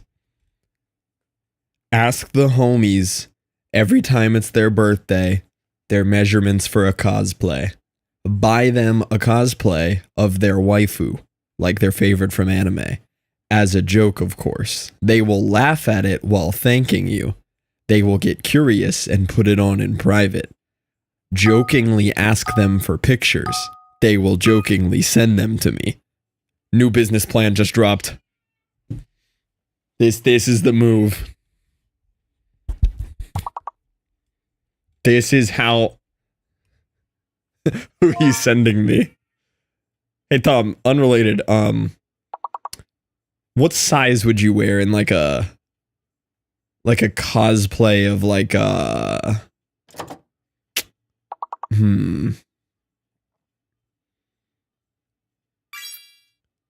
Ask the homies every time it's their birthday, their measurements for a cosplay. Buy them a cosplay of their waifu, like their favorite from anime. As a joke, of course. They will laugh at it while thanking you. They will get curious and put it on in private. Jokingly ask them for pictures. They will jokingly send them to me. New business plan just dropped. This is the move. This is how... Who he's sending me. Hey Tom, unrelated, what size would you wear in like a cosplay of like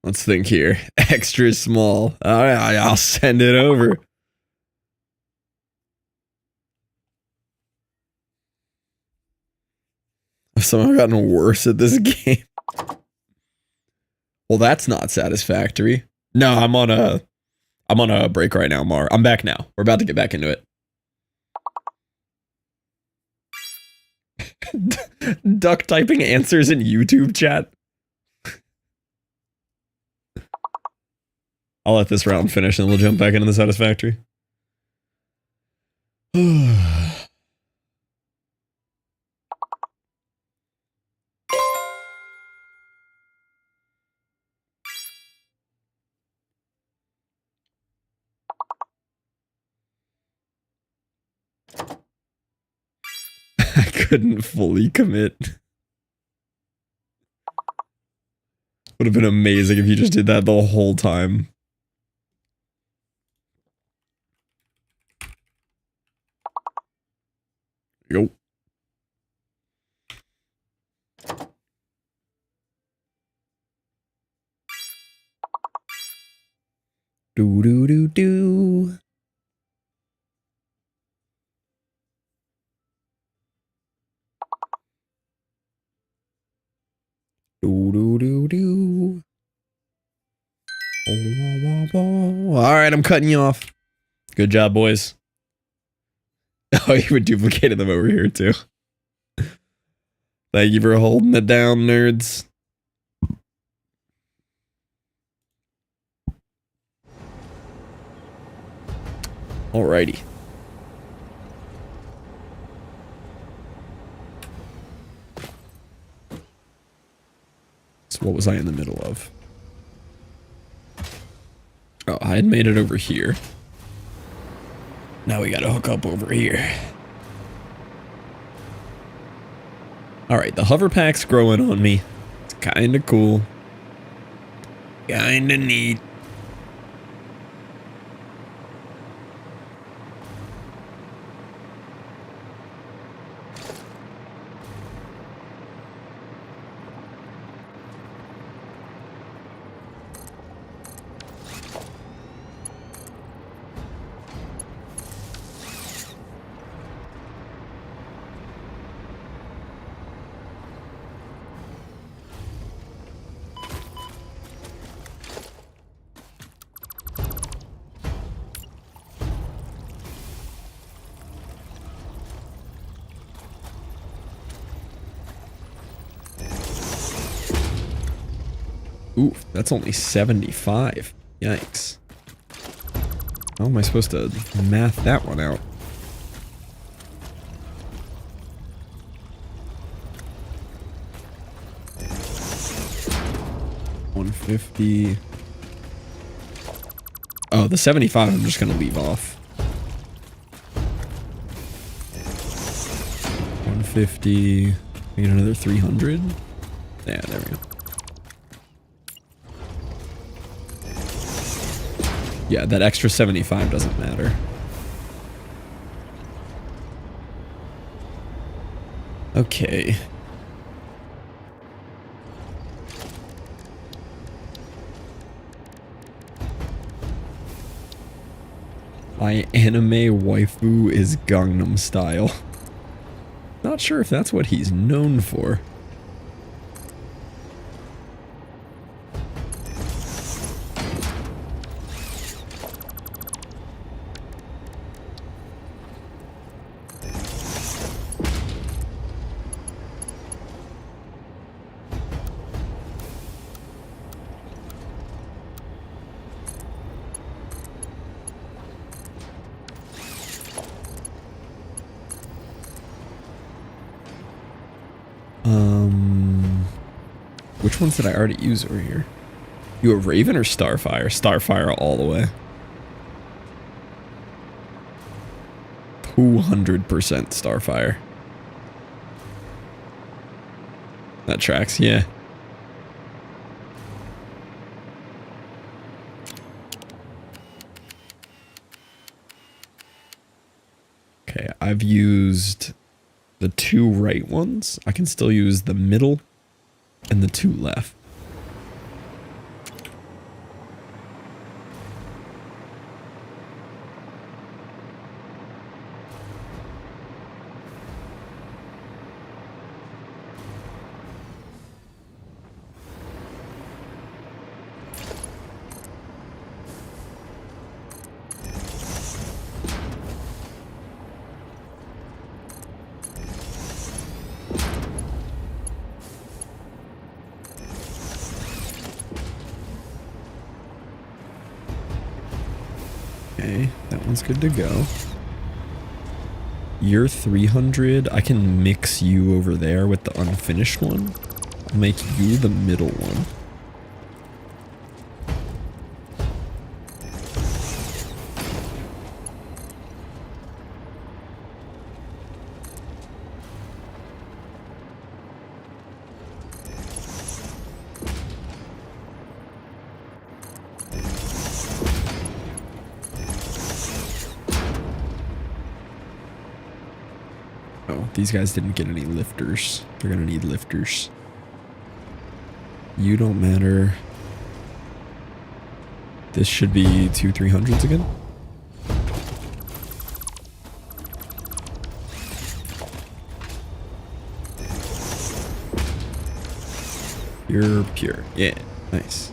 Let's think here. Extra small. Alright, I'll send it over. I've somehow gotten worse at this game. Well, that's not satisfactory. No, I'm on a break right now, Mar. I'm back now. We're about to get back into it. Duck typing answers in YouTube chat. I'll let this round finish and we'll jump back into the satisfactory. I couldn't fully commit. Would have been amazing if you just did that the whole time. Yo. Do do do do. Do do do do. All right, I'm cutting you off. Good job, boys. Oh, you were duplicating them over here too. Thank you for holding it down, nerds. Alrighty. So what was I in the middle of? Oh, I had made it over here. Now we gotta hook up over here. Alright, the hover pack's growing on me. It's kinda cool. Kinda neat. Oof, that's only 75. Yikes. How am I supposed to math that one out? $150. Oh, the 75 I'm just gonna leave off. 150. Need another 300. Yeah, there we go. Yeah, that extra 75 doesn't matter. Okay. My anime waifu is Gangnam Style. Not sure if that's what he's known for. Which ones did I already use over here? You a Raven or Starfire? Starfire all the way. 200% Starfire. That tracks, yeah. Okay, I've used the 2 right ones. I can still use the middle and the 2 left. Okay, that one's good to go. You're 300. I can mix you over there with the unfinished one. I'll make you the middle one. Oh, these guys didn't get any lifters. They're gonna need lifters. You don't matter. This should be 2 300s again. You're pure. Yeah, nice.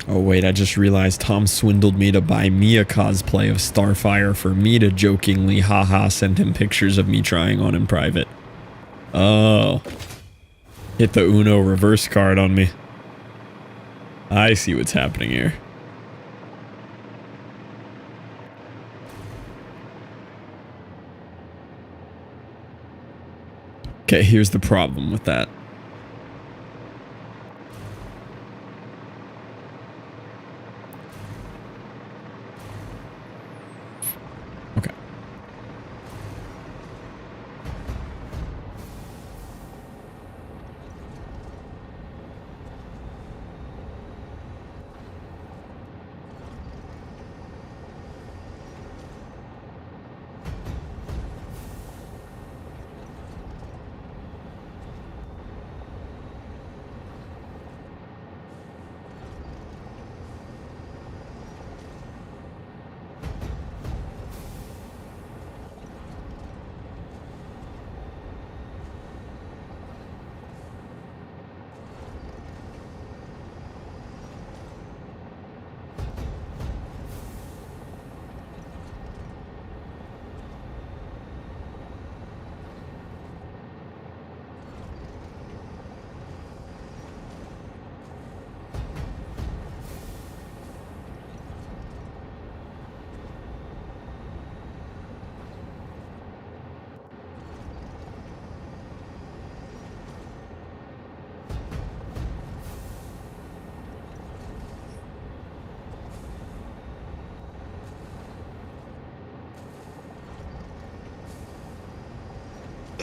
Oh wait, I just realized Tom swindled me to buy me a cosplay of Starfire for me to jokingly haha send him pictures of me trying on in private. Oh. Hit the Uno reverse card on me. I see what's happening here. Okay, here's the problem with that. Okay.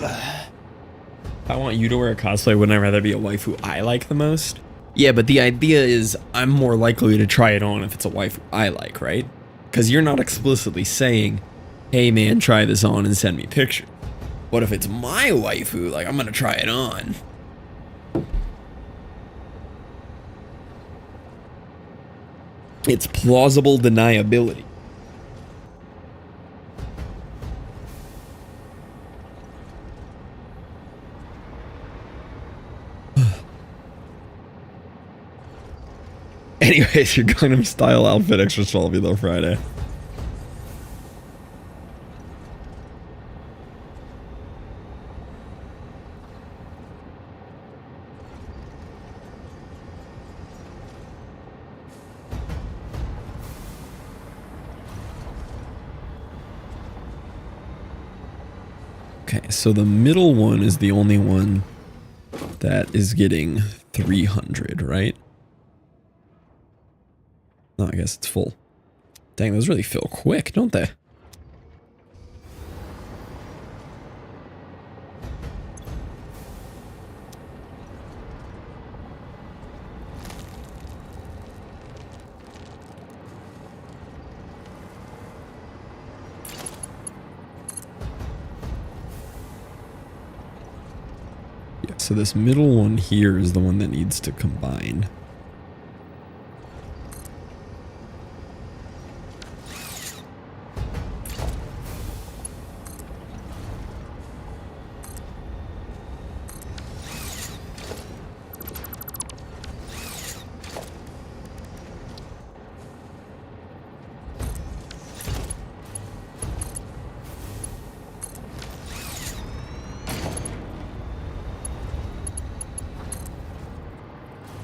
I want you to wear a cosplay, wouldn't I rather be a waifu I like the most? Yeah, but the idea is I'm more likely to try it on if it's a waifu I like, right? Because you're not explicitly saying, hey man, try this on and send me pictures. What if it's my waifu? Like, I'm gonna try it on. It's plausible deniability. Anyways, your Gangnam Style outfit extra small will be there Friday. Okay, so the middle one is the only one that is getting 300, right? No, I guess it's full. Dang, those really fill quick, don't they? Yeah, so this middle one here is the one that needs to combine.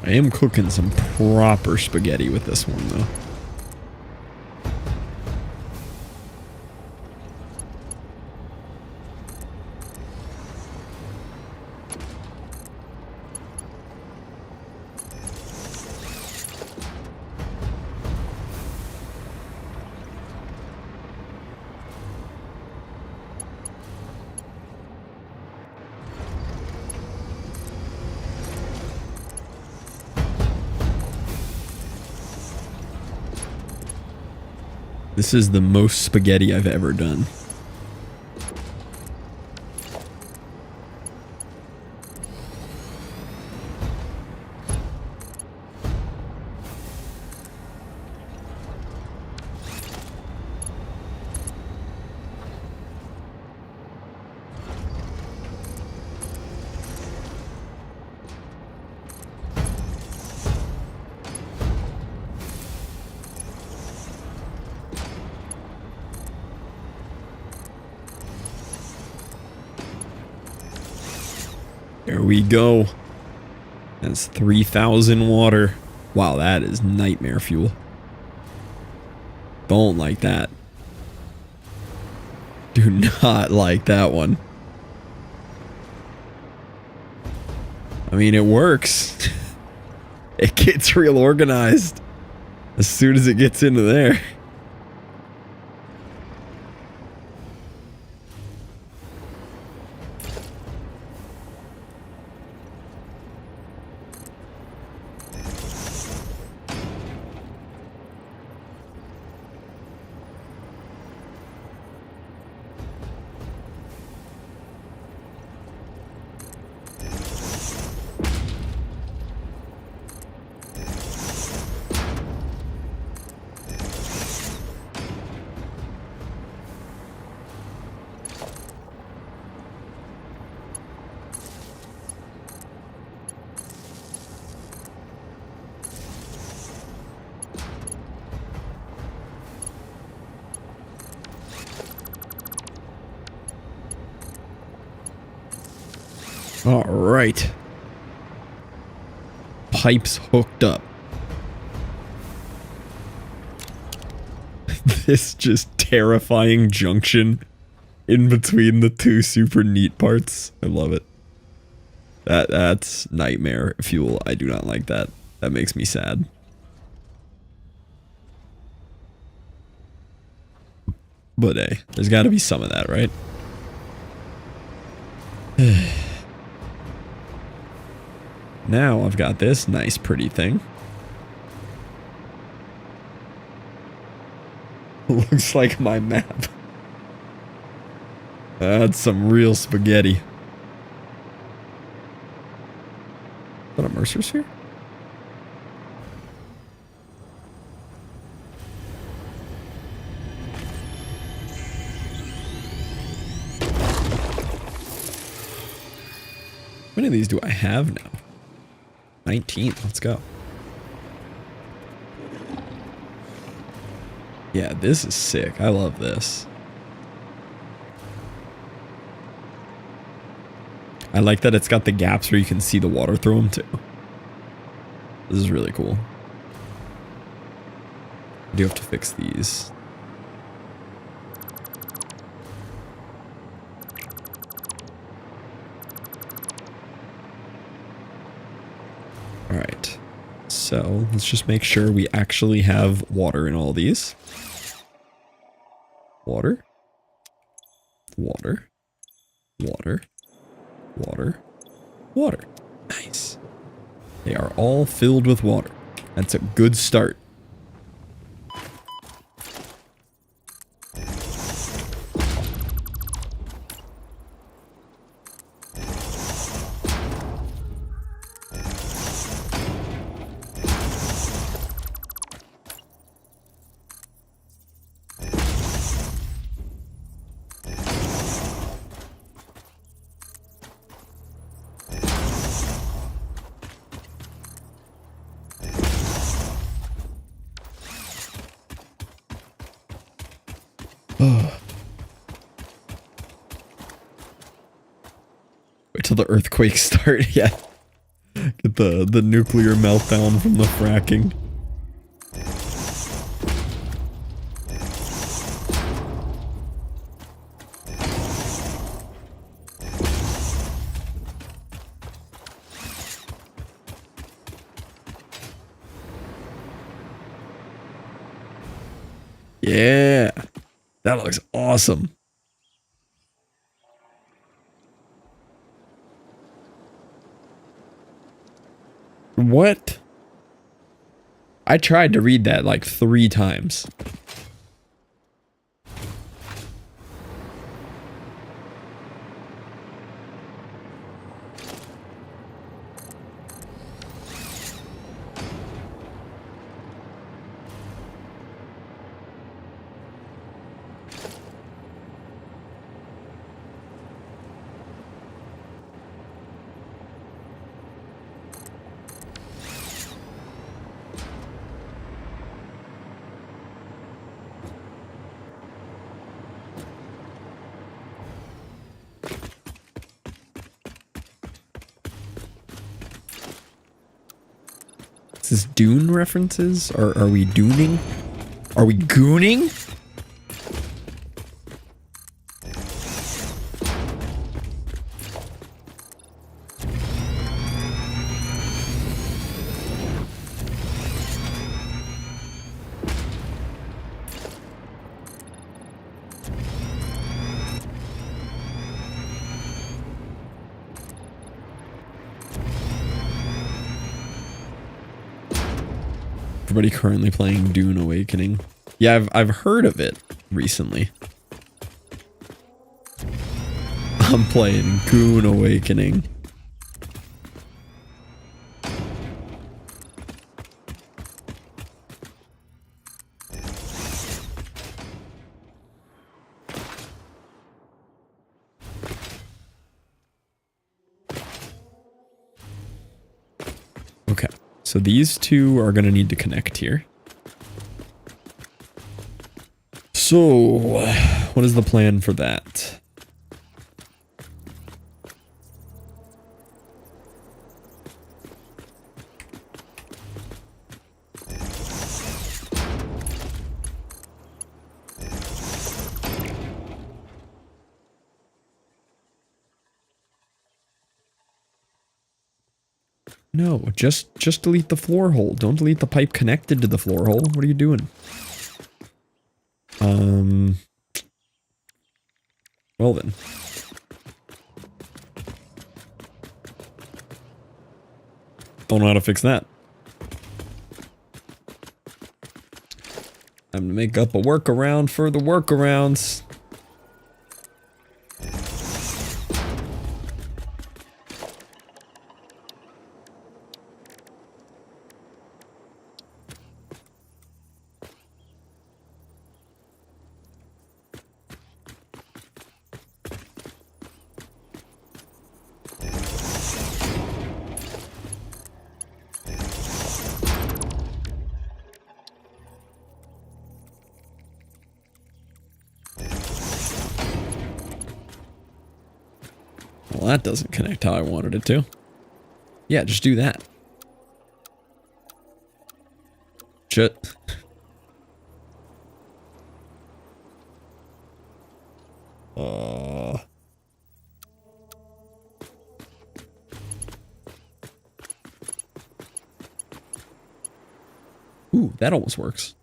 I am cooking some proper spaghetti with this one, though. This is the most spaghetti I've ever done. There we go. That's 3,000 water. Wow, that is nightmare fuel. Don't like that. Do not like that one. I mean, it works. It gets real organized as soon as it gets into there. All right. Pipes hooked up. This just terrifying junction in between the two super neat parts. I love it. That's nightmare fuel. I do not like that. That makes me sad. But hey, there's got to be some of that, right? Now I've got this nice pretty thing. Looks like my map. That's some real spaghetti. Is that a Mercer sphere? How many of these do I have now? 19. Let's go. Yeah, this is sick. I love this. I like that it's got the gaps where you can see the water through them too. This is really cool. I do have to fix these. Alright. So let's just make sure we actually have water in all these. Water. Water. Water. Water. Water. Nice. They are all filled with water. That's a good start. Wait till the earthquakes start. Yeah. Get the nuclear meltdown from the fracking. Yeah. That looks awesome. What? I tried to read that like 3 times. Is this Dune references? Or are we dooning? Are we gooning? Everybody currently playing Dune Awakening. Yeah, I've heard of it recently. I'm playing Dune Awakening. Okay. So these two are going to need to connect here. So, what is the plan for that? No, just delete the floor hole. Don't delete the pipe connected to the floor hole. What are you doing? Well then. Don't know how to fix that. Time to make up a workaround for the workarounds. Well, that doesn't connect how I wanted it to. Yeah, just do that. Shit. Ooh, that almost works.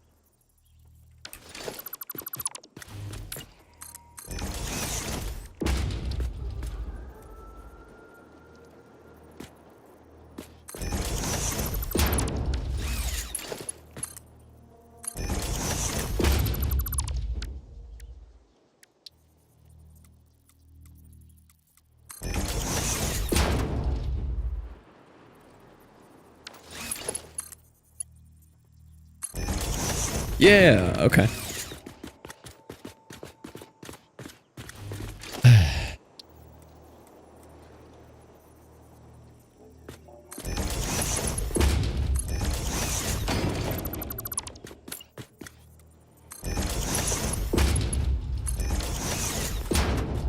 Yeah, okay.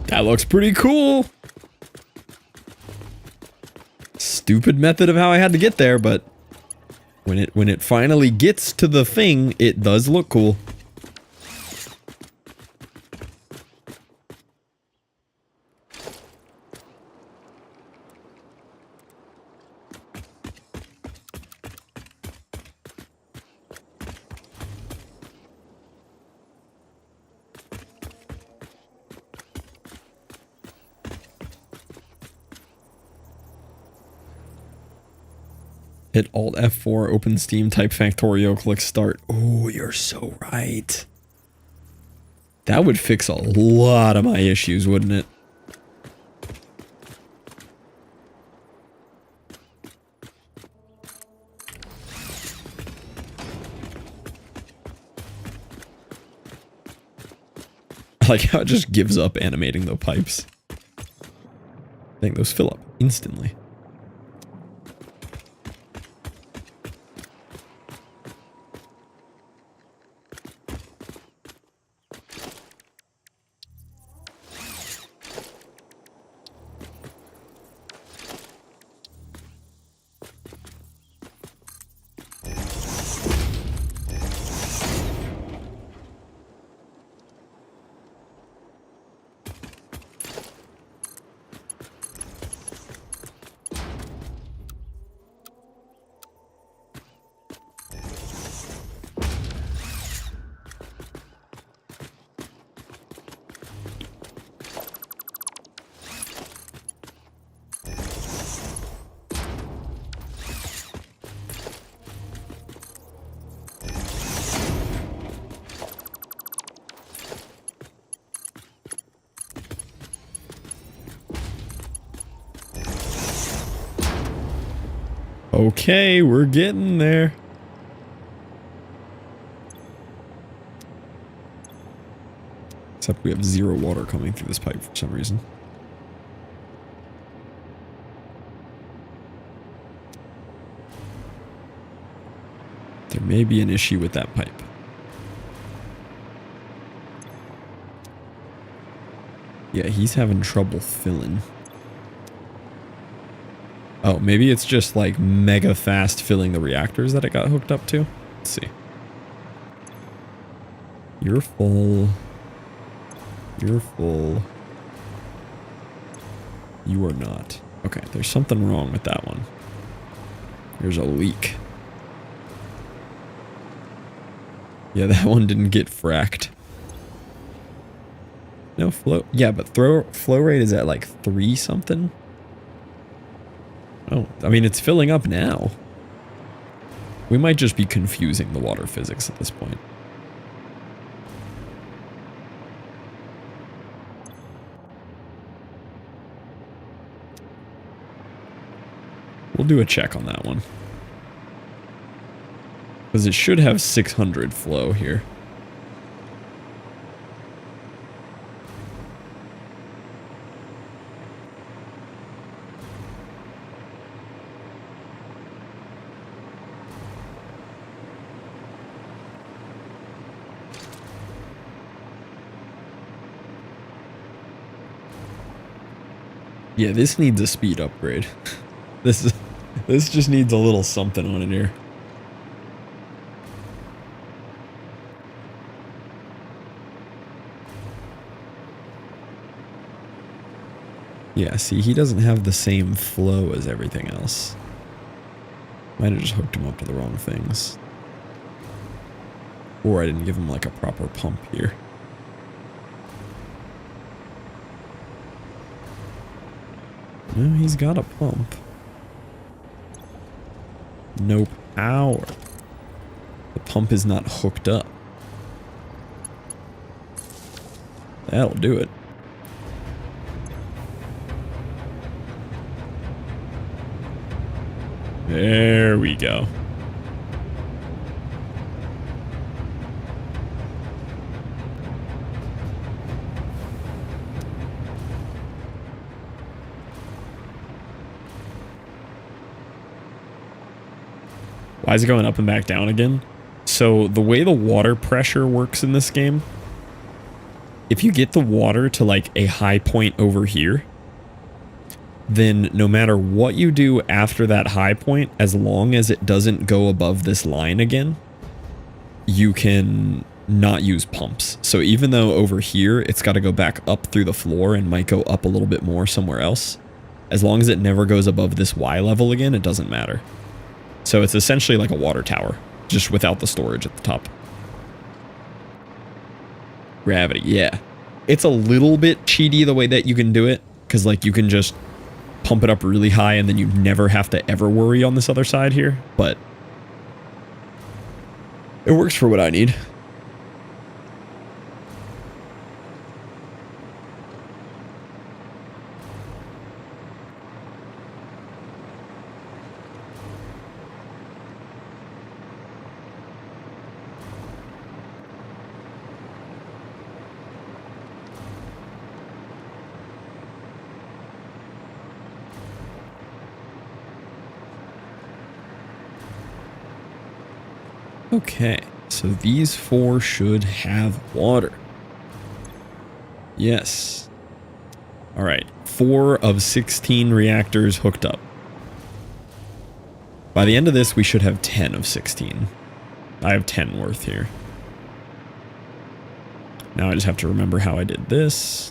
That looks pretty cool. Stupid method of how I had to get there, but when it finally gets to the thing, it does look cool. Hit Alt F4, open Steam, type Factorio, click start. Oh, you're so right. That would fix a lot of my issues, wouldn't it? I like how it just gives up animating the pipes. I think those fill up instantly. Okay, we're getting there. Except we have 0 water coming through this pipe for some reason. There may be an issue with that pipe. Yeah, he's having trouble filling. Oh, maybe it's just like mega fast filling the reactors that it got hooked up to. Let's see. You're full. You're full. You are not. Okay, there's something wrong with that one. There's a leak. Yeah, that one didn't get fracked. No flow. Yeah, but flow rate is at like 3 something. Oh, I mean, it's filling up now. We might just be confusing the water physics at this point. We'll do a check on that one. Because it should have 600 flow here. Yeah, this needs a speed upgrade. This just needs a little something on it here. Yeah, see, he doesn't have the same flow as everything else. Might have just hooked him up to the wrong things. Or I didn't give him like a proper pump here. No, he's got a pump. No power. The pump is not hooked up. That'll do it. There we go. Why is it going up and back down again? So the way the water pressure works in this game, if you get the water to like a high point over here, then no matter what you do after that high point, as long as it doesn't go above this line again, you can not use pumps. So even though over here it's got to go back up through the floor and might go up a little bit more somewhere else, as long as it never goes above this Y level again, it doesn't matter. So it's essentially like a water tower, just without the storage at the top. Gravity, yeah. It's a little bit cheaty the way that you can do it, because like you can just pump it up really high and then you never have to ever worry on this other side here, but it works for what I need. Okay, so these four should have water. Yes. All right, 4 of 16 reactors hooked up. By the end of this, we should have 10 of 16. I have 10 worth here. Now I just have to remember how I did this.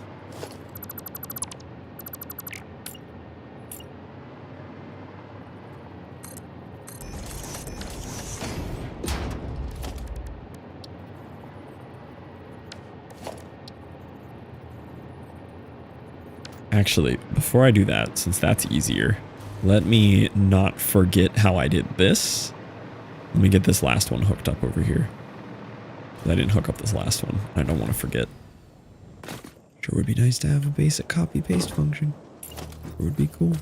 Actually, before I do that, since that's easier, let me not forget how I did this. Let me get this last one hooked up over here. I didn't hook up this last one. I don't want to forget. Sure would be nice to have a basic copy-paste function. Sure would be cool.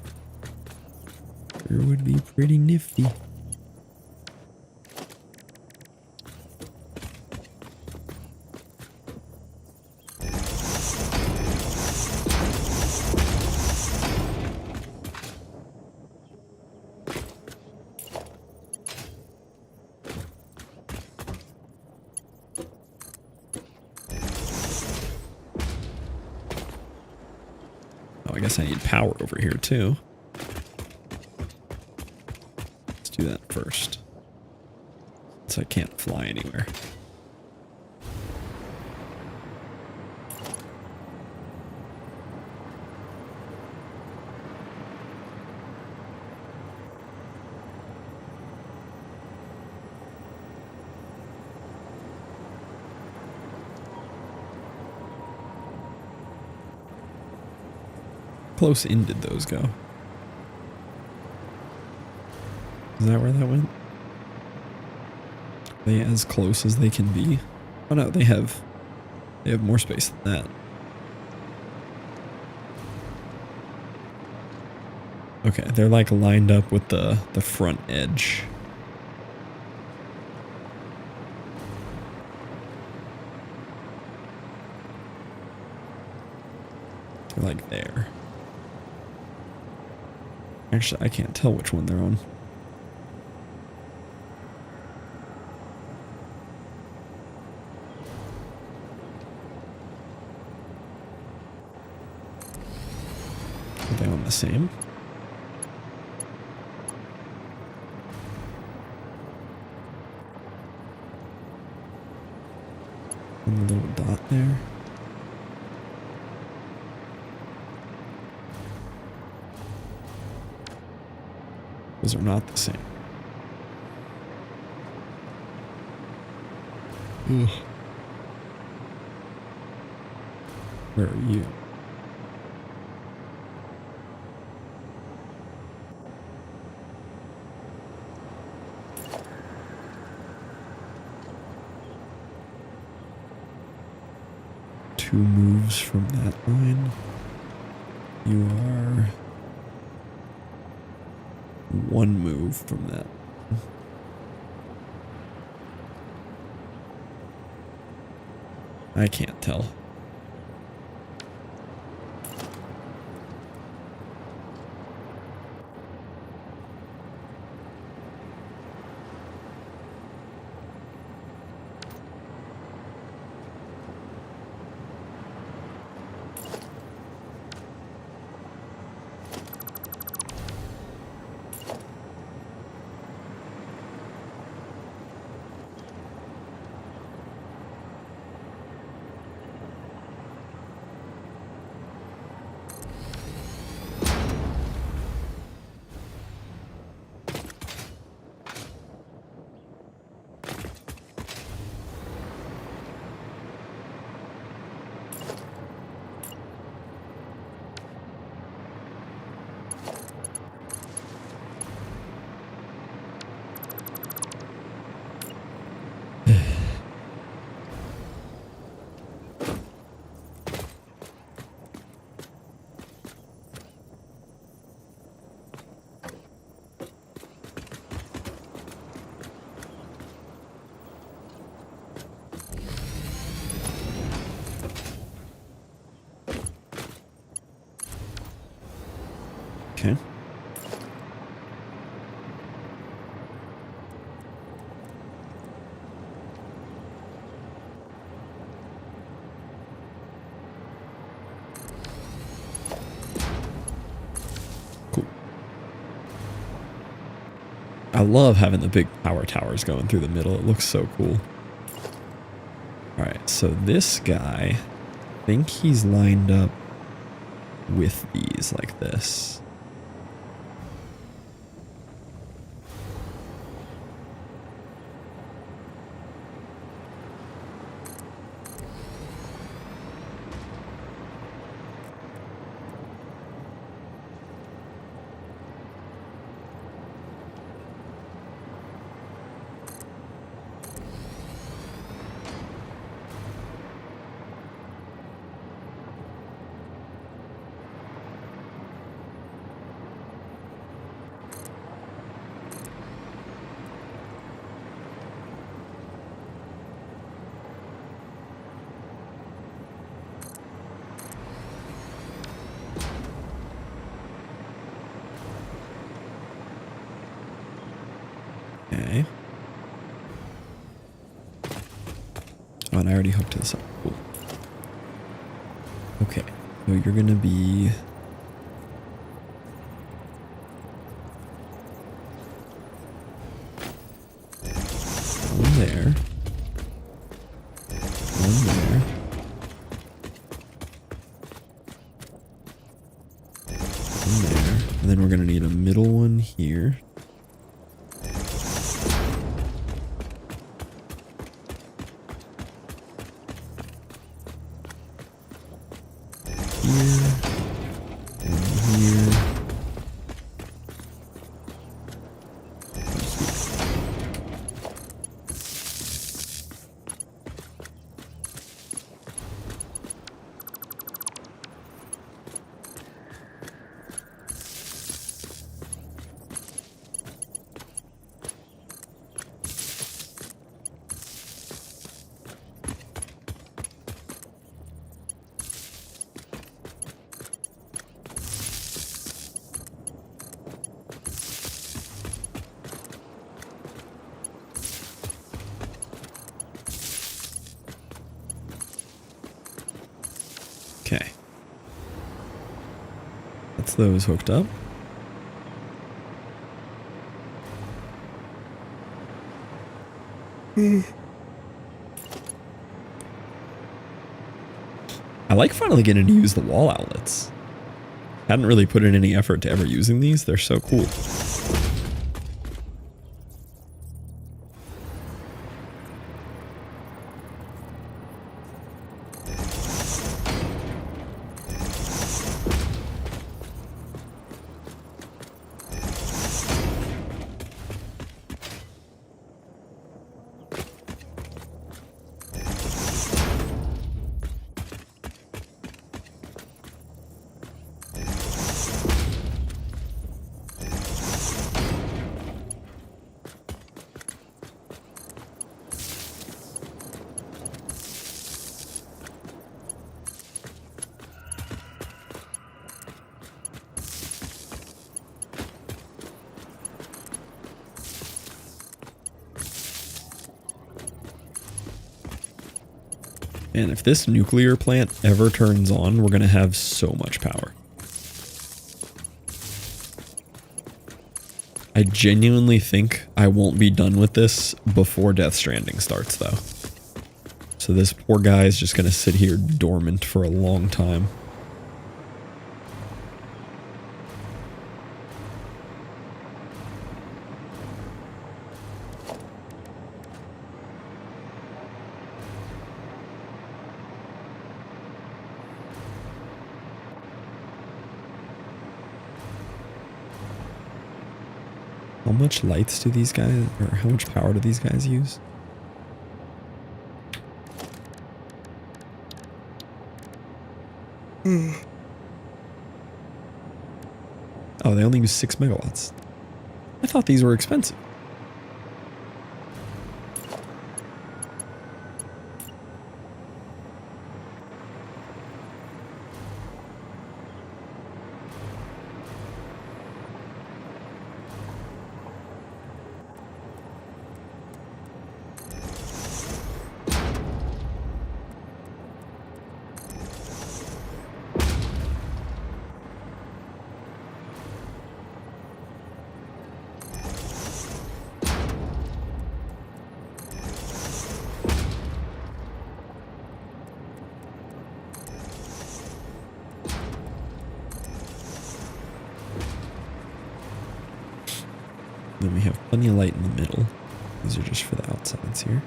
Sure would be pretty nifty. Oh, I guess I need power over here too. Let's do that first. So I can't fly anywhere. Close in did those go? Is that where that went? Are they as close as they can be? Oh no, they have more space than that. Okay, they're like lined up with the front edge. They're like there. Actually, I can't tell which one they're on. Are they on the same? And the little dot there. Those are not the same. Ugh. Where are you? Two moves from that line. You are one move from that. I can't tell. Okay. Cool. I love having the big power towers going through the middle. It looks so cool. All right, so this guy, I think he's lined up with these like this. Okay. Oh, and I already hooked this up. Cool. Okay, so you're gonna be one there, one there, one there, and then we're gonna need a middle one here. That's those hooked up. I like finally getting to use the wall outlets. Hadn't really put in any effort to ever using these. They're so cool. And if this nuclear plant ever turns on, we're going to have so much power. I genuinely think I won't be done with this before Death Stranding starts, though. So this poor guy is just going to sit here dormant for a long time. How much lights do these guys, or how much power do these guys use? Oh, they only use 6 megawatts. I thought these were expensive. Then we have plenty of light in the middle. These are just for the outsides here.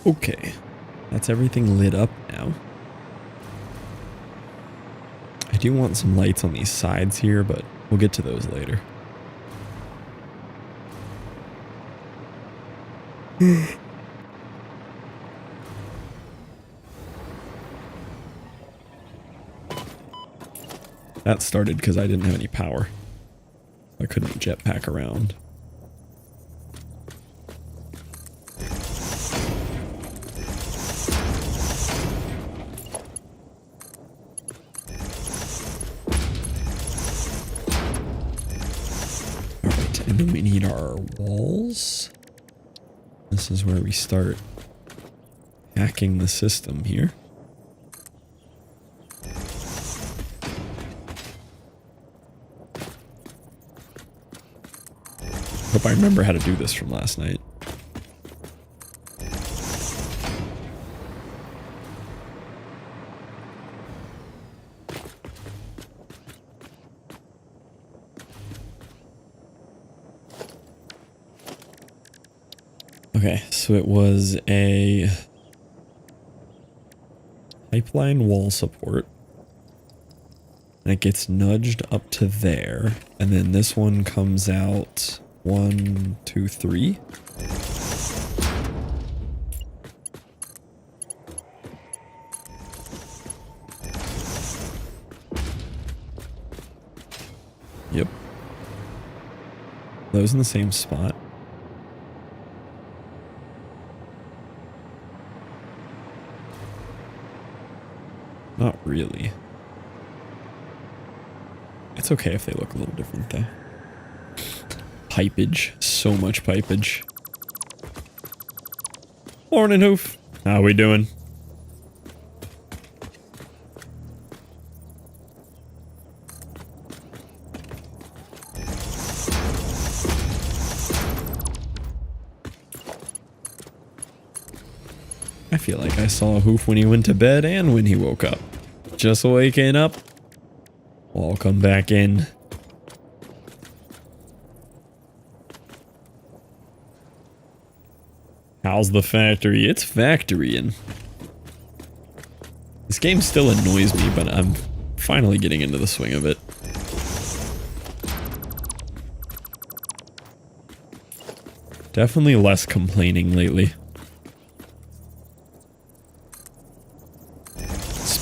Okay, that's everything lit up now. I do want some lights on these sides here, but we'll get to those later. That started because I didn't have any power. I couldn't jetpack around. And then we need our walls. This is where we start hacking the system here. Hope I remember how to do this from last night. Okay, so it was a pipeline wall support. And it gets nudged up to there. And then this one comes out 1, 2, 3. Yep. Those in the same spot. Not really. It's okay if they look a little different though. Pipage. So much pipage. Morning, Hoof. How we doing? I feel like I saw Hoof when he went to bed and when he woke up. Just waking up. I'll come back in. How's the factory? It's factorying. This game still annoys me, but I'm finally getting into the swing of it. Definitely less complaining lately.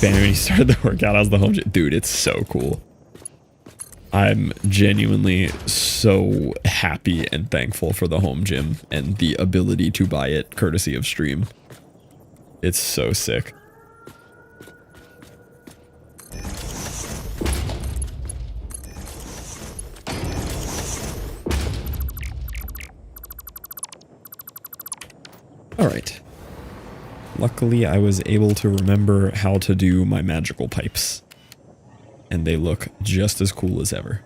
Spammy when he started the workout. How's the home gym? Dude, it's so cool. I'm genuinely so happy and thankful for the home gym and the ability to buy it courtesy of stream. It's so sick. All right. Luckily, I was able to remember how to do my magical pipes. And they look just as cool as ever.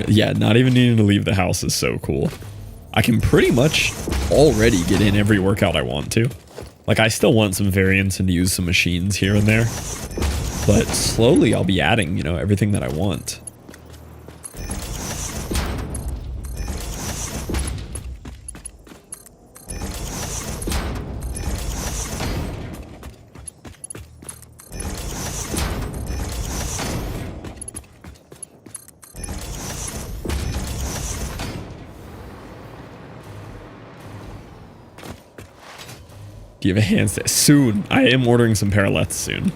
Yeah, not even needing to leave the house is so cool. I can pretty much already get in every workout I want to. Like, I still want some variants and to use some machines here and there. But slowly I'll be adding, you know, everything that I want. Do you have a handstand? Soon. I am ordering some parallettes soon.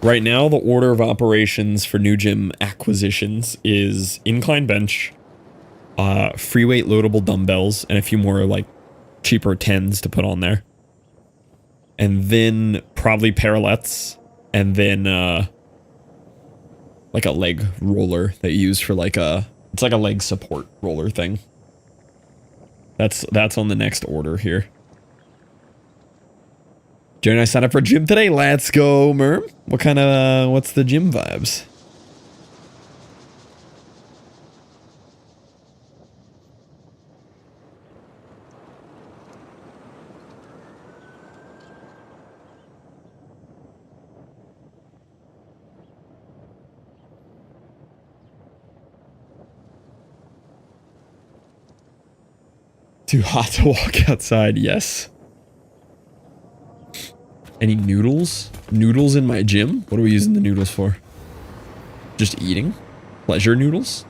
Right now, the order of operations for new gym acquisitions is incline bench, free weight loadable dumbbells, and a few more like cheaper 10s to put on there. And then probably parallettes, and then like a leg roller that you use for like it's like a leg support roller thing. That's on the next order here. Jerry and I signed up for a gym today. Let's go, Merm. What kind of, what's the gym vibes? Too hot to walk outside, yes. Any noodles? Noodles in my gym? What are we using the noodles for? Just eating? Pleasure noodles?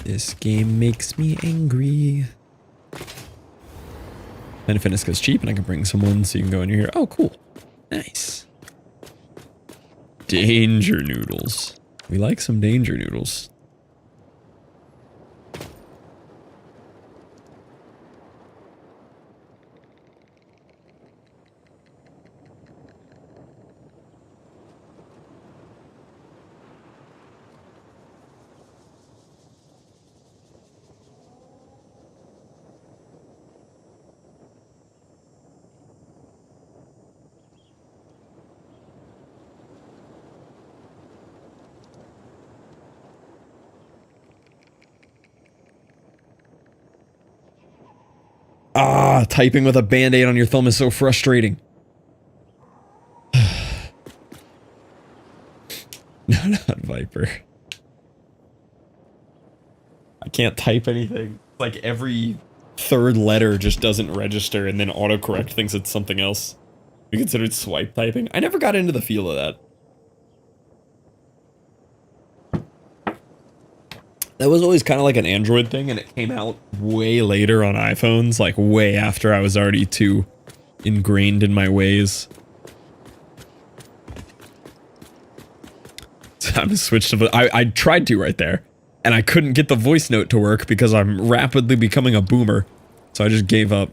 This game makes me angry. Planet Fitness goes cheap and I can bring someone so you can go in here. Oh, cool. Nice. Danger noodles. We like some danger noodles. Ah, typing with a band-aid on your thumb is so frustrating. No, not Viper. I can't type anything. Like every third letter just doesn't register and then autocorrect thinks it's something else. We considered swipe typing. I never got into the feel of that. That was always kind of like an Android thing, and it came out way later on iPhones, like way after I was already too ingrained in my ways. So I'm switched to, I tried to right there, and I couldn't get the voice note to work because I'm rapidly becoming a boomer, so I just gave up.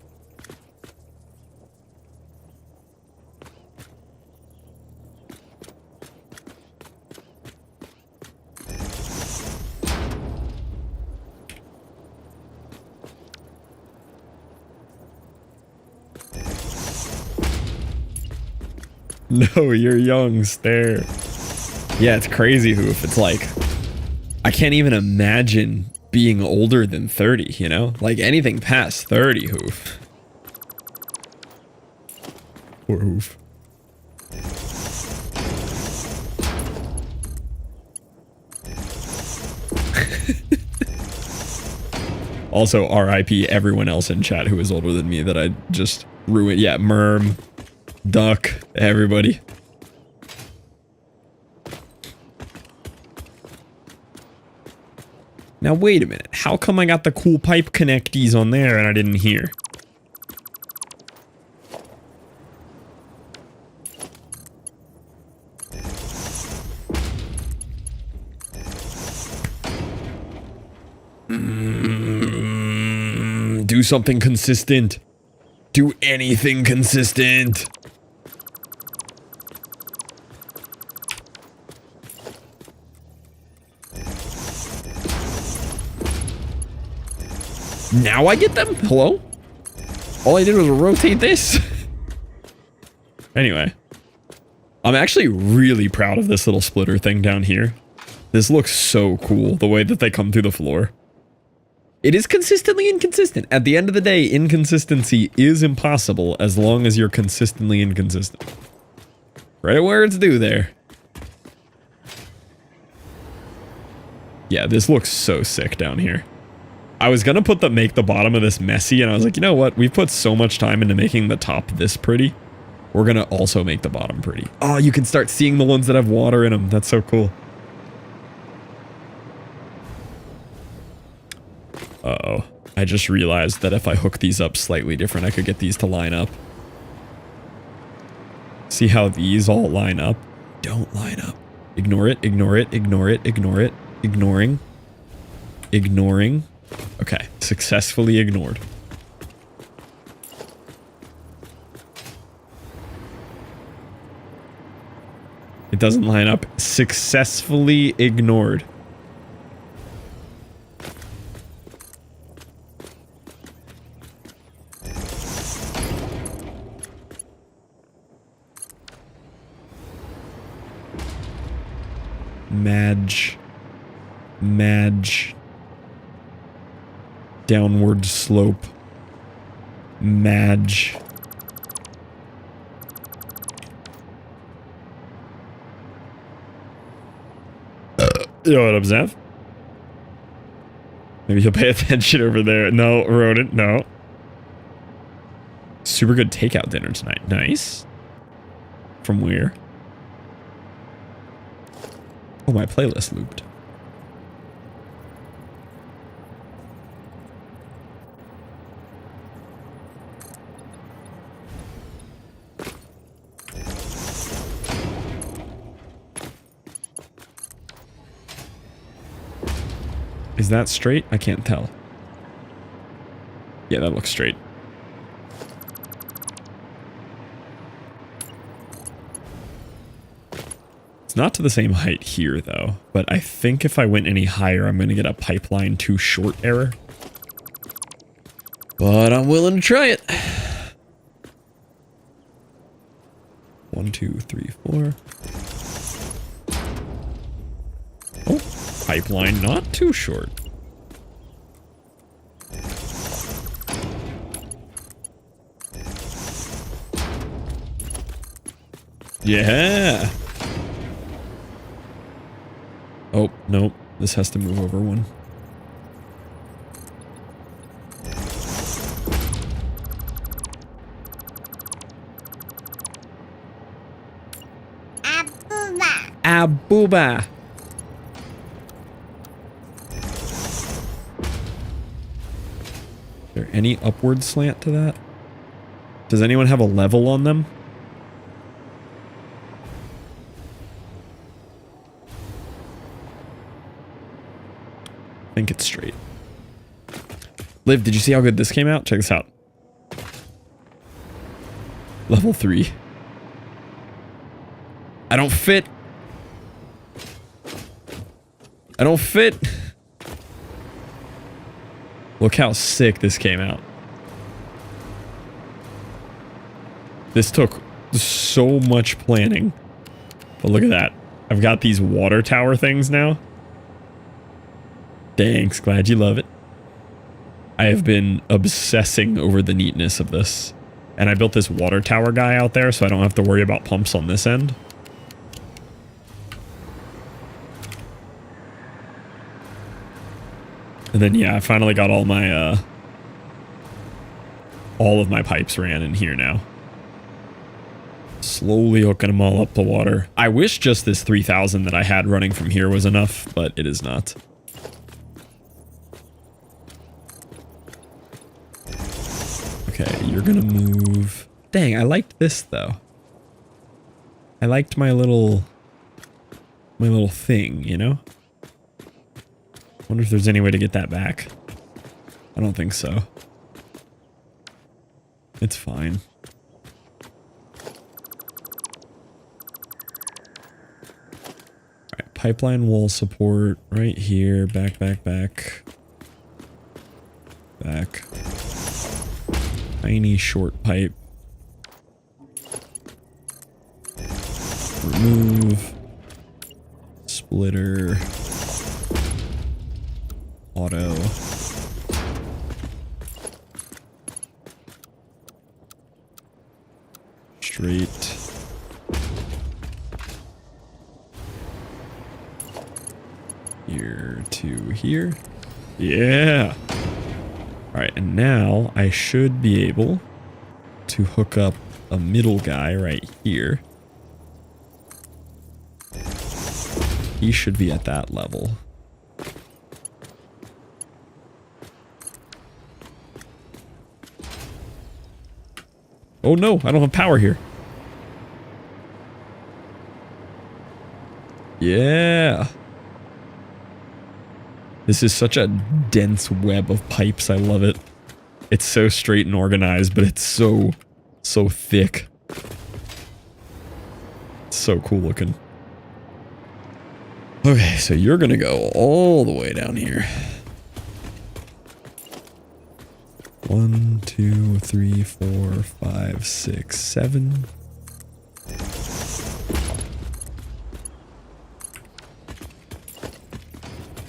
No, you're young, stare. Yeah, it's crazy, Hoof. It's like, I can't even imagine being older than 30, you know? Like, anything past 30, Hoof. Poor Hoof. Also, RIP everyone else in chat who is older than me that I just ruined. Yeah, Merm, Duck, everybody. Now wait a minute, how come I got the cool pipe connectees on there and I didn't hear? Do something consistent. Do anything consistent. Now I get them? Hello? All I did was rotate this? Anyway. I'm actually really proud of this little splitter thing down here. This looks so cool, the way that they come through the floor. It is consistently inconsistent. At the end of the day, inconsistency is impossible as long as you're consistently inconsistent. Right where it's due there. Yeah, this looks so sick down here. I was gonna make the bottom of this messy, and I was like, you know what? We've put so much time into making the top this pretty. We're gonna also make the bottom pretty. Oh, you can start seeing the ones that have water in them. That's so cool. Uh-oh. I just realized that if I hook these up slightly different, I could get these to line up. See how these all line up? Don't line up. Ignore it, ignore it, ignore it, ignore it. Ignoring. Ignoring. Okay, successfully ignored. It doesn't line up. Successfully ignored. Madge. Downward slope. Madge. Yo, what up, Zev? Maybe he'll pay attention over there. No, rodent, no. Super good takeout dinner tonight. Nice. From where? Oh, my playlist looped. Is that straight? I can't tell. Yeah, that looks straight. It's not to the same height here, though. But I think if I went any higher, I'm going to get a pipeline too short error. But I'm willing to try it. 1, 2, 3, 4. Oh, pipeline not too short. Yeah. Oh, nope. This has to move over one. Abuba. Is there any upward slant to that? Does anyone have a level on them? I think it's straight. Liv, did you see how good this came out? Check this out. Level 3. I don't fit. I don't fit. Look how sick this came out. This took so much planning. But look at that. I've got these water tower things now. Thanks, glad you love it. I have been obsessing over the neatness of this. And I built this water tower guy out there so I don't have to worry about pumps on this end. And then yeah, I finally got all my all of my pipes ran in here now. Slowly hooking them all up to water. I wish just this 3000 that I had running from here was enough, but it is not. Okay, you're gonna move. Dang, I liked this though. I liked my little thing, you know? Wonder if there's any way to get that back. I don't think so. It's fine. Alright, pipeline wall support right here. Back, back, back. Back. Tiny short pipe. Remove. Splitter. Auto. Straight. Here to here. Yeah. All right, and now I should be able to hook up a middle guy right here. He should be at that level. Oh no, I don't have power here. Yeah. This is such a dense web of pipes. I love it. It's so straight and organized, but it's so thick. It's so cool looking. Okay, so you're gonna go all the way down here. 1, 2, 3, 4, 5, 6, 7.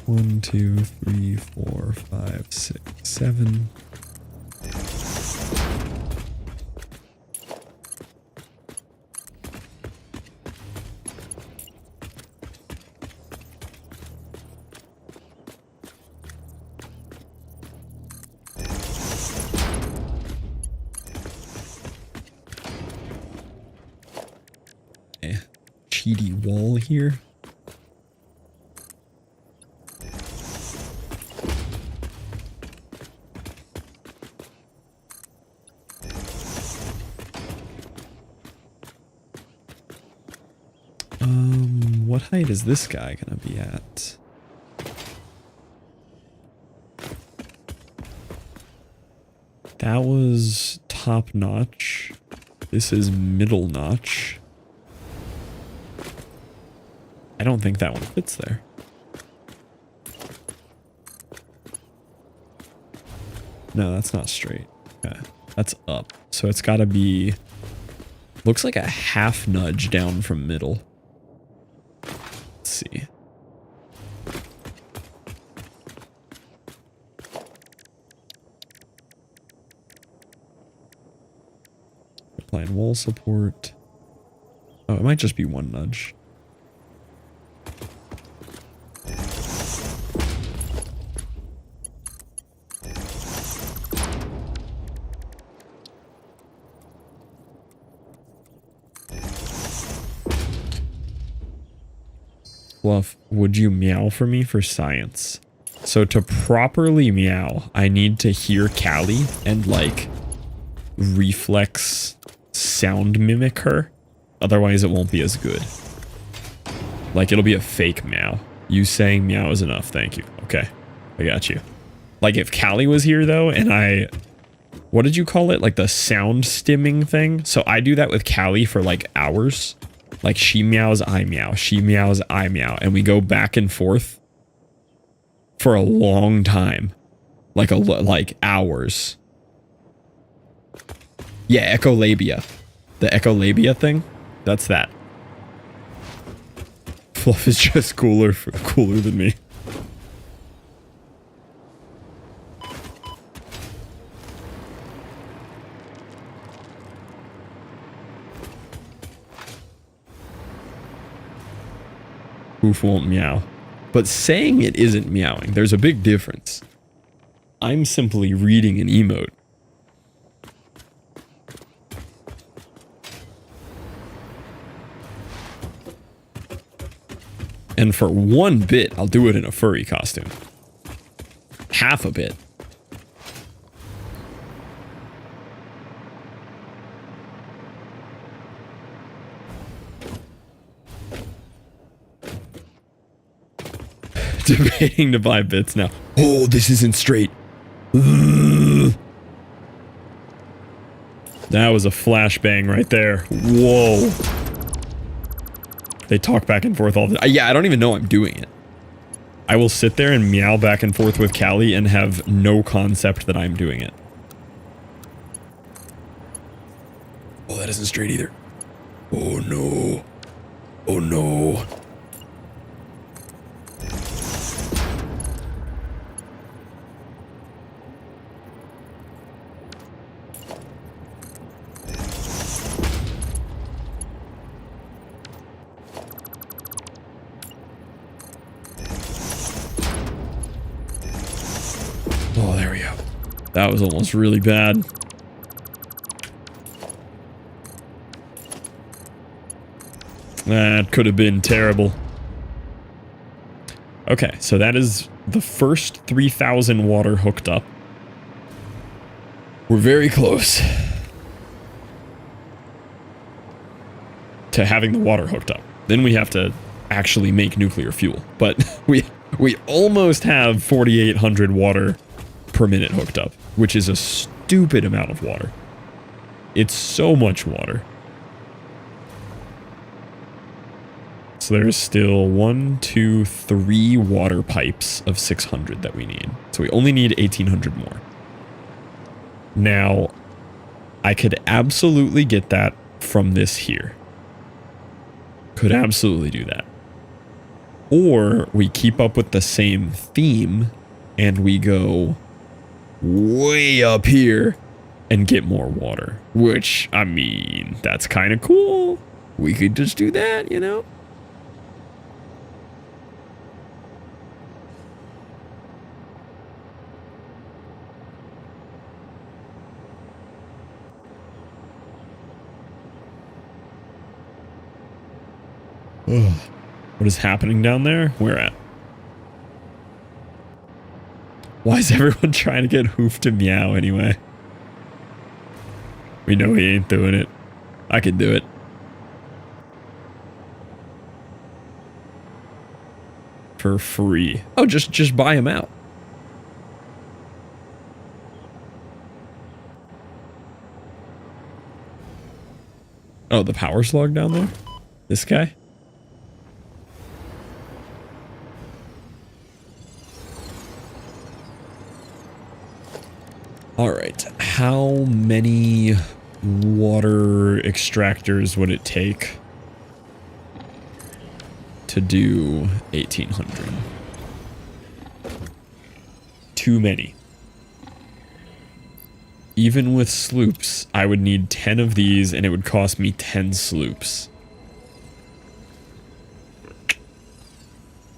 One, 2, 3, 4, 5, 6, 7. Cheaty wall here. What height is this guy gonna be at? That was top notch. This is middle notch. I don't think that one fits there. No, that's not straight. Okay, that's up. So it's gotta be... Looks like a half nudge down from middle. Let's see. Applying wall support. Oh, Oh, it might just be one nudge. Fluff, would you meow for me for science? So to properly meow, I need to hear Callie and like reflex sound mimic her. Otherwise it won't be as good. Like it'll be a fake meow. You saying meow is enough, thank you. Okay, I got you. Like if Callie was here though and what did you call it? Like the sound stimming thing? So I do that with Callie for like hours. Like she meows, I meow. She meows, I meow. And we go back and forth for a long time. Like hours. Yeah, echolabia. The echolabia thing? That's that. Fluff is just cooler than me. Hoof won't meow. But saying it isn't meowing, there's a big difference. I'm simply reading an emote. And for 1 bit, I'll do it in a furry costume. Half a bit. Debating to buy bits now. Oh, this isn't straight. Ugh. That was a flashbang right there. Whoa. They talk back and forth all the time. Yeah, I don't even know I'm doing it. I will sit there and meow back and forth with Callie and have no concept that I'm doing it. Oh, that isn't straight either. Oh no. Oh no. Oh, there we go. That was almost really bad. That could have been terrible. Okay, so that is the first 3,000 water hooked up. We're very close to having the water hooked up. Then we have to actually make nuclear fuel. But we almost have 4,800 water per minute hooked up, which is a stupid amount of water. It's so much water. So there's still 1, 2, 3 water pipes of 600 that we need. So we only need 1,800 more. Now, I could absolutely get that from this here. Could absolutely do that. Or we keep up with the same theme and we go way up here and get more water. Which, I mean, that's kind of cool. We could just do that, you know? Ugh. What is happening down there? Where at? Why is everyone trying to get Hoof to meow anyway? We know he ain't doing it. I can do it. For free. Oh, just buy him out. Oh, the power slug down there? This guy? Alright, how many water extractors would it take to do 1,800? Too many. Even with sloops, I would need 10 of these and it would cost me 10 sloops.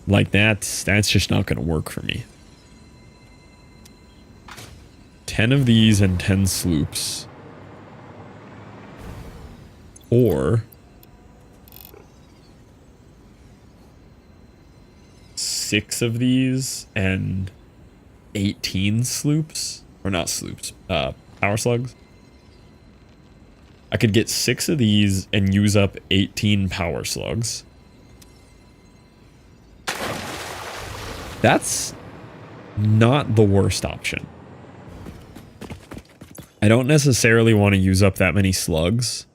Like that's just not going to work for me. 10 of these and 10 sloops. Or 6 of these and 18 sloops. Or not sloops. Power slugs. I could get 6 of these and use up 18 power slugs. That's not the worst option. I don't necessarily want to use up that many slugs.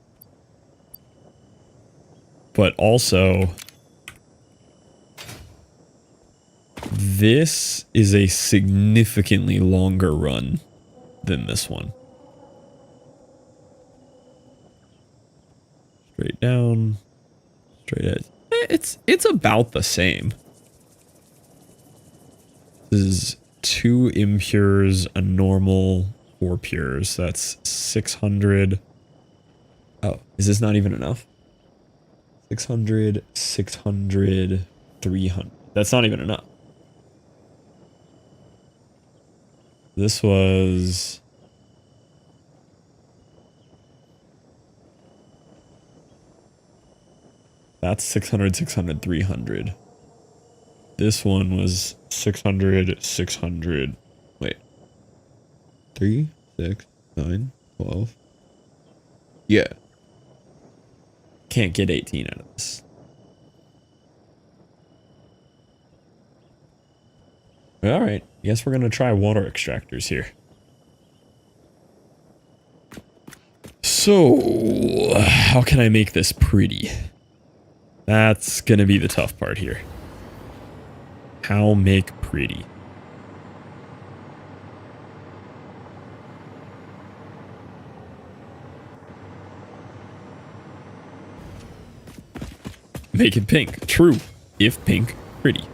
But also, this is a significantly longer run than this one. Straight down, straight edge. It's about the same. This is 2 impures, a normal, 4 pures. That's 600. Oh, is this not even enough? 600, 600, 300. That's not even enough. This was... That's 600, 600, 300. This one was 600, 600. Wait. 3, 6, 9, 12. Yeah. Can't get 18 out of this. Alright. Guess we're going to try water extractors here. So, how can I make this pretty? That's going to be the tough part here. How make pretty? Make it pink. True. If pink, pretty.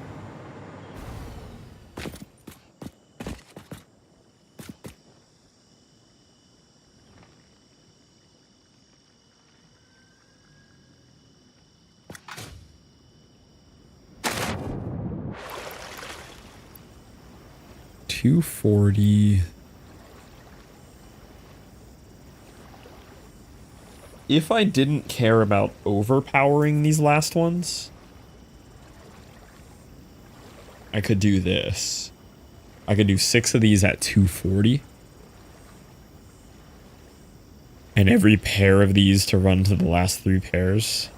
$240. If I didn't care about overpowering these last ones, I could do this. I could do 6 of these at 240. And every pair of these to run to the last 3 pairs.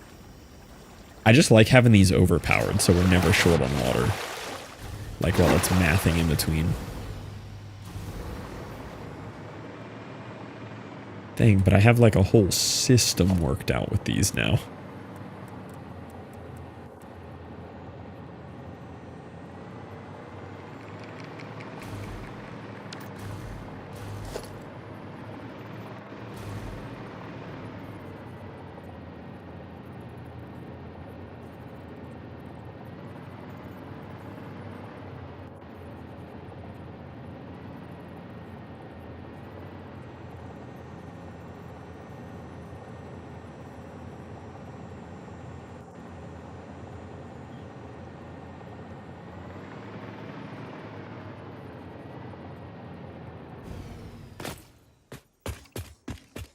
I just like having these overpowered so we're never short on water. Like while it's mathing in between. Dang, but I have like a whole system worked out with these now.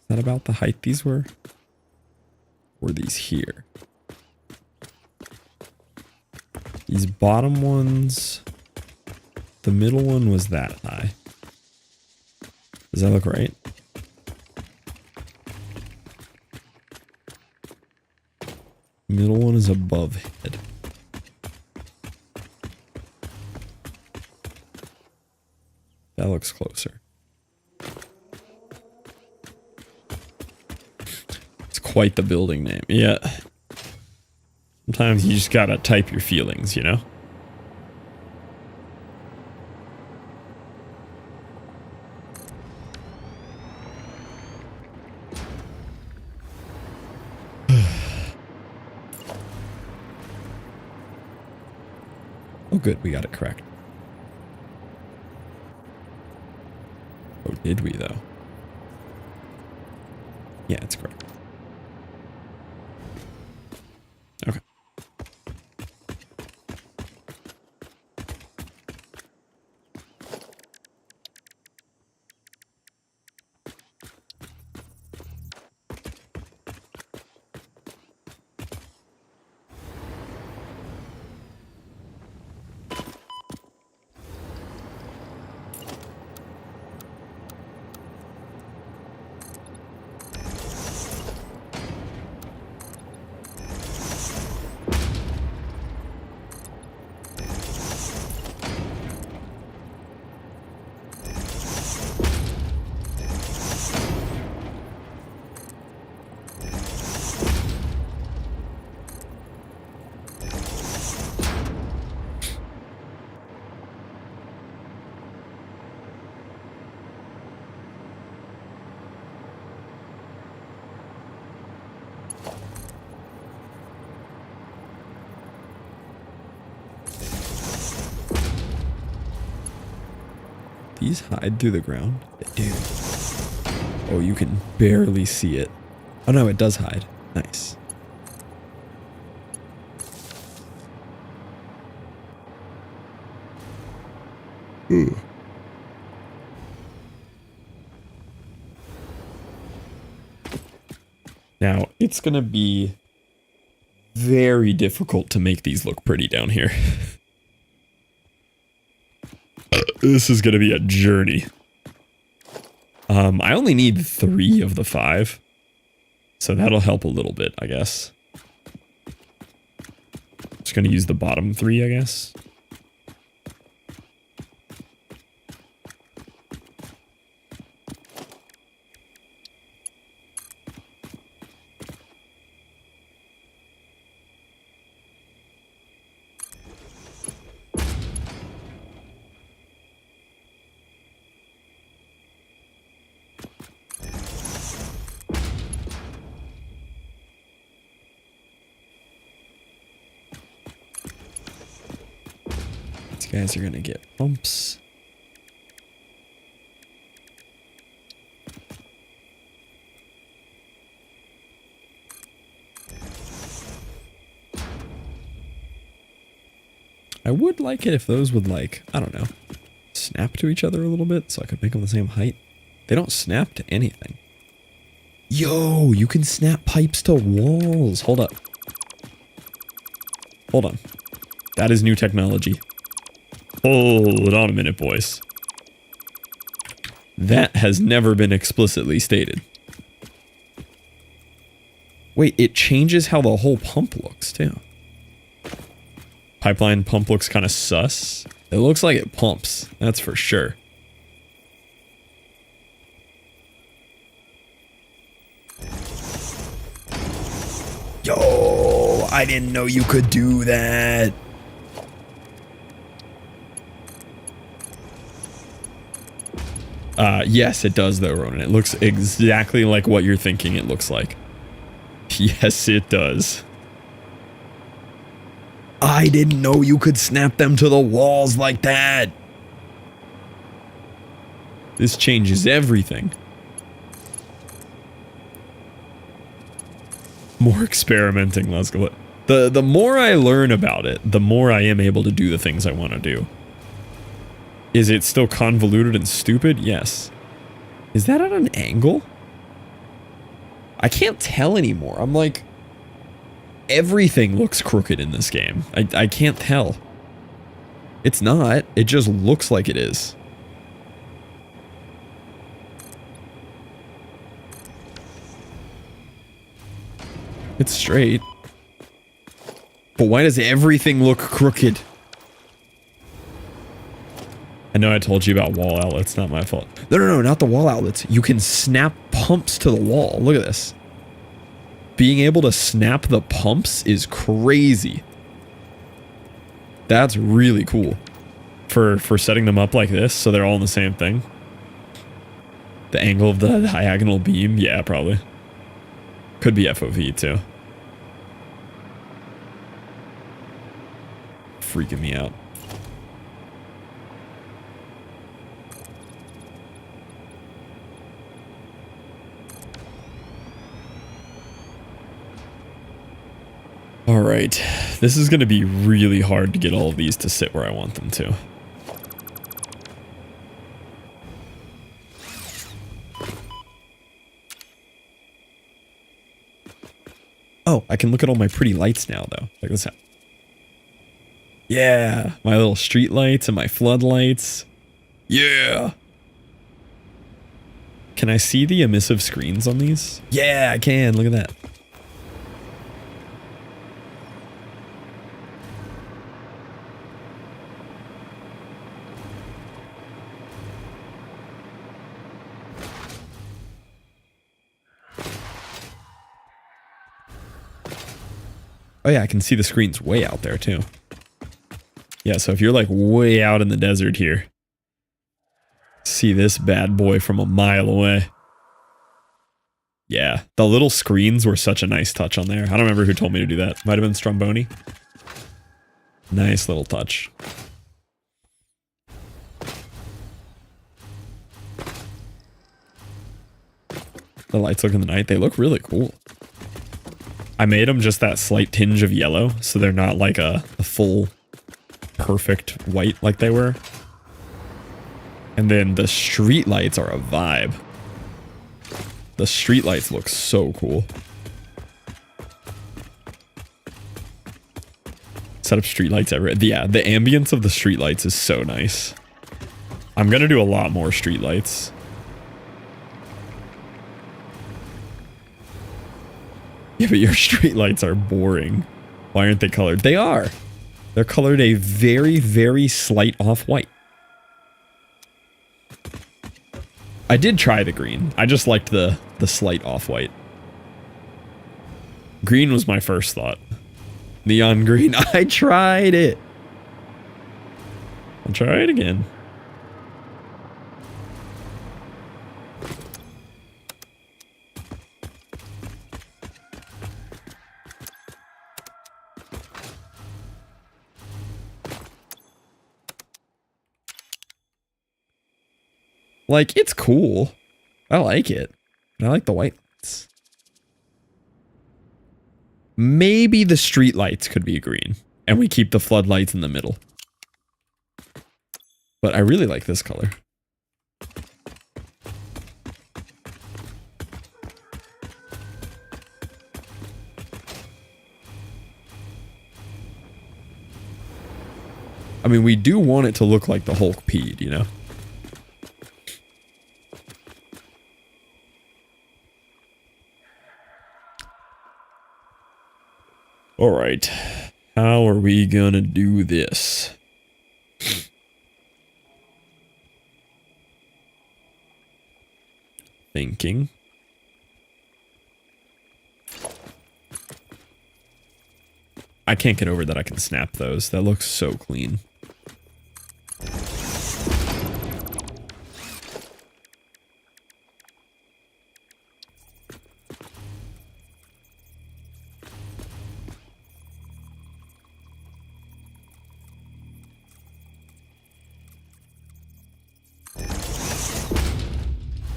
Is that about the height these were? Or these here? These bottom ones, the middle one was that high. Does that look right? Middle one is above head. That looks closer. It's quite the building name. Yeah. Sometimes you just gotta type your feelings, you know? Oh good, we got it correct. Oh, did we though? Yeah, it's correct. Okay. these hide through the ground? They do. Oh, you can barely see it. Oh no, it does hide. Nice. Ooh. Now, it's gonna be very difficult to make these look pretty down here. This is gonna be a journey. I only need 3 of the 5. So that'll help a little bit, I guess. Just gonna use the bottom 3, I guess. Guys are gonna get bumps. I would like it if those would, like, I don't know, snap to each other a little bit so I could make them the same height. They don't snap to anything. Yo, you can snap pipes to walls. Hold up. Hold on. That is new technology. Hold on a minute, boys. That has never been explicitly stated. Wait, it changes how the whole pump looks, too. Pipeline pump looks kind of sus. It looks like it pumps, that's for sure. Yo, I didn't know you could do that. Yes, it does though, Ronan. It looks exactly like what you're thinking it looks like. Yes, it does. I didn't know you could snap them to the walls like that. This changes everything. More experimenting, let's go. The more I learn about it, the more I am able to do the things I want to do. Is it still convoluted and stupid? Yes. Is that at an angle? I can't tell anymore. I'm like, everything looks crooked in this game. I can't tell. It's not. It just looks like it is. It's straight. But why does everything look crooked? I know I told you about wall outlets, not my fault. No, not the wall outlets. You can snap pumps to the wall. Look at this. Being able to snap the pumps is crazy. That's really cool. For setting them up like this, so they're all in the same thing. The angle of the diagonal beam, yeah, probably. Could be FOV too. Freaking me out. Alright, this is going to be really hard to get all of these to sit where I want them to. Oh, I can look at all my pretty lights now, though. Check this out. Yeah, my little street lights and my floodlights. Yeah! Can I see the emissive screens on these? Yeah, I can. Look at that. Oh yeah, I can see the screens way out there too. Yeah, so if you're like way out in the desert here, see this bad boy from a mile away. Yeah, the little screens were such a nice touch on there. I don't remember who told me to do that. Might have been Stromboni. Nice little touch. the lights look in the night. They look really cool. I made them just that slight tinge of yellow, so they're not like a full perfect white like they were. And then the street lights are a vibe. The street lights look so cool. Set up street lights everywhere. Yeah, the ambience of the street lights is so nice. I'm gonna do a lot more street lights. Yeah, but your street lights are boring. Why aren't they colored? They are. They're colored a very, very slight off-white. I did try the green. I just liked the slight off-white. Green was my first thought. Neon green. I tried it. I'll try it again. Like, it's cool. I like it. I like the white lights. Maybe the street lights could be green. And we keep the floodlights in the middle. But I really like this color. I mean, we do want it to look like the Hulk peed, you know? All right, how are we gonna do this? Thinking. I can't get over that I can snap those. That looks so clean.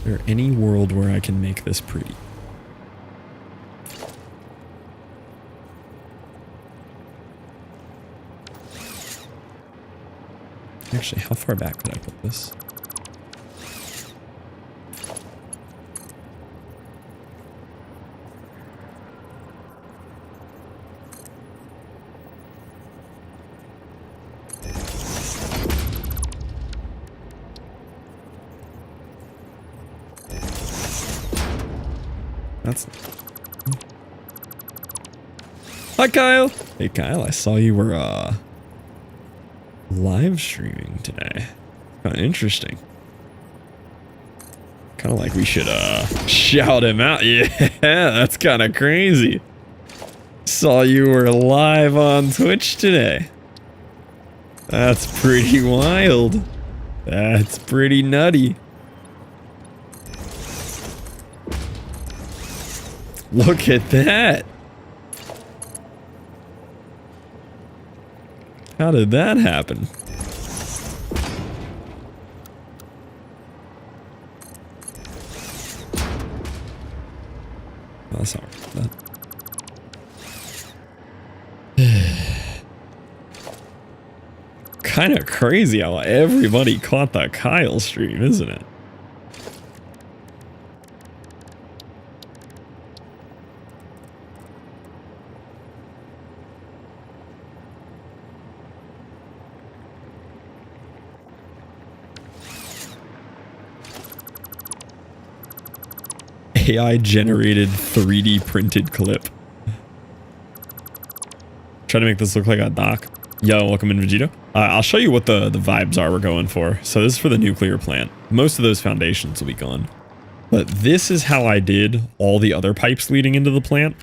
Is there any world where I can make this pretty? Actually, how far back could I put this? That's... Hi, Kyle! Hey, Kyle, I saw you were, live streaming today. Kind of interesting. Kind of like we should, shout him out. Yeah, that's kind of crazy. Saw you were live on Twitch today. That's pretty wild. That's pretty nutty. Look at that. How did that happen? Oh, sorry about that. Kind of crazy how everybody caught that Kyle stream, isn't it? AI generated 3D printed clip. Try to make this look like a dock. Yo, welcome in, Vegito. I'll show you what the vibes are we're going for. So this is for the nuclear plant. Most of those foundations will be gone. But this is how I did all the other pipes leading into the plant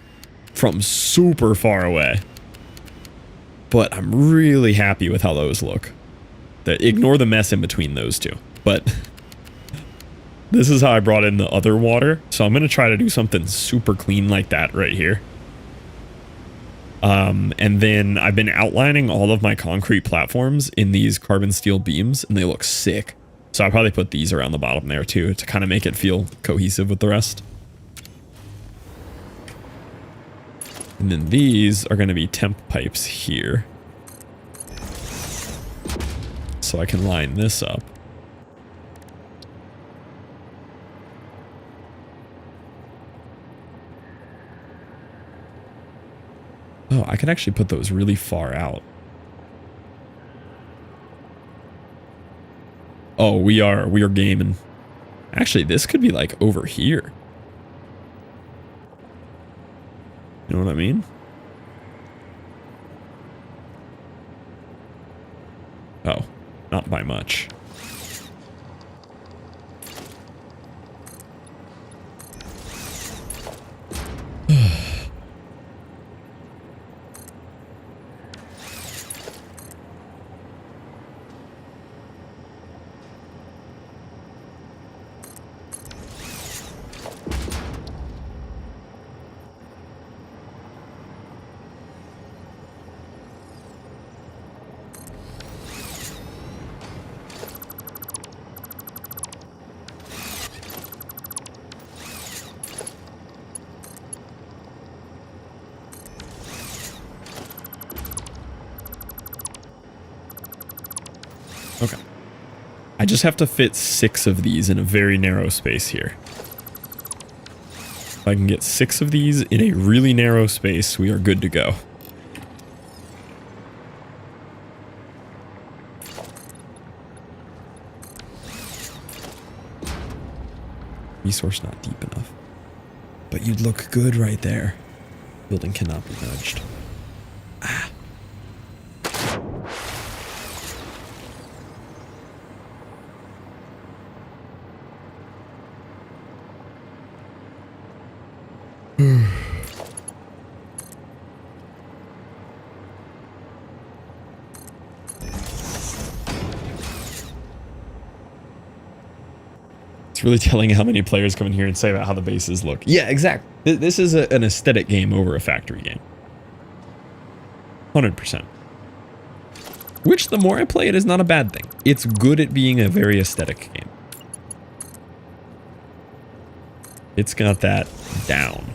from super far away. But I'm really happy with how those look. Ignore the mess in between those two. But this is how I brought in the other water. So I'm going to try to do something super clean like that right here. And then I've been outlining all of my concrete platforms in these carbon steel beams, and they look sick. So I'll probably put these around the bottom there too, to kind of make it feel cohesive with the rest. And then these are going to be temp pipes here. So I can line this up. Oh, I can actually put those really far out. Oh, we are gaming. Actually, this could be like over here. You know what I mean? Oh, not by much. Okay. I just have to fit 6 of these in a very narrow space here. If I can get 6 of these in a really narrow space, we are good to go. Resource not deep enough. But you'd look good right there. Building cannot be nudged. Ah. It's really telling how many players come in here and say about how the bases look. Yeah, exactly. This is an aesthetic game over a factory game. 100%. Which, the more I play it, is not a bad thing. It's good at being a very aesthetic game. It's got that down.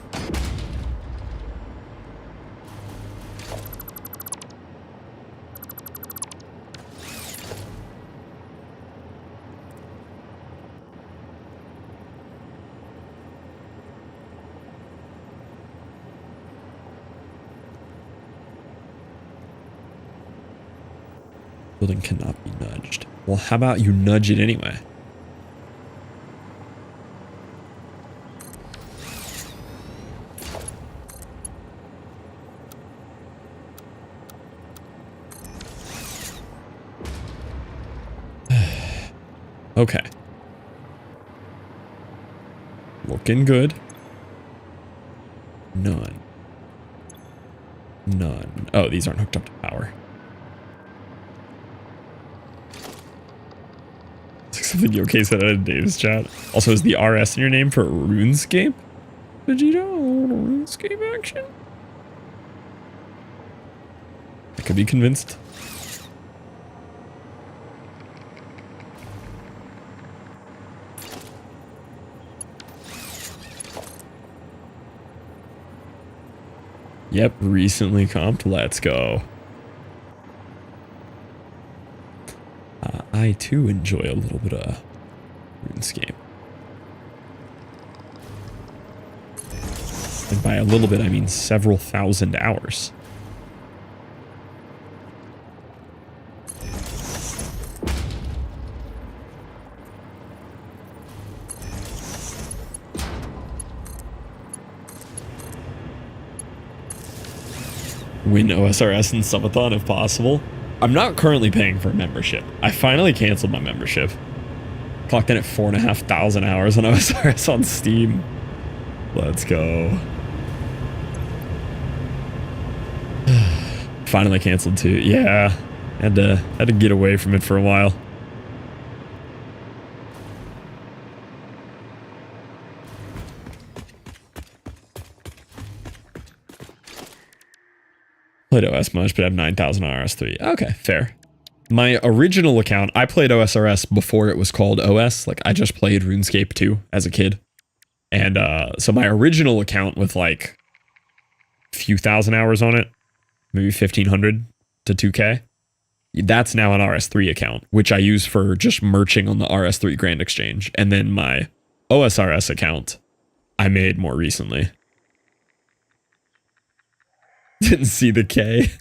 Building cannot be nudged. Well, how about you nudge it anyway? Okay. Looking good. None. None. Oh, these aren't hooked up to power. Something Yoke said in Dave's chat. Also, is the RS in your name for RuneScape? Vegeta, RuneScape action? I could be convinced. Yep, recently comped. Let's go. I too enjoy a little bit of RuneScape. And by a little bit, I mean several thousand hours. Win OSRS and Subathon if possible. I'm not currently paying for a membership. I finally canceled my membership. Clocked in at 4,500 hours on OSRS on Steam. Let's go. Finally canceled too. Yeah, had to get away from it for a while. Played OS much, but I have 9,000 on RS3. Okay, fair. My original account, I played OSRS before it was called OS. Like, I just played RuneScape 2 as a kid. And so my original account with, like, few thousand hours on it, maybe 1,500 to 2K. That's now an RS3 account, which I use for just merching on the RS3 Grand Exchange. And then my OSRS account I made more recently. Didn't see the K.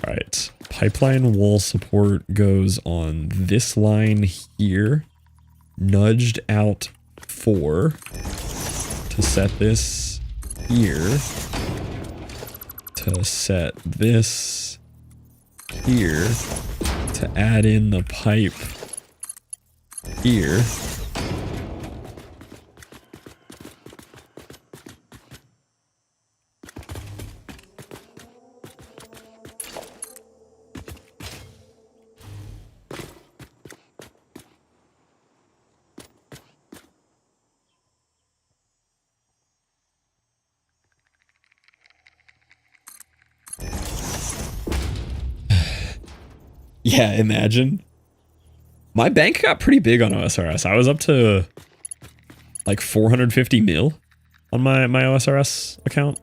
All right. Pipeline wall support goes on this line here. Nudged out 4 to set this here. To set this here. To add in the pipe here. Yeah, imagine. My bank got pretty big on OSRS. I was up to like 450 mil on my OSRS account.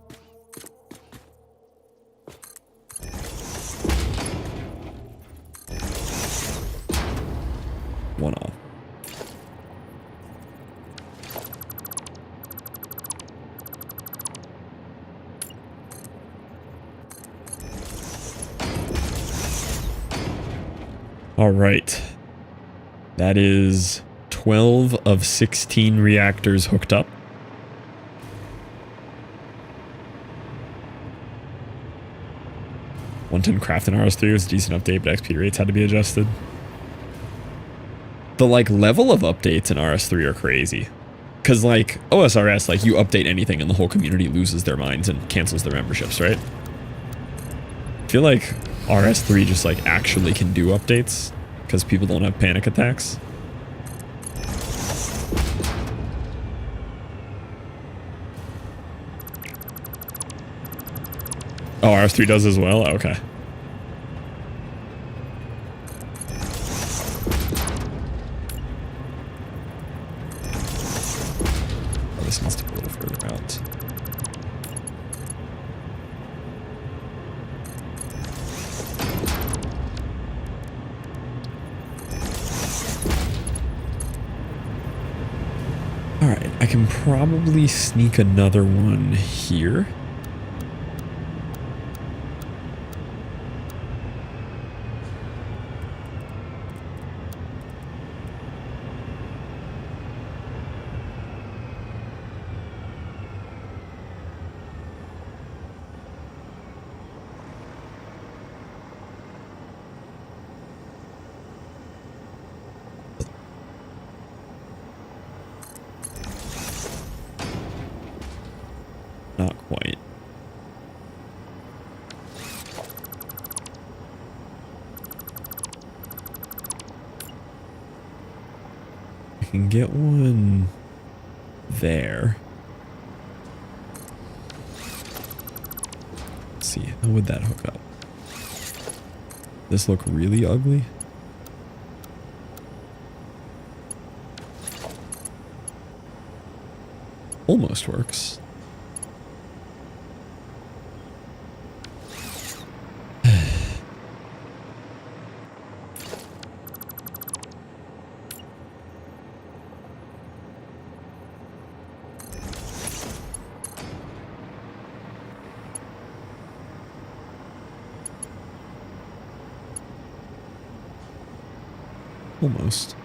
One off. All right. That is 12 of 16 reactors hooked up. One-ton craft in RS3 was a decent update, but XP rates had to be adjusted. The like level of updates in RS3 are crazy. Cause like OSRS, like you update anything and the whole community loses their minds and cancels their memberships, right? I feel like RS3 just like actually can do updates because people don't have panic attacks. Oh, RS3 does as well? Okay. Oh, this needs to be a little further out. Alright, I can probably sneak another one here. Not quite. I can get one there. Let's see, how would that hook up? This look really ugly? Almost works. Almost.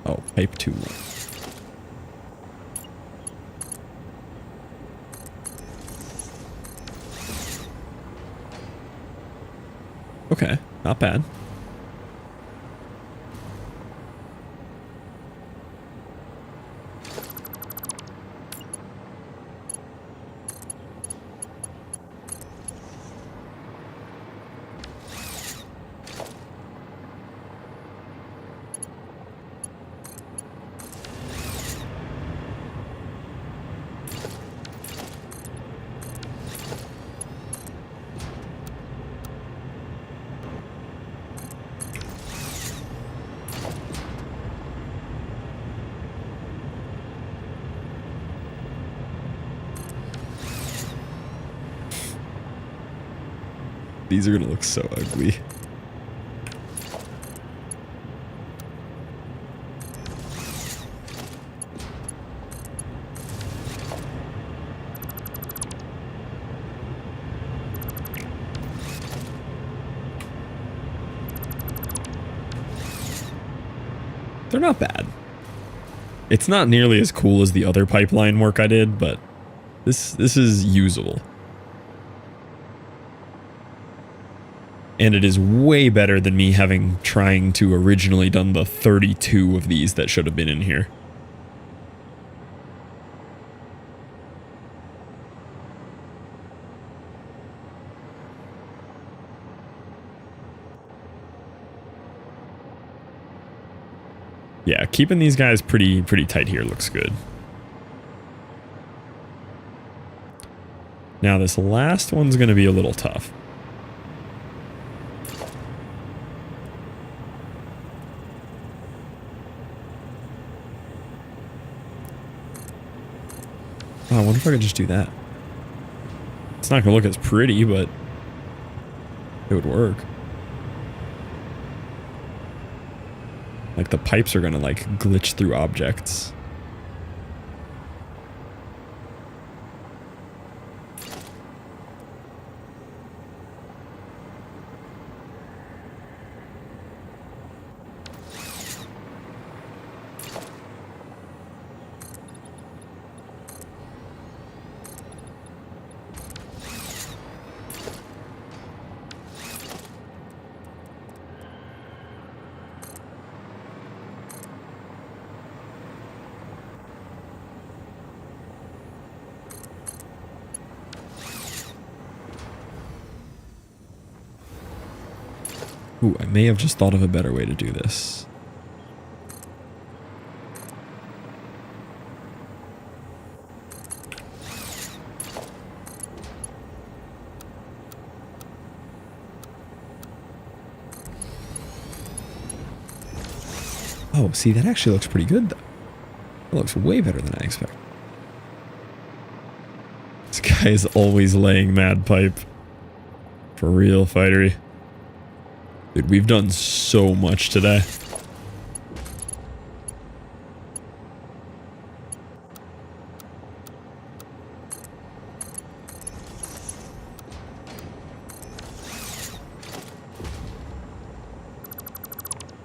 Oh, pipe 2. Okay, not bad. These are gonna look so ugly. They're not bad. It's not nearly as cool as the other pipeline work I did, but this is usable. And it is way better than me trying to originally done the 32 of these that should have been in here. Yeah, keeping these guys pretty tight here looks good. Now this last one's going to be a little tough. Oh, I wonder if I could just do that. It's not going to look as pretty, but it would work. Like the pipes are going to like glitch through objects. Ooh, I may have just thought of a better way to do this. Oh, see, that actually looks pretty good, though. It looks way better than I expected. This guy is always laying mad pipe. For real, Fightery. Dude, we've done so much today.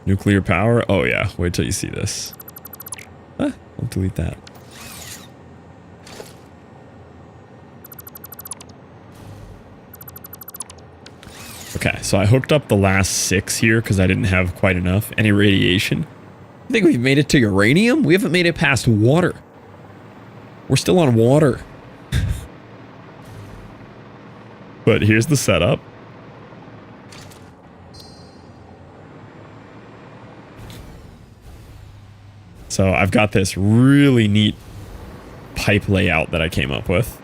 Nuclear power? Oh yeah, wait till you see this. Ah, I'll delete that. Okay, so I hooked up the last 6 here because I didn't have quite enough. Any radiation? I think we've made it to uranium? We haven't made it past water. We're still on water. But here's the setup. So I've got this really neat pipe layout that I came up with.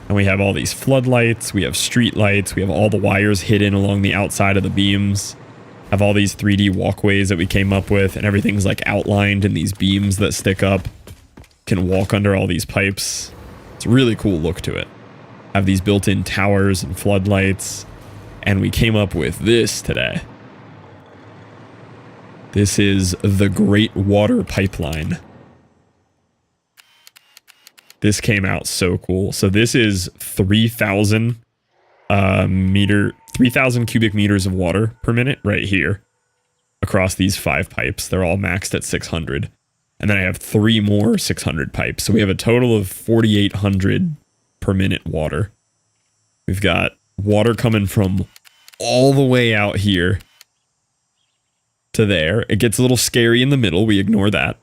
And we have all these floodlights, we have street lights, we have all the wires hidden along the outside of the beams. Have all these 3D walkways that we came up with, and everything's like outlined in these beams that stick up. Can walk under all these pipes. It's a really cool look to it. Have these built-in towers and floodlights. And we came up with this today. This is the Great Water Pipeline. This came out so cool. So this is 3,000 cubic meters of water per minute right here across these 5 pipes. They're all maxed at 600. And then I have 3 more 600 pipes. So we have a total of 4,800 per minute water. We've got water coming from all the way out here to there. It gets a little scary in the middle. We ignore that.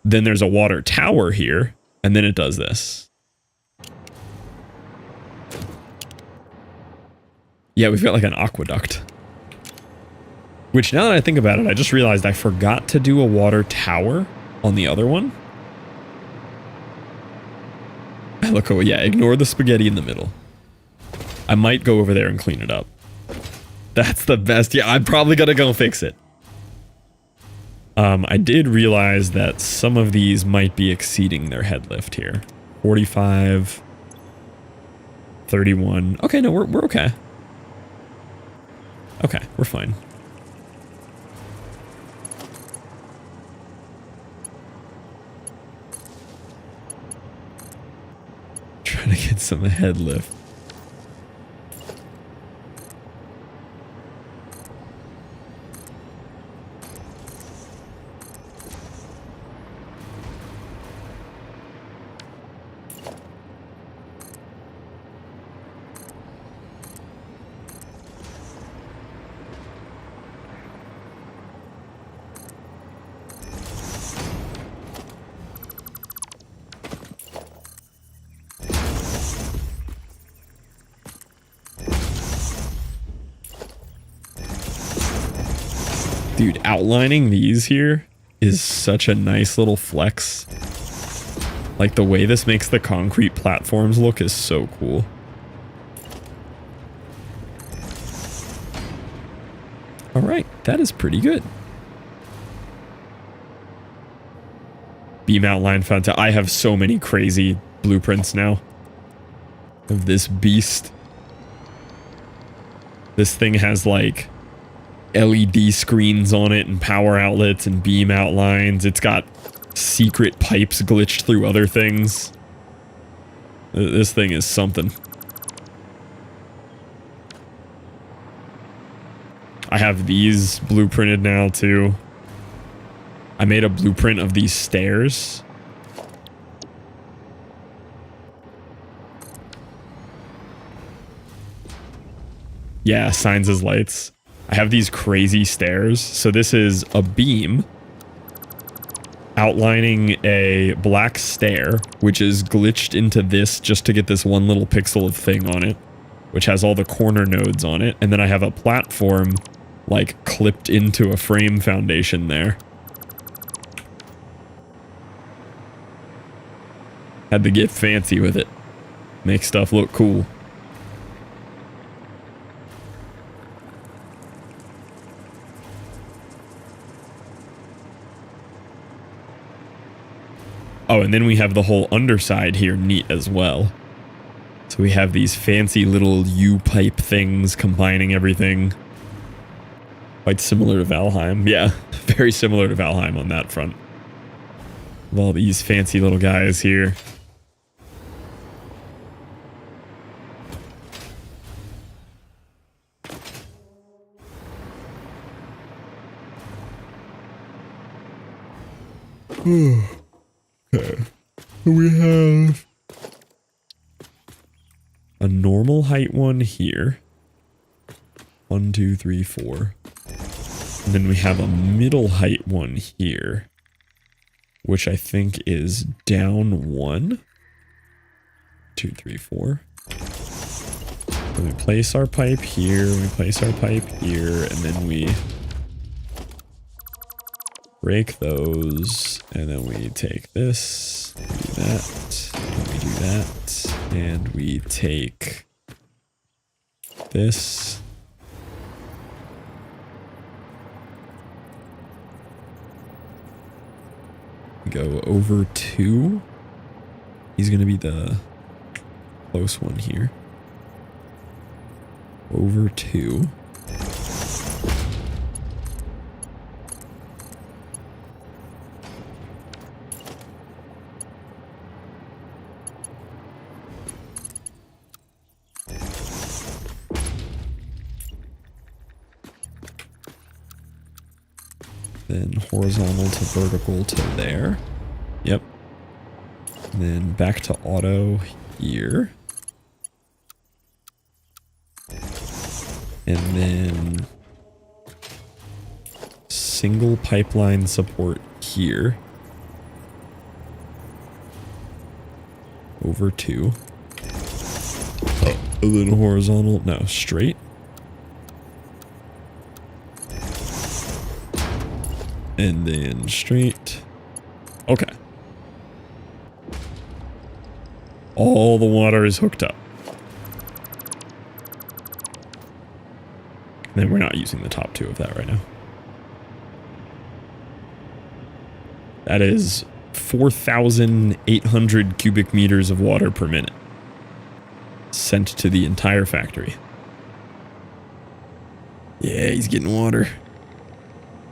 Then there's a water tower here. And then it does this. Yeah, we've got like an aqueduct. Which now that I think about it, I just realized I forgot to do a water tower on the other one. Look, oh yeah, ignore the spaghetti in the middle. I might go over there and clean it up. That's the best. Yeah, I'm probably gonna go fix it. I did realize that some of these might be exceeding their head lift here. 45, 31. Okay, no, we're okay. Okay, we're fine. Trying to get some head lift. Dude, outlining these here is such a nice little flex. Like, the way this makes the concrete platforms look is so cool. Alright, that is pretty good. Beam outline found. I have so many crazy blueprints now of this beast. This thing has, like, LED screens on it and power outlets and beam outlines. It's got secret pipes glitched through other things. This thing is something. I have these blueprinted now too. I made a blueprint of these stairs. Yeah, signs as lights. I have these crazy stairs. So this is a beam outlining a black stair, which is glitched into this just to get this one little pixel of thing on it, which has all the corner nodes on it. And then I have a platform like clipped into a frame foundation there. Had to get fancy with it. Make stuff look cool. Oh, and then we have the whole underside here neat as well. So we have these fancy little U-pipe things combining everything. Quite similar to Valheim. Yeah, very similar to Valheim on that front. With all these fancy little guys here. Okay. We have a normal height one here. 1, 2, 3, 4. And then we have a middle height one here, which I think is down 1. 2, 3, 4. And we place our pipe here, we place our pipe here, and then we break those, and then we take this, we do that, and we do that, and we take this. Go over 2. He's going to be the close one here. Over 2. Then horizontal to vertical to there. Yep. And then back to auto here. And then single pipeline support here. Over 2. Oh, a little horizontal. No, straight. And then straight. Okay. All the water is hooked up. And then we're not using the top 2 of that right now. That is 4,800 cubic meters of water per minute sent to the entire factory. Yeah, he's getting water.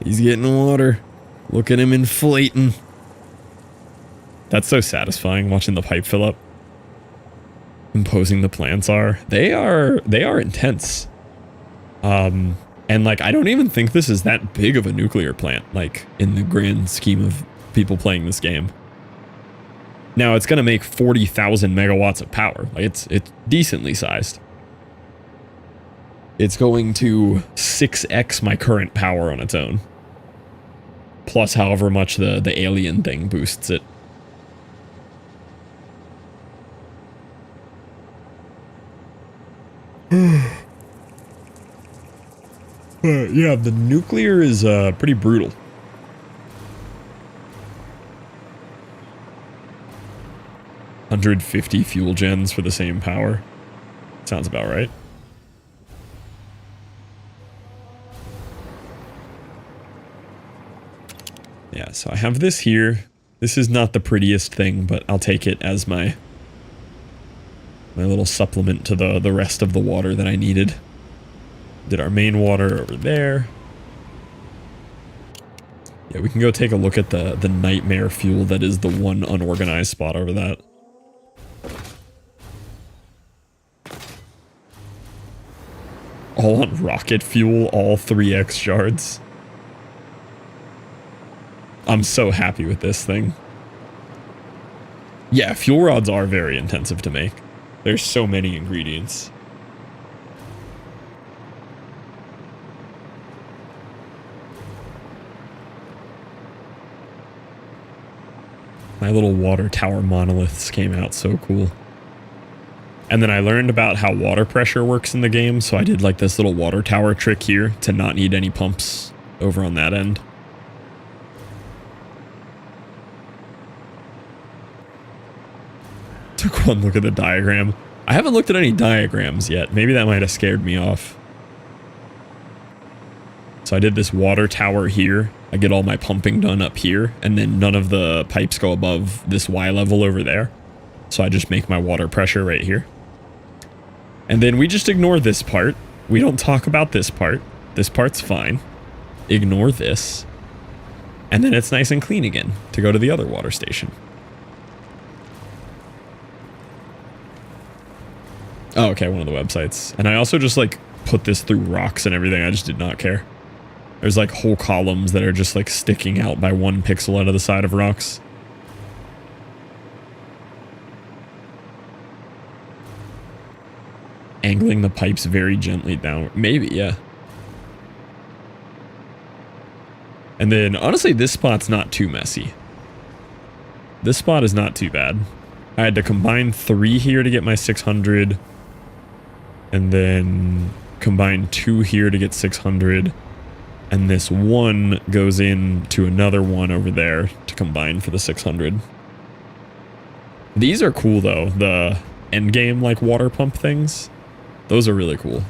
He's getting water. Look at him inflating. That's so satisfying watching the pipe fill up. Imposing the plants are. They are intense. And like I don't even think this is that big of a nuclear plant, like in the grand scheme of people playing this game. Now it's gonna make 40,000 megawatts of power. Like it's decently sized. It's going to 6x my current power on its own. Plus however much the alien thing boosts it. Yeah, the nuclear is pretty brutal. $150 fuel gens for the same power. Sounds about right. Yeah, so I have this here. This is not the prettiest thing, but I'll take it as my little supplement to the rest of the water that I needed. Did our main water over there. Yeah, we can go take a look at the nightmare fuel that is the one unorganized spot over that. All on rocket fuel, all 3x shards. I'm so happy with this thing. Yeah, fuel rods are very intensive to make. There's so many ingredients. My little water tower monoliths came out so cool. And then I learned about how water pressure works in the game, so I did like this little water tower trick here to not need any pumps over on that end. Took one look at the diagram. I haven't looked at any diagrams yet. Maybe that might have scared me off. So I did this water tower here. I get all my pumping done up here, and then none of the pipes go above this Y level over there. So I just make my water pressure right here. And then we just ignore this part. We don't talk about this part. This part's fine. Ignore this. And then it's nice and clean again to go to the other water station. Oh, okay, one of the websites. And I also just like put this through rocks and everything. I just did not care. There's like whole columns that are just like sticking out by 1 pixel out of the side of rocks. Angling the pipes very gently down. Maybe, yeah. And then, honestly, this spot's not too messy. This spot is not too bad. I had to combine 3 here to get my 600. And then combine 2 here to get 600. And this 1 goes in to another 1 over there to combine for the 600. These are cool, though. The endgame, like, water pump things. Those are really cool.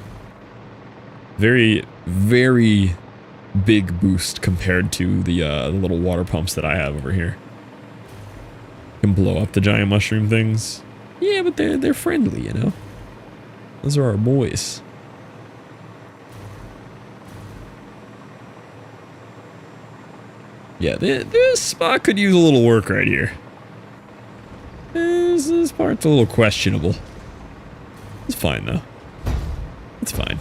Very, very big boost compared to the little water pumps that I have over here. Can blow up the giant mushroom things. Yeah, but they're friendly, you know? Those are our boys. Yeah, this spot could use a little work right here. This part's a little questionable. It's fine, though. It's fine.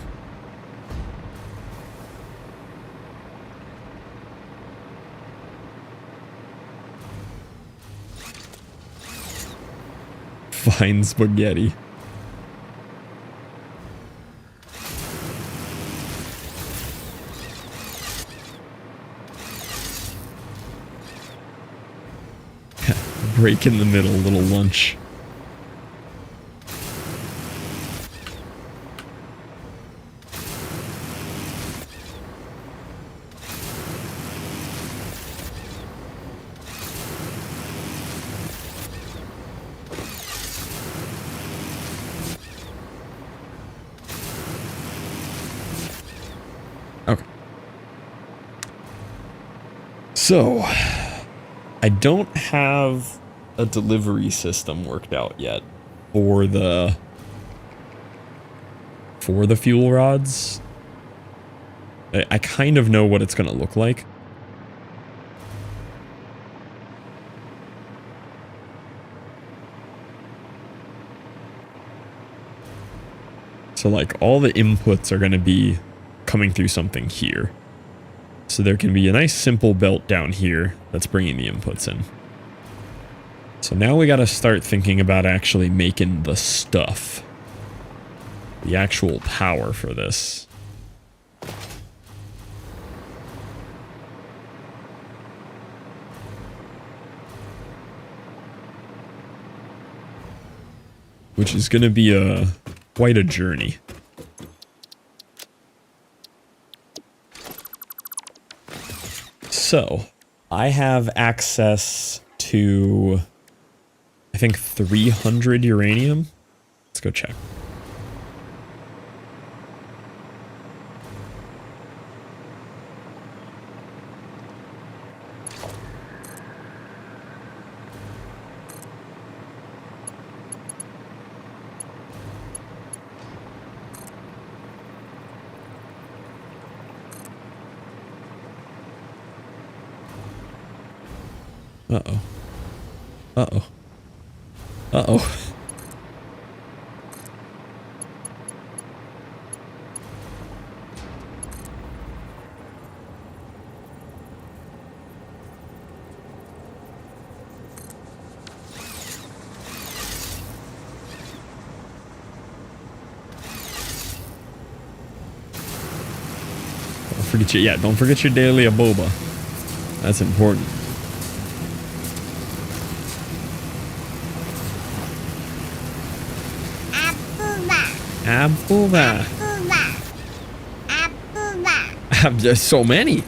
Fine spaghetti. Break in the middle, little lunch. Okay. So, I don't have a delivery system worked out yet for the fuel rods. I kind of know what it's going to look like. So like all the inputs are going to be coming through something here. So there can be a nice simple belt down here that's bringing the inputs in. So now we got to start thinking about actually making the stuff. The actual power for this. Which is going to be quite a journey. So, I have access to, I think, 300 uranium. Let's go check. Uh-oh. Uh-oh. Uh-oh. Don't forget your daily boba. That's important. Abuba. There's so many.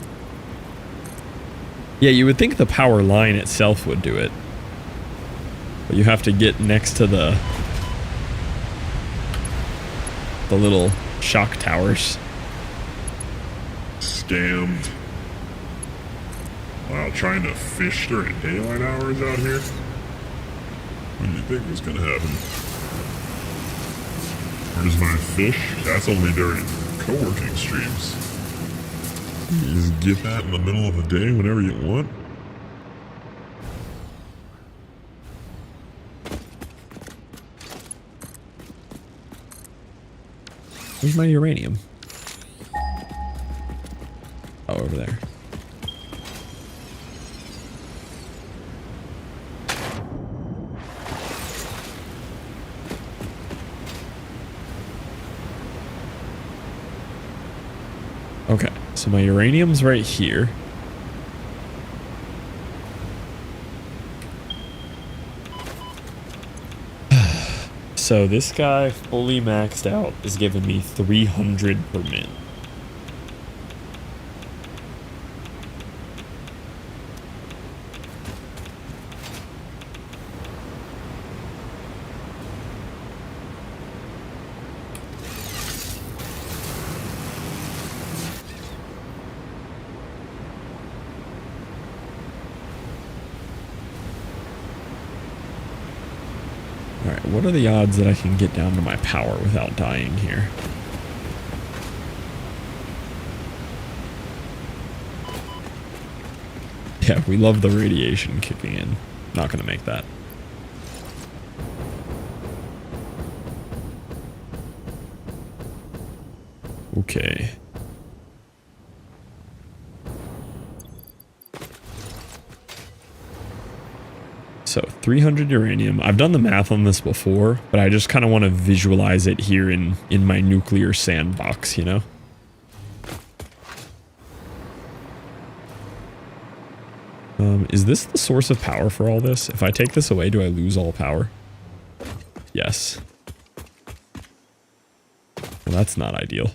Yeah, you would think the power line itself would do it. But you have to get next to the little shock towers. Scammed. Wow, trying to fish during daylight hours out here? What do you think was gonna happen? Where's my fish? That's only during co-working streams. You just get that in the middle of the day whenever you want. Where's my uranium? Oh, over there. Okay, so my uranium's right here. So this guy, fully maxed out, is giving me 300 per min. Alright, what are the odds that I can get down to my power without dying here? Yeah, we love the radiation kicking in. Not gonna make that. Okay. So 300 uranium. I've done the math on this before, but I just kind of want to visualize it here in my nuclear sandbox, you know? Is this the source of power for all this? If I take this away, do I lose all power? Yes. Well, that's not ideal.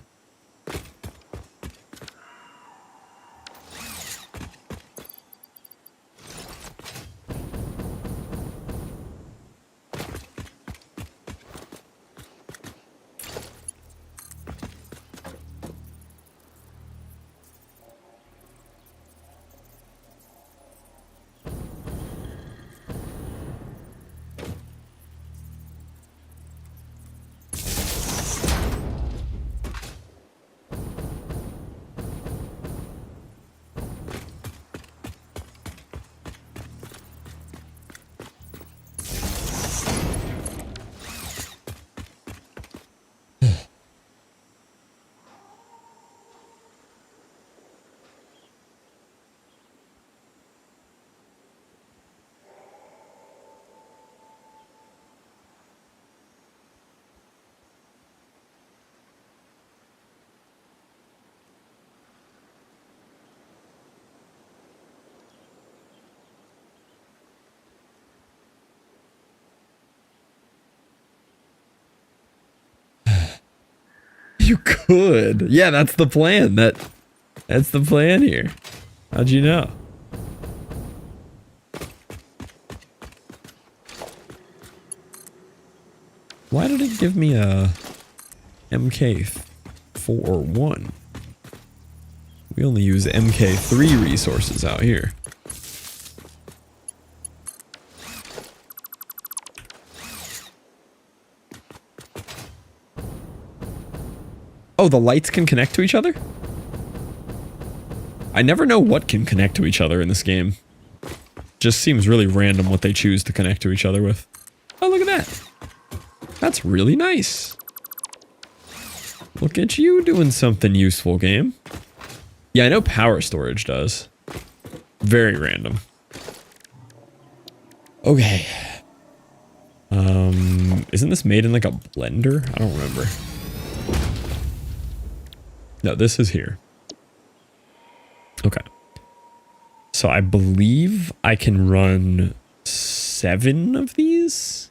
You could. Yeah, that's the plan. That's the plan here. How'd you know? Why did it give me a MK41? We only use MK3 resources out here. Oh, the lights can connect to each other? I never know what can connect to each other in this game. Just seems really random what they choose to connect to each other with. Oh, look at that. That's really nice. Look at you doing something useful, game. Yeah, I know power storage does. Very random. Okay. Isn't this made in like a blender? I don't remember. No, this is here. Okay. So I believe I can run 7 of these?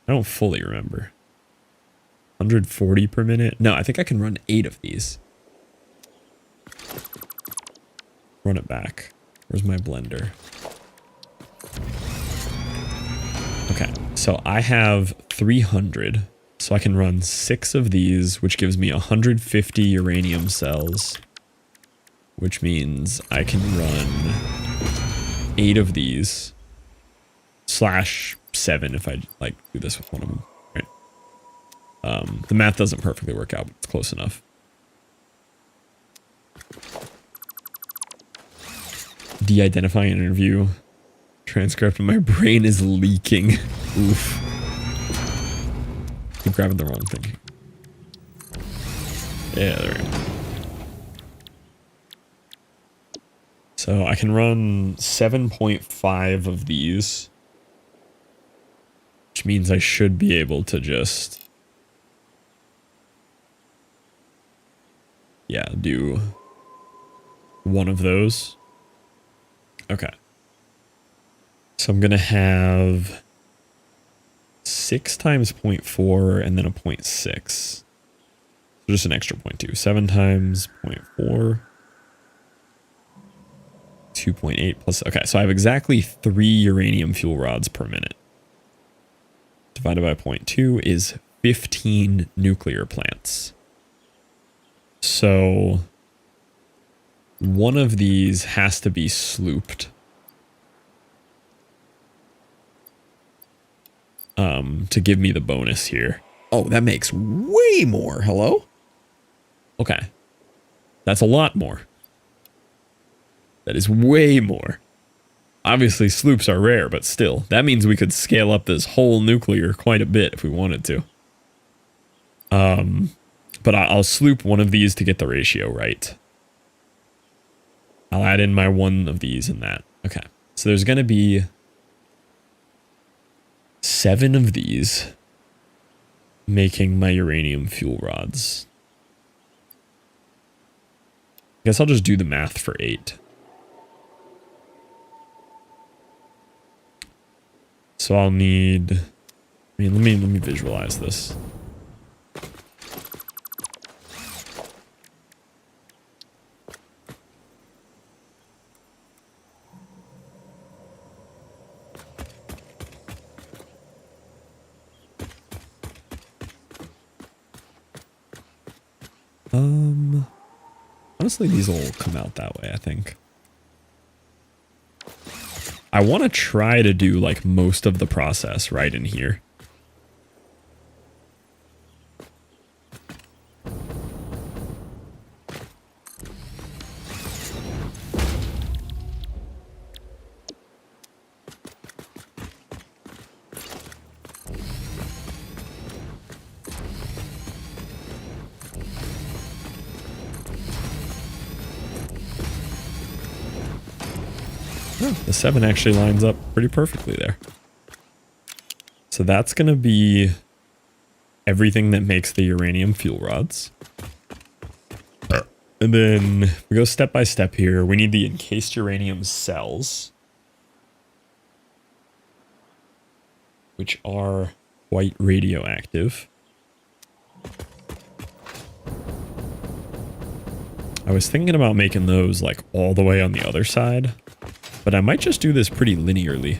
I don't fully remember. 140 per minute? No, I think I can run 8 of these. Run it back. Where's my blender? Okay, so I have 300. So I can run 6 of these, which gives me 150 uranium cells. Which means I can run 8 of these. Slash 7 if I like do this with one of them. Right. The math doesn't perfectly work out, but it's close enough. De-identify interview. Transcript of my brain is leaking. Oof. I'm grabbing the wrong thing. Yeah, there we go. So I can run 7.5 of these. Which means I should be able to just... yeah, do one of those. Okay. So I'm going to have 6 times 0.4 and then a 0.6. So just an extra 0.2. 7 times 0.4. 2.8 plus... okay, so I have exactly 3 uranium fuel rods per minute. Divided by 0.2 is 15 nuclear plants. So one of these has to be slooped. To give me the bonus here. Oh, that makes way more. Hello? Okay. That's a lot more. That is way more. Obviously, sloops are rare, but still. That means we could scale up this whole nuclear quite a bit if we wanted to. But I'll sloop one of these to get the ratio right. I'll add in my one of these and that. Okay. So there's going to be 7 of these making my uranium fuel rods. I guess I'll just do the math for 8. So I'll need... I mean, let me visualize this. Honestly, these will come out that way, I think. I want to try to do like most of the process right in here. Oh, the 7 actually lines up pretty perfectly there. So that's going to be everything that makes the uranium fuel rods. And then we go step by step here. We need the encased uranium cells, which are quite radioactive. I was thinking about making those like all the way on the other side, but I might just do this pretty linearly.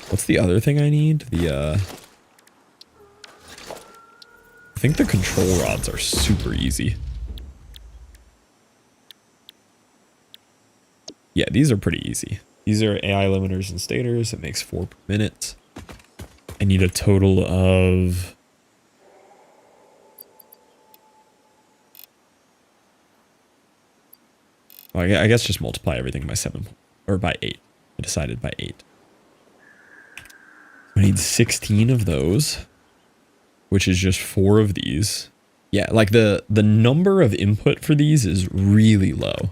What's the other thing I need? I think the control rods are super easy. Yeah, these are pretty easy. These are AI limiters and stators. It makes 4 per minute. I need a total of... Well, I guess just multiply everything by 7, or by 8. I decided by 8. I need 16 of those, which is just 4 of these. Yeah, like the number of input for these is really low,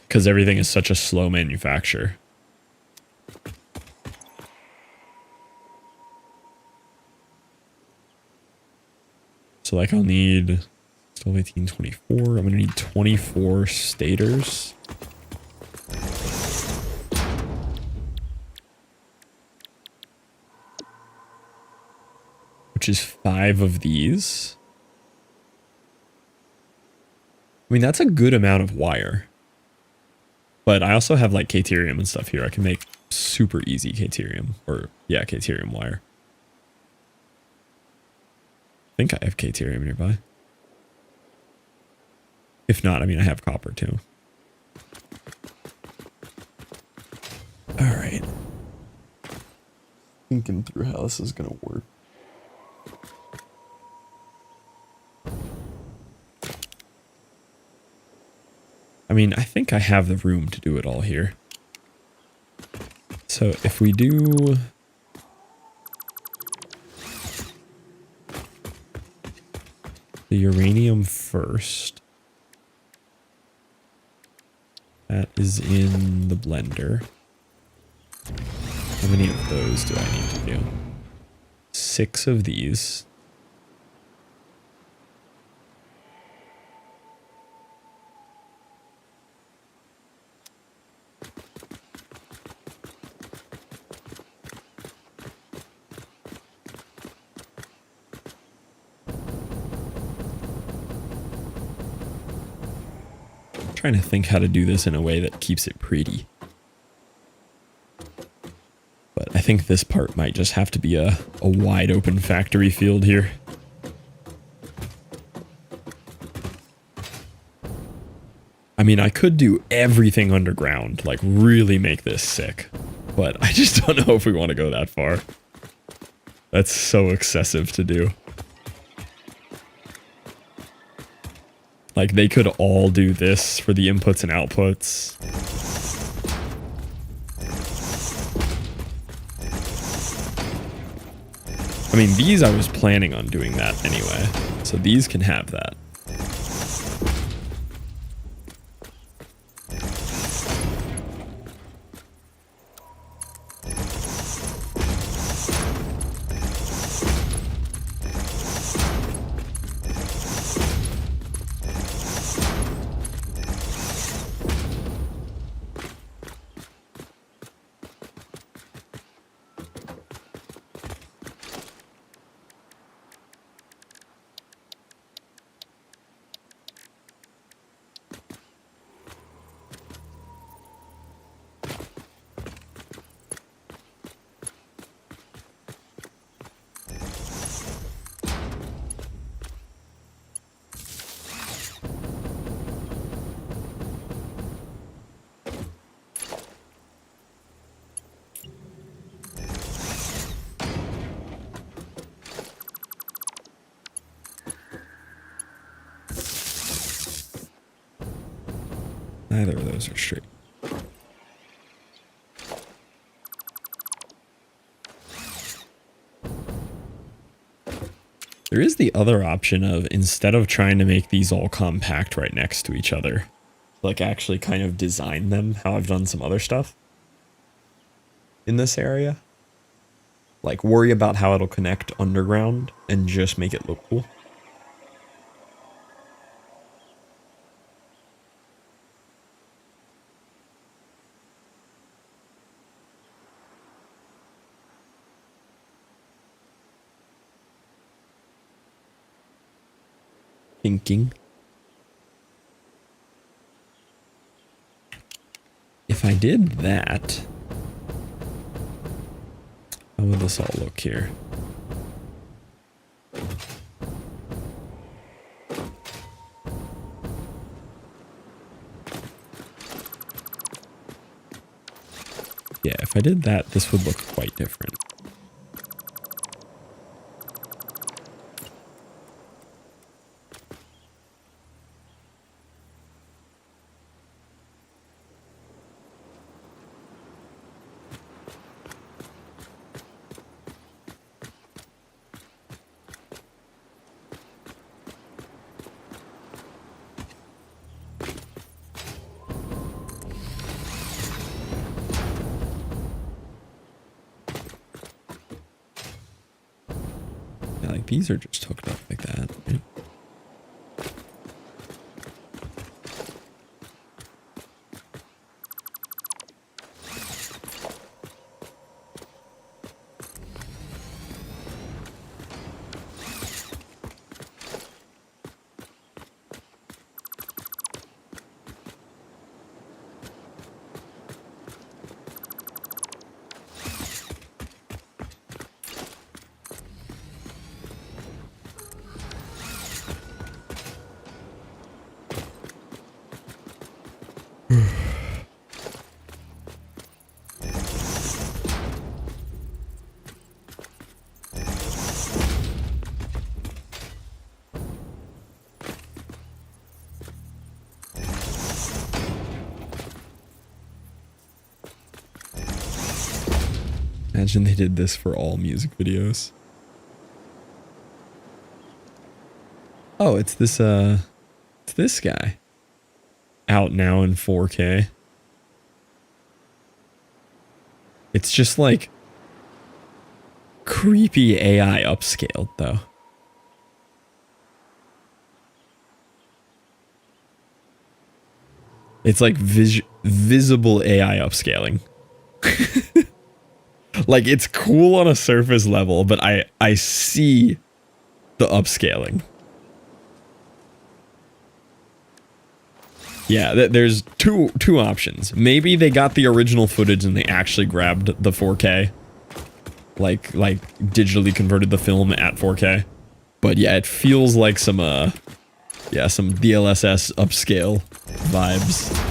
because everything is such a slow manufacture. So like I'll need still 18, 24. I'm gonna need 24 stators. Which is 5 of these. I mean, that's a good amount of wire. But I also have like Caterium and stuff here. I can make super easy Caterium, or yeah, Caterium wire. I think I have Caterium nearby. If not, I mean, I have copper too. All right. Thinking through how this is gonna work. I mean, I think I have the room to do it all here. So if we do... the uranium first. That is in the blender. How many of those do I need to do? 6 of these. Trying to think how to do this in a way that keeps it pretty. But I think this part might just have to be a wide open factory field here. I mean, I could do everything underground, like really make this sick, but I just don't know if we want to go that far. That's so excessive to do. Like, they could all do this for the inputs and outputs. I mean, these I was planning on doing that anyway, so these can have that. Neither of those are straight. There is the other option of, instead of trying to make these all compact right next to each other, like actually kind of design them how I've done some other stuff in this area. Like, worry about how it'll connect underground and just make it look cool. Thinking. I did that, how would this all look here? Yeah, if I did that, this would look quite different. Yeah, like these are just hooked up like that. Right? Imagine they did this for all music videos. Oh, it's this guy. Out now in 4K. It's just like creepy AI upscaled though. It's like visible AI upscaling. Like it's cool on a surface level, but I see the upscaling. Yeah, there's two options. Maybe they got the original footage and they actually grabbed the 4K. Like digitally converted the film at 4K. But yeah, it feels like some DLSS upscale vibes.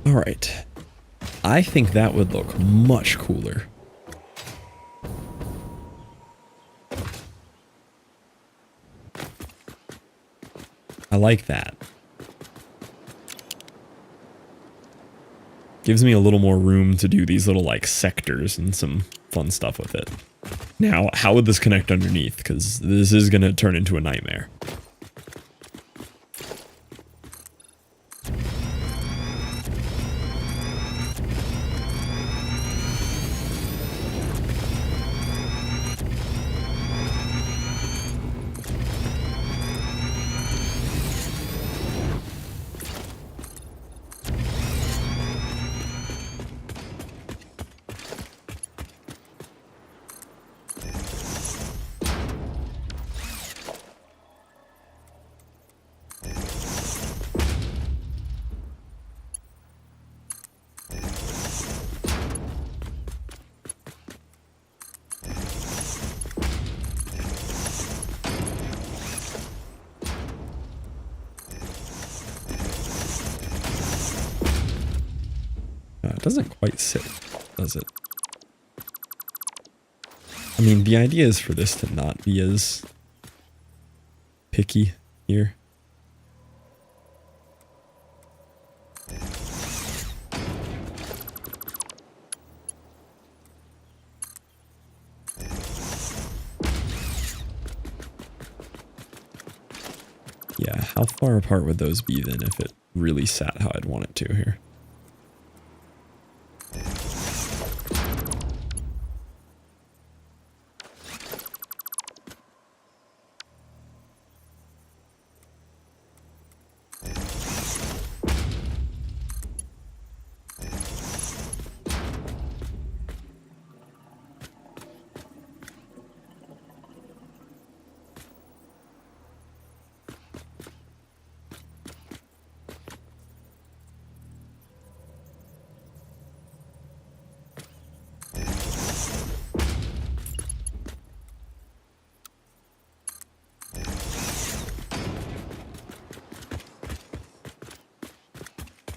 Alright. I think that would look much cooler. I like that. Gives me a little more room to do these little like sectors and some fun stuff with it. Now, how would this connect underneath? Because this is going to turn into a nightmare. It doesn't quite sit, does it? I mean, the idea is for this to not be as picky here. How far apart would those be then if it really sat how I'd want it to here?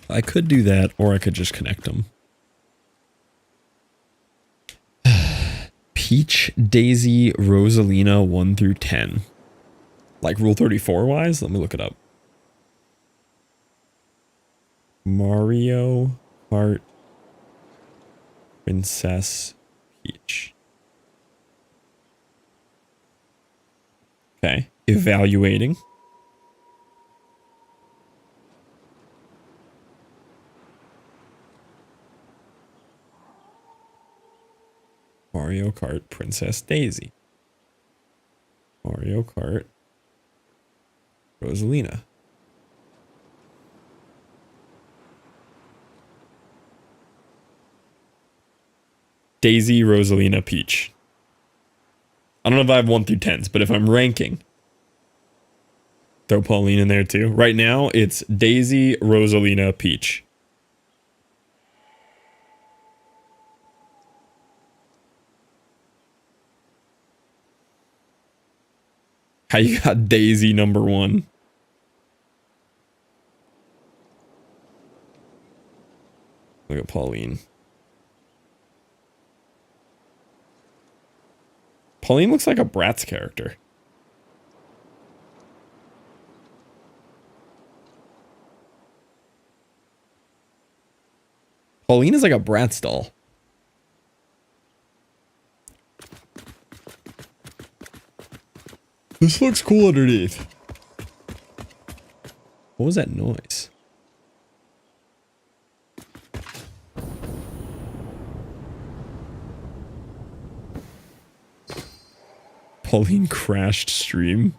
I could do that, or I could just connect them. Peach, Daisy, Rosalina, 1 through 10. Like Rule 34 wise? Let me look it up. Mario, Kart, Princess, Peach. Okay. Evaluating. Mario Kart Princess Daisy. Mario Kart Rosalina. Daisy, Rosalina, Peach. I don't know if I have 1 through 10s, but if I'm ranking, throw Pauline in there too. Right now, it's Daisy, Rosalina, Peach. How you got Daisy number 1? Look at Pauline. Pauline looks like a Bratz character. Pauline is like a Bratz doll. This looks cool underneath. What was that noise? Pauline crashed stream.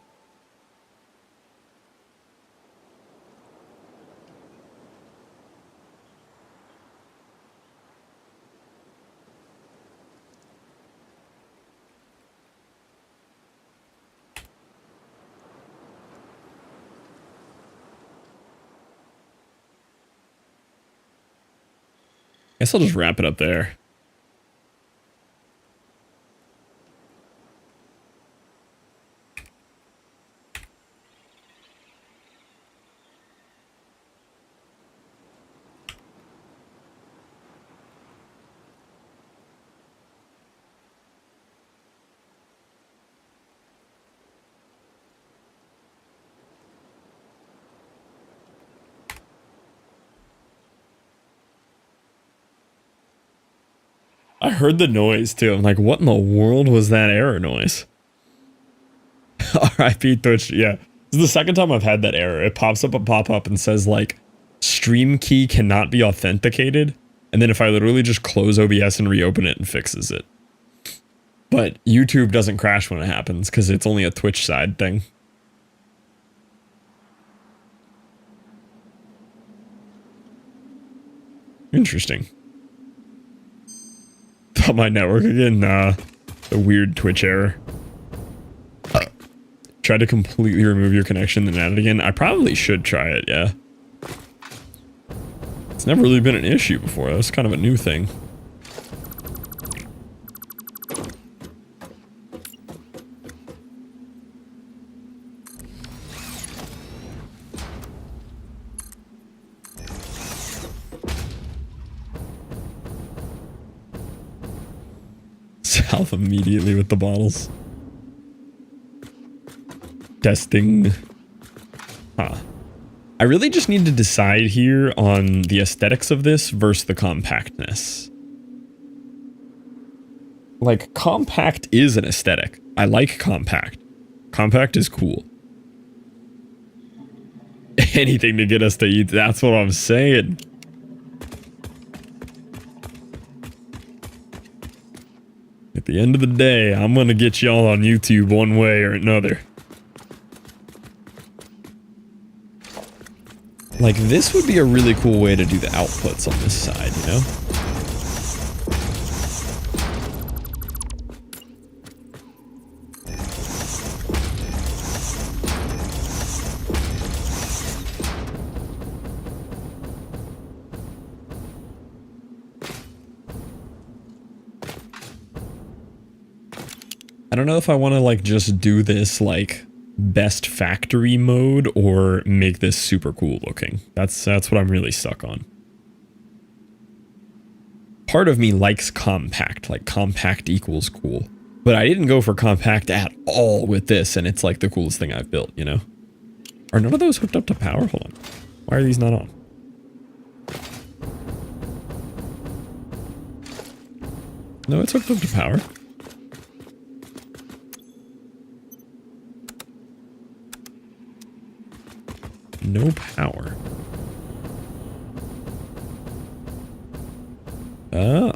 Guess I'll just wrap it up there. I heard the noise too. I'm like, what in the world was that error noise? RIP Twitch. Yeah. This is the second time I've had that error. It pops up a pop-up and says like, stream key cannot be authenticated. And then if I literally just close OBS and reopen it and fixes it. But YouTube doesn't crash when it happens because it's only a Twitch side thing. Interesting. Thought my network again? Nah. A weird Twitch error. Try to completely remove your connection then add it again. I probably should try it, yeah. It's never really been an issue before. That's kind of a new thing. South immediately with the bottles. Testing. Huh. I really just need to decide here on the aesthetics of this versus the compactness. Like, compact is an aesthetic. I like compact. Compact is cool. anything to get us to eat. That's what I'm saying. At the end of the day, I'm gonna get y'all on YouTube one way or another. Like, this would be a really cool way to do the outputs on this side, you know? I don't know if I want to, like, just do this, like, best factory mode or make this super cool looking. That's what I'm really stuck on. Part of me likes compact, like compact equals cool. But I didn't go for compact at all with this, and it's like the coolest thing I've built, you know? Are none of those hooked up to power? Hold on. Why are these not on? No, it's hooked up to power. No power. Oh.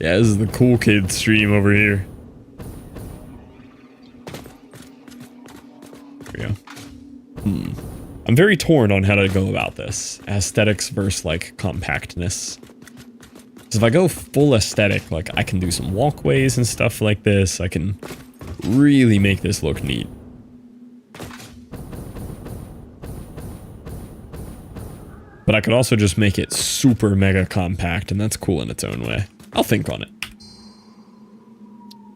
Yeah, this is the cool kid stream over here. There we go. I'm very torn on how to go about this. Aesthetics versus, like, compactness. Because if I go full aesthetic, like, I can do some walkways and stuff like this. I can really make this look neat. But I could also just make it super mega compact, and that's cool in its own way. I'll think on it.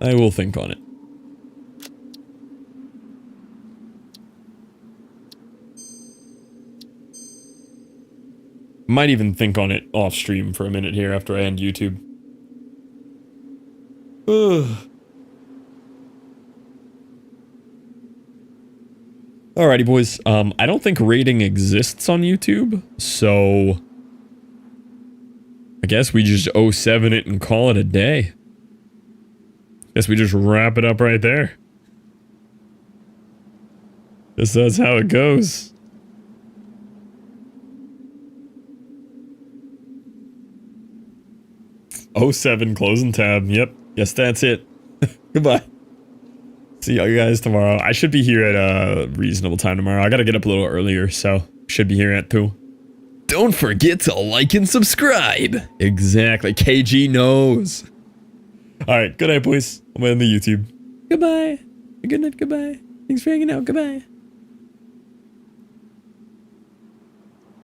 I will think on it. Might even think on it off stream for a minute here after I end YouTube. Ugh. Alrighty, boys. I don't think rating exists on YouTube, so I guess we just 07 it and call it a day. Guess we just wrap it up right there. Guess that's how it goes. '07 closing tab. Yep. Guess that's it. Goodbye. See y'all guys tomorrow. I should be here at a reasonable time tomorrow. I gotta get up a little earlier, so should be here at 2. Don't forget to like and subscribe. Exactly. KG knows. Alright, good night, boys. I'm on the YouTube. Goodbye. Good night, goodbye. Thanks for hanging out. Goodbye.